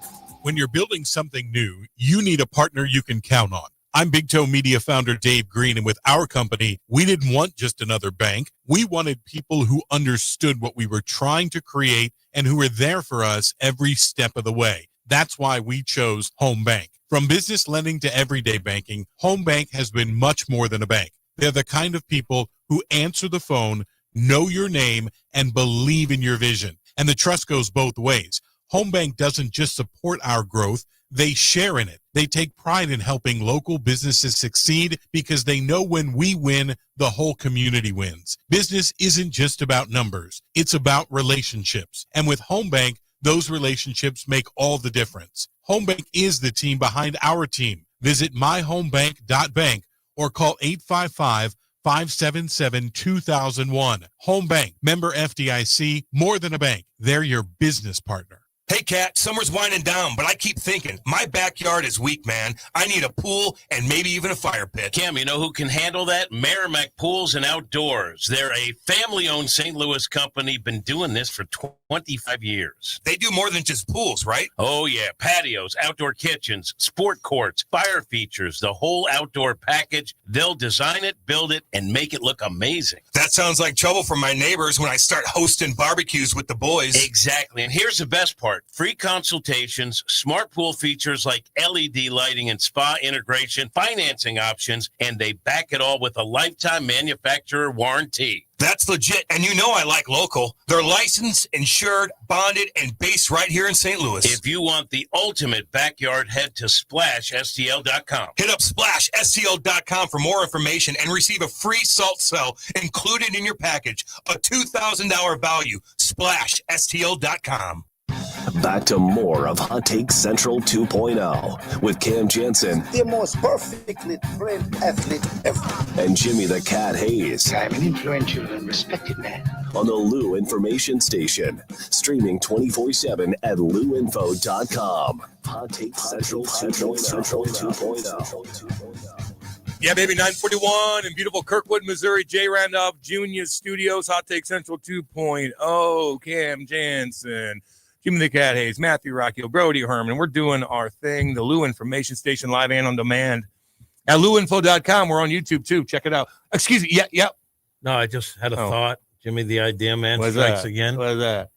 When you're building something new, you need a partner you can count on. I'm Big Toe Media founder Dave Green, and with our company, we didn't want just another bank. We wanted people who understood what we were trying to create and who were there for us every step of the way. That's why we chose Home Bank. From business lending to everyday banking, Home Bank has been much more than a bank. They're the kind of people who answer the phone, know your name, and believe in your vision. And the trust goes both ways. Home Bank doesn't just support our growth, they share in it. They take pride in helping local businesses succeed because they know when we win, the whole community wins. Business isn't just about numbers, it's about relationships. And with Home Bank, those relationships make all the difference. Home Bank is the team behind our team. Visit myhomebank.bank or call 855-577-2001. Home Bank, member FDIC, more than a bank. They're your business partner. Hey, Kat, summer's winding down, but I keep thinking, my backyard is weak, man. I need a pool and maybe even a fire pit. Cam, you know who can handle that? Merrimack Pools and Outdoors. They're a family-owned St. Louis company, been doing this for 25 years. They do more than just pools, right? Oh, yeah. Patios, outdoor kitchens, sport courts, fire features, the whole outdoor package. They'll design it, build it, and make it look amazing. That sounds like trouble for my neighbors when I start hosting barbecues with the boys. Exactly. And here's the best part. Free consultations, smart pool features like LED lighting and spa integration, financing options, and they back it all with a lifetime manufacturer warranty. That's legit, and you know I like local. They're licensed, insured, bonded, and based right here in St. Louis. If you want the ultimate backyard, head to SplashSTL.com. Hit up SplashSTL.com for more information and receive a free salt cell included in your package, a $2,000 value. SplashSTL.com. Back to more of Hot Take Central 2.0 with Cam Jansen. The most perfectly trained athlete ever. And Jimmy the Cat Hayes. I'm an influential and respected man. On the Lou Information Station. Streaming 24/7 at LouInfo.com. Hot Take Central 2.0. Yeah, baby, 941 in beautiful Kirkwood, Missouri. Jay Randolph Jr. Studios, Hot Take Central 2.0. Cam Jansen, Jimmy the Cat Hayes, Matthew Rocchio, Brody Herman. We're doing our thing, the Lou Information Station, live and on demand at LouInfo.com. We're on YouTube, too. Check it out. Excuse me. Yep. No, I just had a thought. Jimmy, the idea man What's strikes that? again. What's that?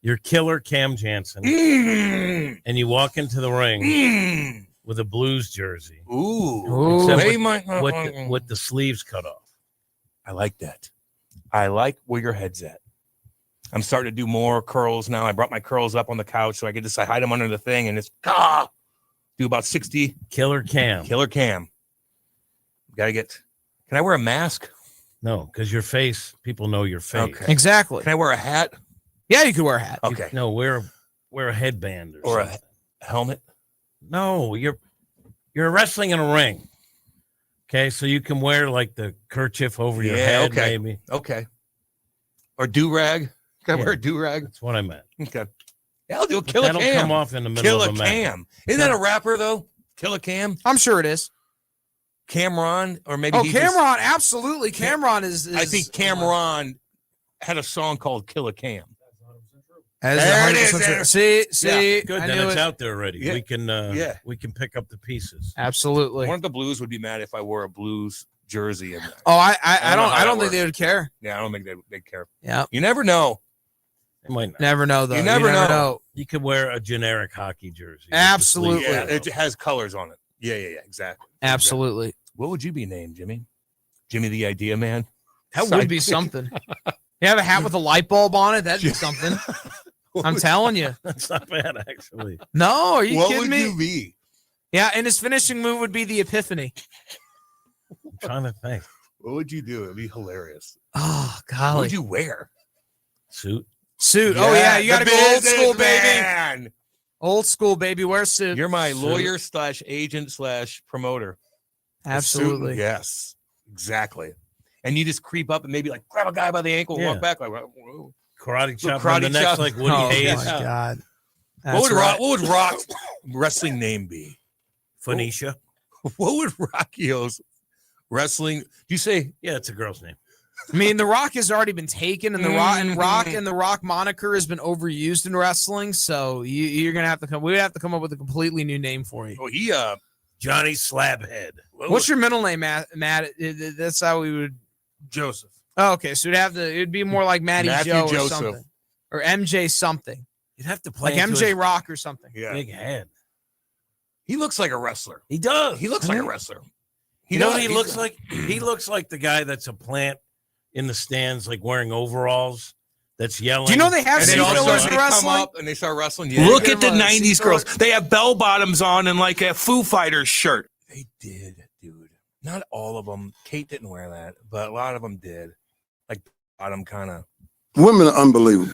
You're killer Cam Jansen. And you walk into the ring with a Blues jersey. Ooh. Except Hey, with the sleeves cut off. I like that. I like where your head's at. I'm starting to do more curls now. I brought my curls up on the couch so I could just hide them under the thing and just do about 60. Killer Cam. Can I wear a mask? No, because your face, people know your face. Okay. Exactly. Can I wear a hat? Yeah, you could wear a hat. Okay. No, wear a headband Or something. a helmet? No, you're wrestling in a ring. Okay, so you can wear like the kerchief over your head, okay. maybe. Okay. Or do-rag? Can I wear a do-rag? That's what I meant. Okay. Yeah, I'll do a But Killer that'll Cam. come off in the middle Killer of a match. Cam. Isn't that a rapper, though? Killer Cam? I'm sure it is. Cameron? Or maybe Cameron, absolutely. Cameron is I think Cameron had a song called Killer Cam. There it is. See, Yeah, good. I Then knew it's it. out there already. Yeah. We can pick up the pieces. Absolutely. I wonder if the Blues would be mad if I wore a Blues jersey. Oh, I don't think they would care. Yeah, I don't think they'd care. Yeah. You never know. They might not. Never know, though. You never know. You could wear a generic hockey jersey. Absolutely. Yeah, it has colors on it. Yeah, exactly. Absolutely. Exactly. What would you be named, Jimmy? Jimmy the Idea Man? That would be something. You have a hat with a light bulb on it? That'd be something. I'm telling you. That's not bad, actually. No, are you kidding me? What would you be? Yeah, and his finishing move would be the Epiphany. I'm trying to think. What would you do? It'd be hilarious. Oh, What golly. would you wear? Suit. Oh, yeah. You got to go old school, baby. Man. Old school, baby. Wear a suit. You're my lawyer / agent / promoter. Absolutely. Yes, exactly. And you just creep up and maybe like grab a guy by the ankle and Yeah. walk back like whoa. Karate chop Karate on the neck chop. like Woody Oh, Hayes. my God. What would Rock's wrestling name be? Phoenicia. What would Rockio's wrestling? Do you say? Yeah, it's a girl's name. I mean, The Rock has already been taken, and the Rock moniker has been overused in wrestling. So you're gonna have to come. We would have to come up with a completely new name for you. Oh, he Johnny Slabhead. What's your middle name, Matt? That's how we would. Joseph. Oh, okay, so it'd be more like Matty Matthew Joe or Joseph. something, or MJ something, You'd have to play like into MJ his Rock or something. Yeah, big head. he looks like a wrestler. He does. He looks like a wrestler. You know what he looks like? He looks like the guy that's a plant in the stands, like wearing overalls. That's yelling. Do you know they have And seat they fillers in come wrestling? up and they start wrestling. Yeah. Look at the 90s girls. They have bell bottoms on and like a Foo Fighters shirt. They did, dude. Not all of them. Kate didn't wear that, but a lot of them did. Like bottom kind of. Women are unbelievable.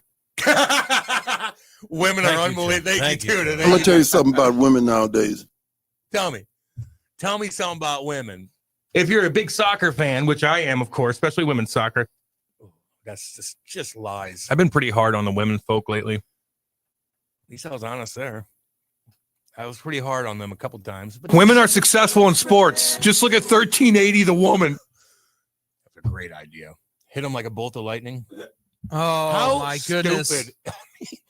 Women are unbelievable. Thank you, dude. I'm gonna tell you something about women nowadays. Tell me something about women. If you're a big soccer fan, which I am, of course, especially women's soccer, that's just lies. I've been pretty hard on the women folk lately. least I was honest there. I was pretty hard on them a couple times. But women are successful in sports. Just look at 1380, the woman. That's a great idea. Hit them like a bolt of lightning. Oh, How my goodness. stupid.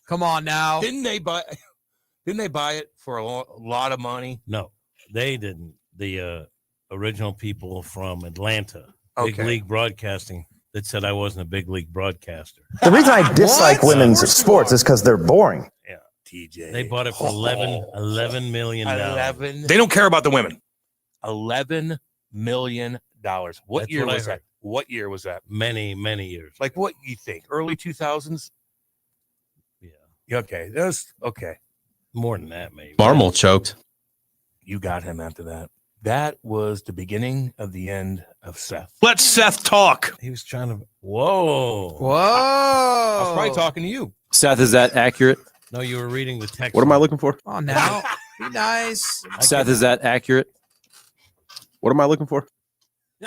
Come on now. Didn't they buy it for a lot of money? No, they didn't. The original people from Atlanta, Big Okay. League Broadcasting, that said I wasn't a big league broadcaster. The reason I dislike women's sports is because they're boring. Yeah, TJ. they bought it for $11 million. 11. They don't care about the women. $11 million. What That's year what I was that? heard. What year was that? Many years. Like what you think? Early 2000s? Yeah. Okay. That's okay. More than that, maybe. Marmol choked. You got him after that. That was the beginning of the end of Seth. Let Seth talk. He was trying to. Whoa. I was probably talking to you. Seth, is that accurate? No, you were reading the text. What am I looking for? Oh, now. Be nice. Seth, is that accurate? What am I looking for?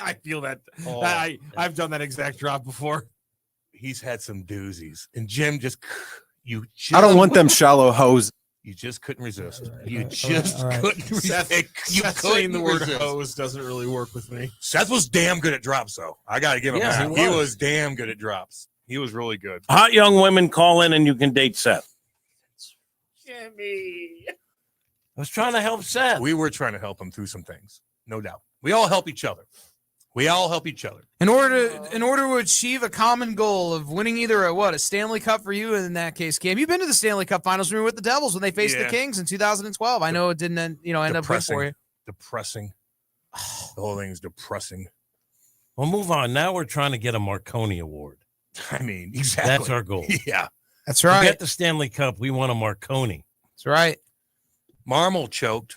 I feel that. Oh. I've done that exact drop before. He's had some doozies. And Jim I don't want them shallow hoes. You just couldn't resist. You just couldn't resist. Seth saying the word hose doesn't really work with me. Seth was damn good at drops, though. I got to give him Yeah, that. he He was. was damn good at drops. He was really good. Hot young women call in and you can date Seth. Jimmy. I was trying to help Seth. We were trying to help him through some things, no doubt. We all help each other. We all help each other. In order to achieve a common goal of winning either a Stanley Cup for you in that case, Cam. You've been to the Stanley Cup Finals when you were with the Devils when they faced the Kings in 2012. I know it didn't end up good for you. Depressing. The whole thing is depressing. Well, move on. Now we're trying to get a Marconi Award. I mean, exactly. That's our goal. Yeah. That's right. To get the Stanley Cup, we want a Marconi. That's right. Marmol choked.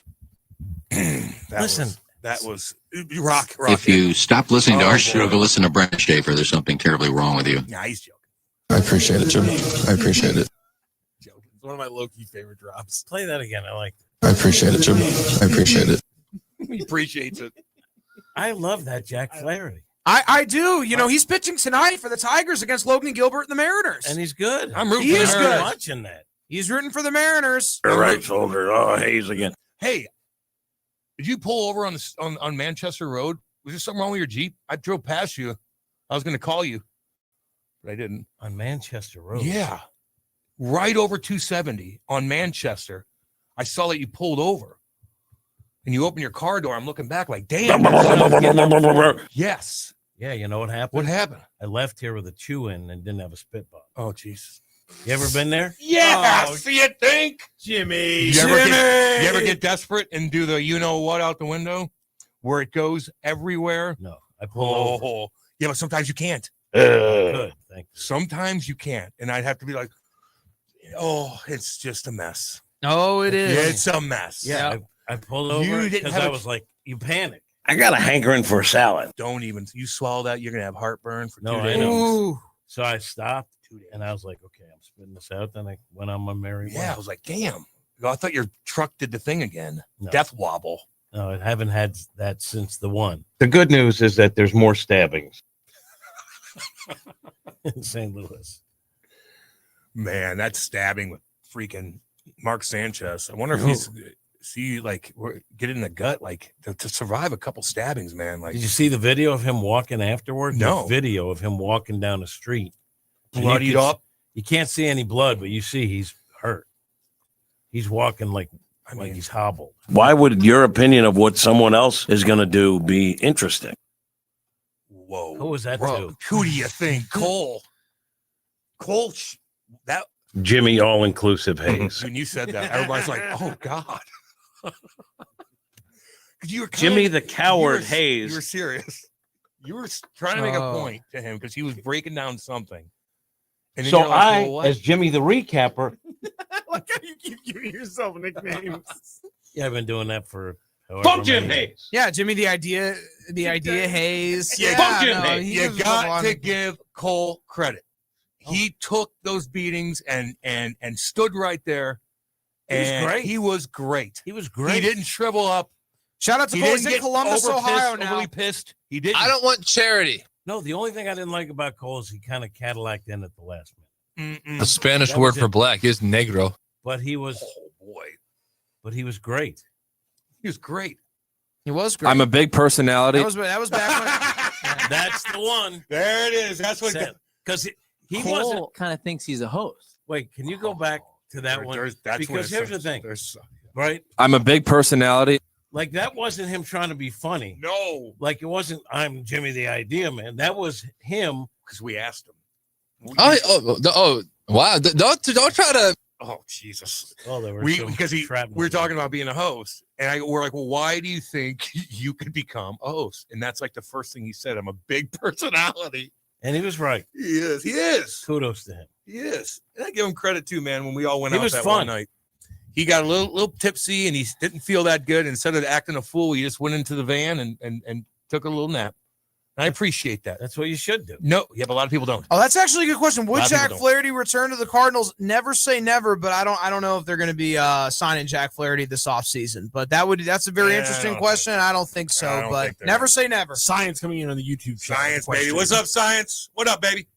That was rock. If you stop listening to our show, go listen to Brent Schaefer. There's something terribly wrong with you. Nah, he's joking. I appreciate it, Jim. I appreciate it. It's one of my low-key favorite drops. Play that again. I like I appreciate it, Jim. I appreciate it. He appreciates it. I love that Jack Flaherty. I do. You know, he's pitching tonight for the Tigers against Logan Gilbert and the Mariners. And he's good. I'm rooting He for is the good. Mariners. Watching that. He's rooting for the Mariners. All right, soldier. Oh, Hayes again. Hey, did you pull over on Manchester Road? Was there something wrong with your Jeep? I drove past you. I was going to call you, but I didn't. On Manchester Road? Yeah. Right over 270 on Manchester. I saw that you pulled over. And you open your car door. I'm looking back like, damn. Yes. Yeah, you know what happened? What happened? I left here with a chew in and didn't have a spit bottle. Oh, jeez. You ever been there? Yeah. So you think? Jimmy. You ever get desperate and do the you know what out the window where it goes everywhere? No. I pull over. Yeah, but sometimes you can't. Good. Thank you. Sometimes you can't. And I'd have to be like, oh, it's just a mess. Oh, it is. It's a mess. Yeah. I pulled over You didn't because have I a- was like, you panic. I got a hankering for a salad. Don't even. You swallow that, you're going to have heartburn for 2 No, days. I know. Ooh. So I stopped and I was like, okay, I'm spitting this out. Then I went on my merry way. Yeah, I was like, damn. I thought your truck did the thing again. No. Death wobble. No, I haven't had that since the one. The good news is that there's more stabbings in St. Louis. Man, that stabbing with freaking Mark Sanchez. I wonder if he's get in the gut, like to survive a couple stabbings, man. Like, Did you see the video of him walking afterward? No. There's video of him walking down the street. And bloodied you can- up. You can't see any blood, but you see he's hurt. He's walking like he's hobbled. Why would your opinion of what someone else is going to do be interesting? Whoa. Who was that Bro, to? who do you think? Cole, that Jimmy All-Inclusive Hayes. when you said that, everybody's like, oh, God. 'Cause you were Jimmy the Coward You Hayes. were serious. You were trying to make a point to him because he was breaking down something. And then So you're like, I, well, what? as Jimmy the Recapper, Like how you keep giving yourself nicknames. Yeah, I've been doing that for fuck Jim Hayes. Yeah, Jimmy, the idea Hayes. Yeah, fuck Jim no, Hayes. he You was got on- to give Cole credit. He took those beatings and stood right there. He was And great. he was great. He was great. He didn't shrivel up. Shout out to He Cole. didn't He's in get Columbus, Ohio now. overly pissed. He didn't. I don't want charity. No, the only thing I didn't like about Cole is he kind of Cadillac in at the last minute. The Spanish That word was for it. black is negro. but he was. Oh boy, but he was great. He was great. He was great. I'm a big personality. That was back when. That's the one. There it is. That's what. Because he Cole wasn't. kind of thinks he's a host. Wait, can you go back to that one? That's because here's the thing, right? I'm a big personality. Like that wasn't him trying to be funny. No. Like it wasn't. I'm Jimmy the Idea Man. That was him because we asked him. Wow! Don't try to. Oh Jesus! Oh, there were because we were talking about being a host, and we're like, well, why do you think you could become a host? And that's like the first thing he said. I'm a big personality, and he was right. He is. He is. Kudos to him. He is. And I give him credit too, man. When we all went He out was that fun. one night, he got a little tipsy, and he didn't feel that good. Instead of acting a fool, he just went into the van and took a little nap. I appreciate that. That's what you should do. No, yeah, but a lot of people don't. Oh, that's actually a good question. Would A lot of Jack people don't. Flaherty return to the Cardinals? Never say never, but I don't know if they're going to be signing Jack Flaherty this offseason. But that's a very Yeah, interesting question. I don't think so, I don't but think they're never say never. Science coming in on the YouTube channel. Science, baby. What's up, Science? What up, baby?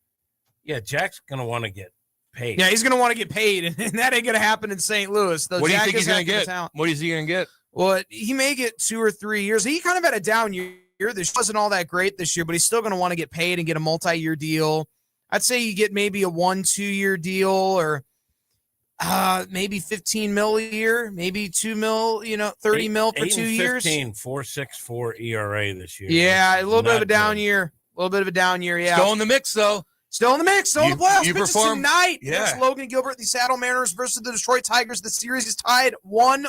Yeah, Jack's gonna want to get paid. Yeah, he's going to want to get paid, and that ain't going to happen in St. Louis. Though What do you Jack think is he's going to heck of a get? talent. What is he going to get? Well, he may get 2 or 3 years. He kind of had a down year. This wasn't all that great this year, but he's still going to want to get paid and get a multi-year deal. I'd say you get maybe a 1-2 year deal, or maybe 15 mil a year, maybe 2 mil, 30 mil for 2 years. 4.64 ERA this year. Yeah, a little bit of a Not down good. year. A little bit of a down year, yeah. Still in the mix, though. Still in the mix. Still in the playoffs. You Pitches perform- tonight. Yeah. Against Logan Gilbert, the Saddle Mariners versus the Detroit Tigers. The series is tied 1-1.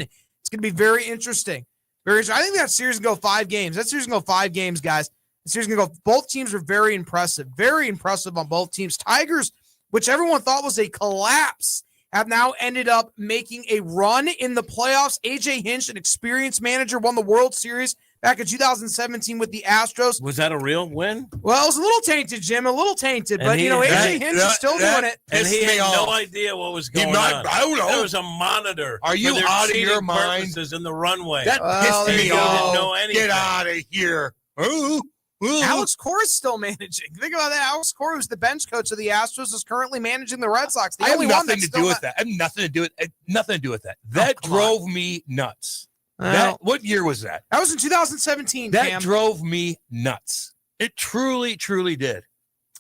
It's going to be very interesting. Very interesting. I think that series can go 5 games. That series can go 5 games, guys. The series can go. Both teams are very impressive. Very impressive on both teams. Tigers, which everyone thought was a collapse, have now ended up making a run in the playoffs. AJ Hinch, an experienced manager, won the World Series back in 2017 with the Astros. Was that a real win? Well, it was a little tainted, Jim, a little tainted, And but he- AJ Hinch is still doing it. And he me had off. no idea what was going might- on. I don't know. There was a monitor. Are you for their out of your cheating mind? purposes in the runway. That Well, pissed there me you go. off. Didn't know anything. Get out of here. Ooh. Alex Cora is still managing. Think about that. Alex Cora, who's the bench coach of the Astros, is currently managing the Red Sox. The I have only one nothing that's to still do not- with that. I have nothing to do with that. That come on. drove me nuts. Well, What year was that? that was in 2017, That Cam. drove me nuts. It truly, truly did.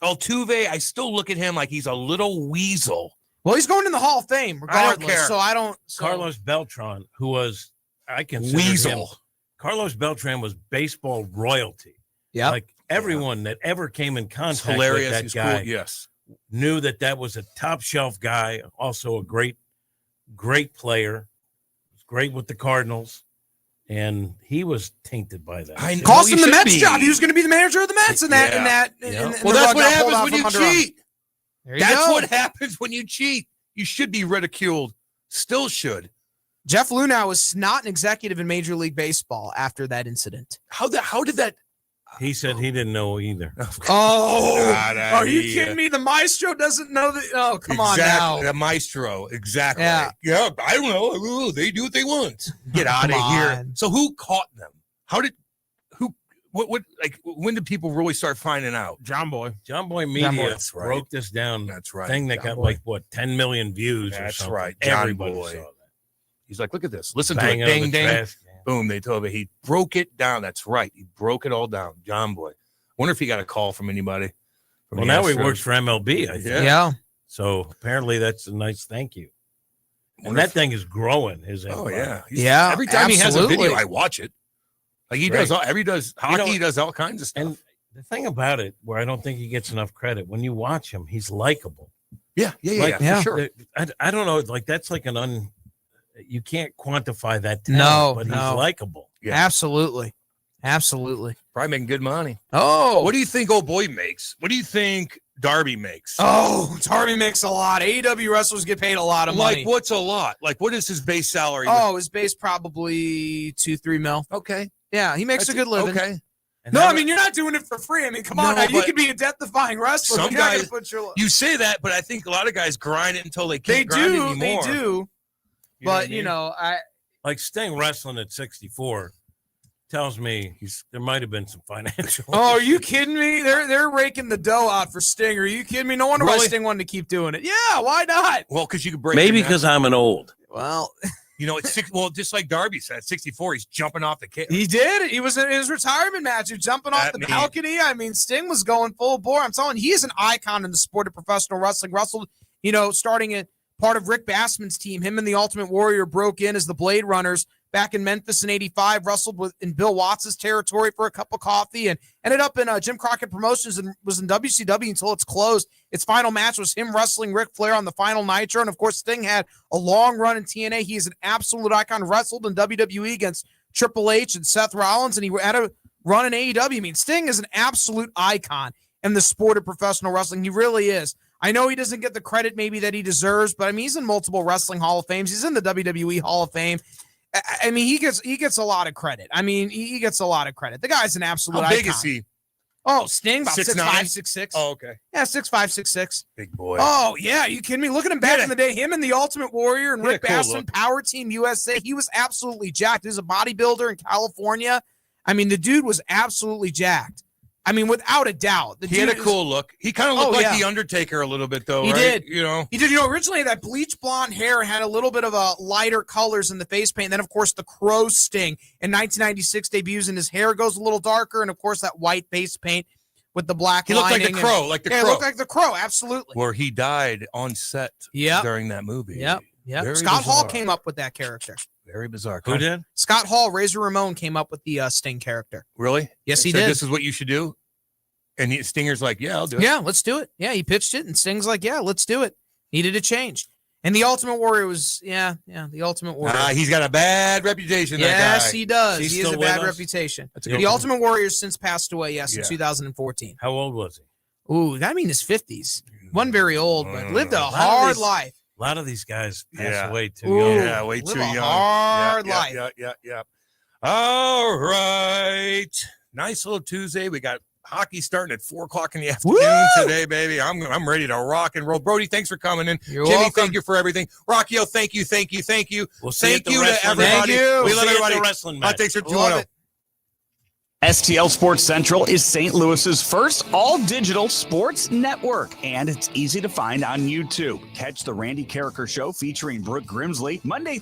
Altuve, I still look at him like he's a little weasel. Well, he's going in the Hall of Fame regardless. care. So I don't. So, Carlos Beltran, who was, I consider Weasel. him. Carlos Beltran was baseball royalty. Yeah. Like everyone that ever came in It's contact hilarious. with that He's guy cool. Yes. knew that was a top shelf guy, also a great player. Was great with the Cardinals, and he was tainted by that. I know. cost he him the should Mets be. job. He was going to be the manager of the Mets in that. In Yeah. that. Yeah. In Well, the that's rug what got pulled happens out when from you under him. cheat. There you That's go. what happens when you cheat. You should be ridiculed. Still should. Jeff Luhnow is not an executive in Major League Baseball after that incident. How did that? He said he didn't know either. Oh, God, are you kidding me? The maestro doesn't know that. Oh, come on now. The maestro. Exactly. Yeah. Yeah. I don't know. Ooh, they do what they want. Get out of Come here. on. So who caught them? When did people really start finding out? John Boy. John Boy Media That's right. broke this down. That's right. Thing that John got Boy. like what 10 million views. or That's something. right. John Everybody Boy. saw that. He's like, look at this. Listen Bang to out it. of Ding, the ding. trash can. Boom. They told me he broke it down. That's right. He broke it all down. John Boy. Wonder if he got a call from anybody. From Well, the now he Astros. works for MLB. I think. Yeah. So apparently that's a nice thank you. And that thing is growing. His Oh empire. yeah. Yeah, Every time he has a absolutely. video, I watch it. Like he Right. does hockey, he does all kinds of stuff. And the thing about it, where I don't think he gets enough credit, when you watch him, he's likable. Yeah, Like, yeah. for sure. I don't know. Like that's like you can't quantify that. No, Talent, but no. he's likable. Yeah. Absolutely. Absolutely. Probably making good money. Oh. What do you think old boy makes? What do you think Darby makes? Oh, Darby makes a lot. AEW wrestlers get paid a lot of money. Like what's a lot? Like what is his base salary? Oh, his base probably 2-3 mil. Okay. Yeah, he makes a good living. Okay. And No, how- I mean you're not doing it for free. I mean, come on No, now. You but could be a death-defying wrestler. some but you're not guys- gonna put your. You say that, but I think a lot of guys grind it until they They can't grind do. anymore. They do. You know what I But mean? you know, I like Sting wrestling at 64 tells me there might have been some financial. Oh, are you kidding me? They're raking the dough out for Sting. Are you kidding me? No wonder why Really? Sting wanted to keep doing it. Yeah, why not? Well, because you could break. Maybe your neck. because I'm an old. Well, You know, it's well, just like Darby said, 64, he's jumping off the cage. he did. He was in his retirement match. He was jumping off the balcony. I mean, Sting was going full bore. I'm telling you, he is an icon in the sport of professional wrestling. Wrestled, starting at part of Rick Bassman's team. Him and the Ultimate Warrior broke in as the Blade Runners back in Memphis in '85. Wrestled in Bill Watts' territory for a cup of coffee and ended up in Jim Crockett Promotions and was in WCW until it's closed. Its final match was him wrestling Ric Flair on the final Nitro. And, of course, Sting had a long run in TNA. He is an absolute icon. Wrestled in WWE against Triple H and Seth Rollins, and he had a run in AEW. I mean, Sting is an absolute icon in the sport of professional wrestling. He really is. I know he doesn't get the credit maybe that he deserves, but, I mean, he's in multiple wrestling Hall of Fames. He's in the WWE Hall of Fame. I mean, he gets a lot of credit. I mean, he gets a lot of credit. The guy's an absolute icon. How big is he? Oh, Sting, about 6'5", 6'6". Oh, okay. Yeah, 6'5", 6'6". Big boy. Oh, yeah. Are you kidding me? Look at him back in the day. Him and the Ultimate Warrior and He had Rick a cool Bassman, look. Power Team USA. He was absolutely jacked. He was a bodybuilder in California. I mean, the dude was absolutely jacked. I mean, without a doubt. He had a cool look. He kind of looked like the Undertaker a little bit, though, He right? did. You know? He did. Originally that bleach blonde hair had a little bit of a lighter colors in the face paint. And then, of course, the Crow Sting in 1996 debuts, and his hair goes a little darker. And, of course, that white face paint with the black He looked like the lining Crow, and, like the yeah, Crow. He looked like the Crow, absolutely. Where he died on set during that movie. Yep. Very Scott Hall bizarre. came up with that character. Very bizarre. Who did? Scott Hall, Razor Ramon came up with the Sting character. Really? Yes, he said, did. This is what you should do? And Stinger's like, yeah, I'll do it. Yeah, let's do it. Yeah, he pitched it, and Sting's like, yeah, let's do it. Needed a change. And the Ultimate Warrior was, the Ultimate Warrior. He's got a bad reputation, that Yes, guy. he does. He's He has still a with bad us? reputation. That's a The good Ultimate Warrior's since passed away, in 2014. How old was he? Ooh, that mean his 50s. Wasn't very old, but lived a lot of hard these- life. A lot of these guys pass Yeah. away too Ooh, young. Yeah, way live too a young. hard Yeah, life. Yeah. All right. Nice little Tuesday. We got hockey starting at 4 o'clock in the afternoon today, baby. I'm ready to rock and roll. Brody, thanks for coming in. You're Jimmy, welcome. thank you for everything. Rockio, thank you. We'll see you at Thank the you to wrestling everybody. match. Thank you. We We'll love see you at the everybody. wrestling Hot match. Takes are Love 2-0. it. STL Sports Central is St. Louis's first all-digital sports network, and it's easy to find on YouTube. Catch the Randy Carricker Show featuring Brooke Grimsley Monday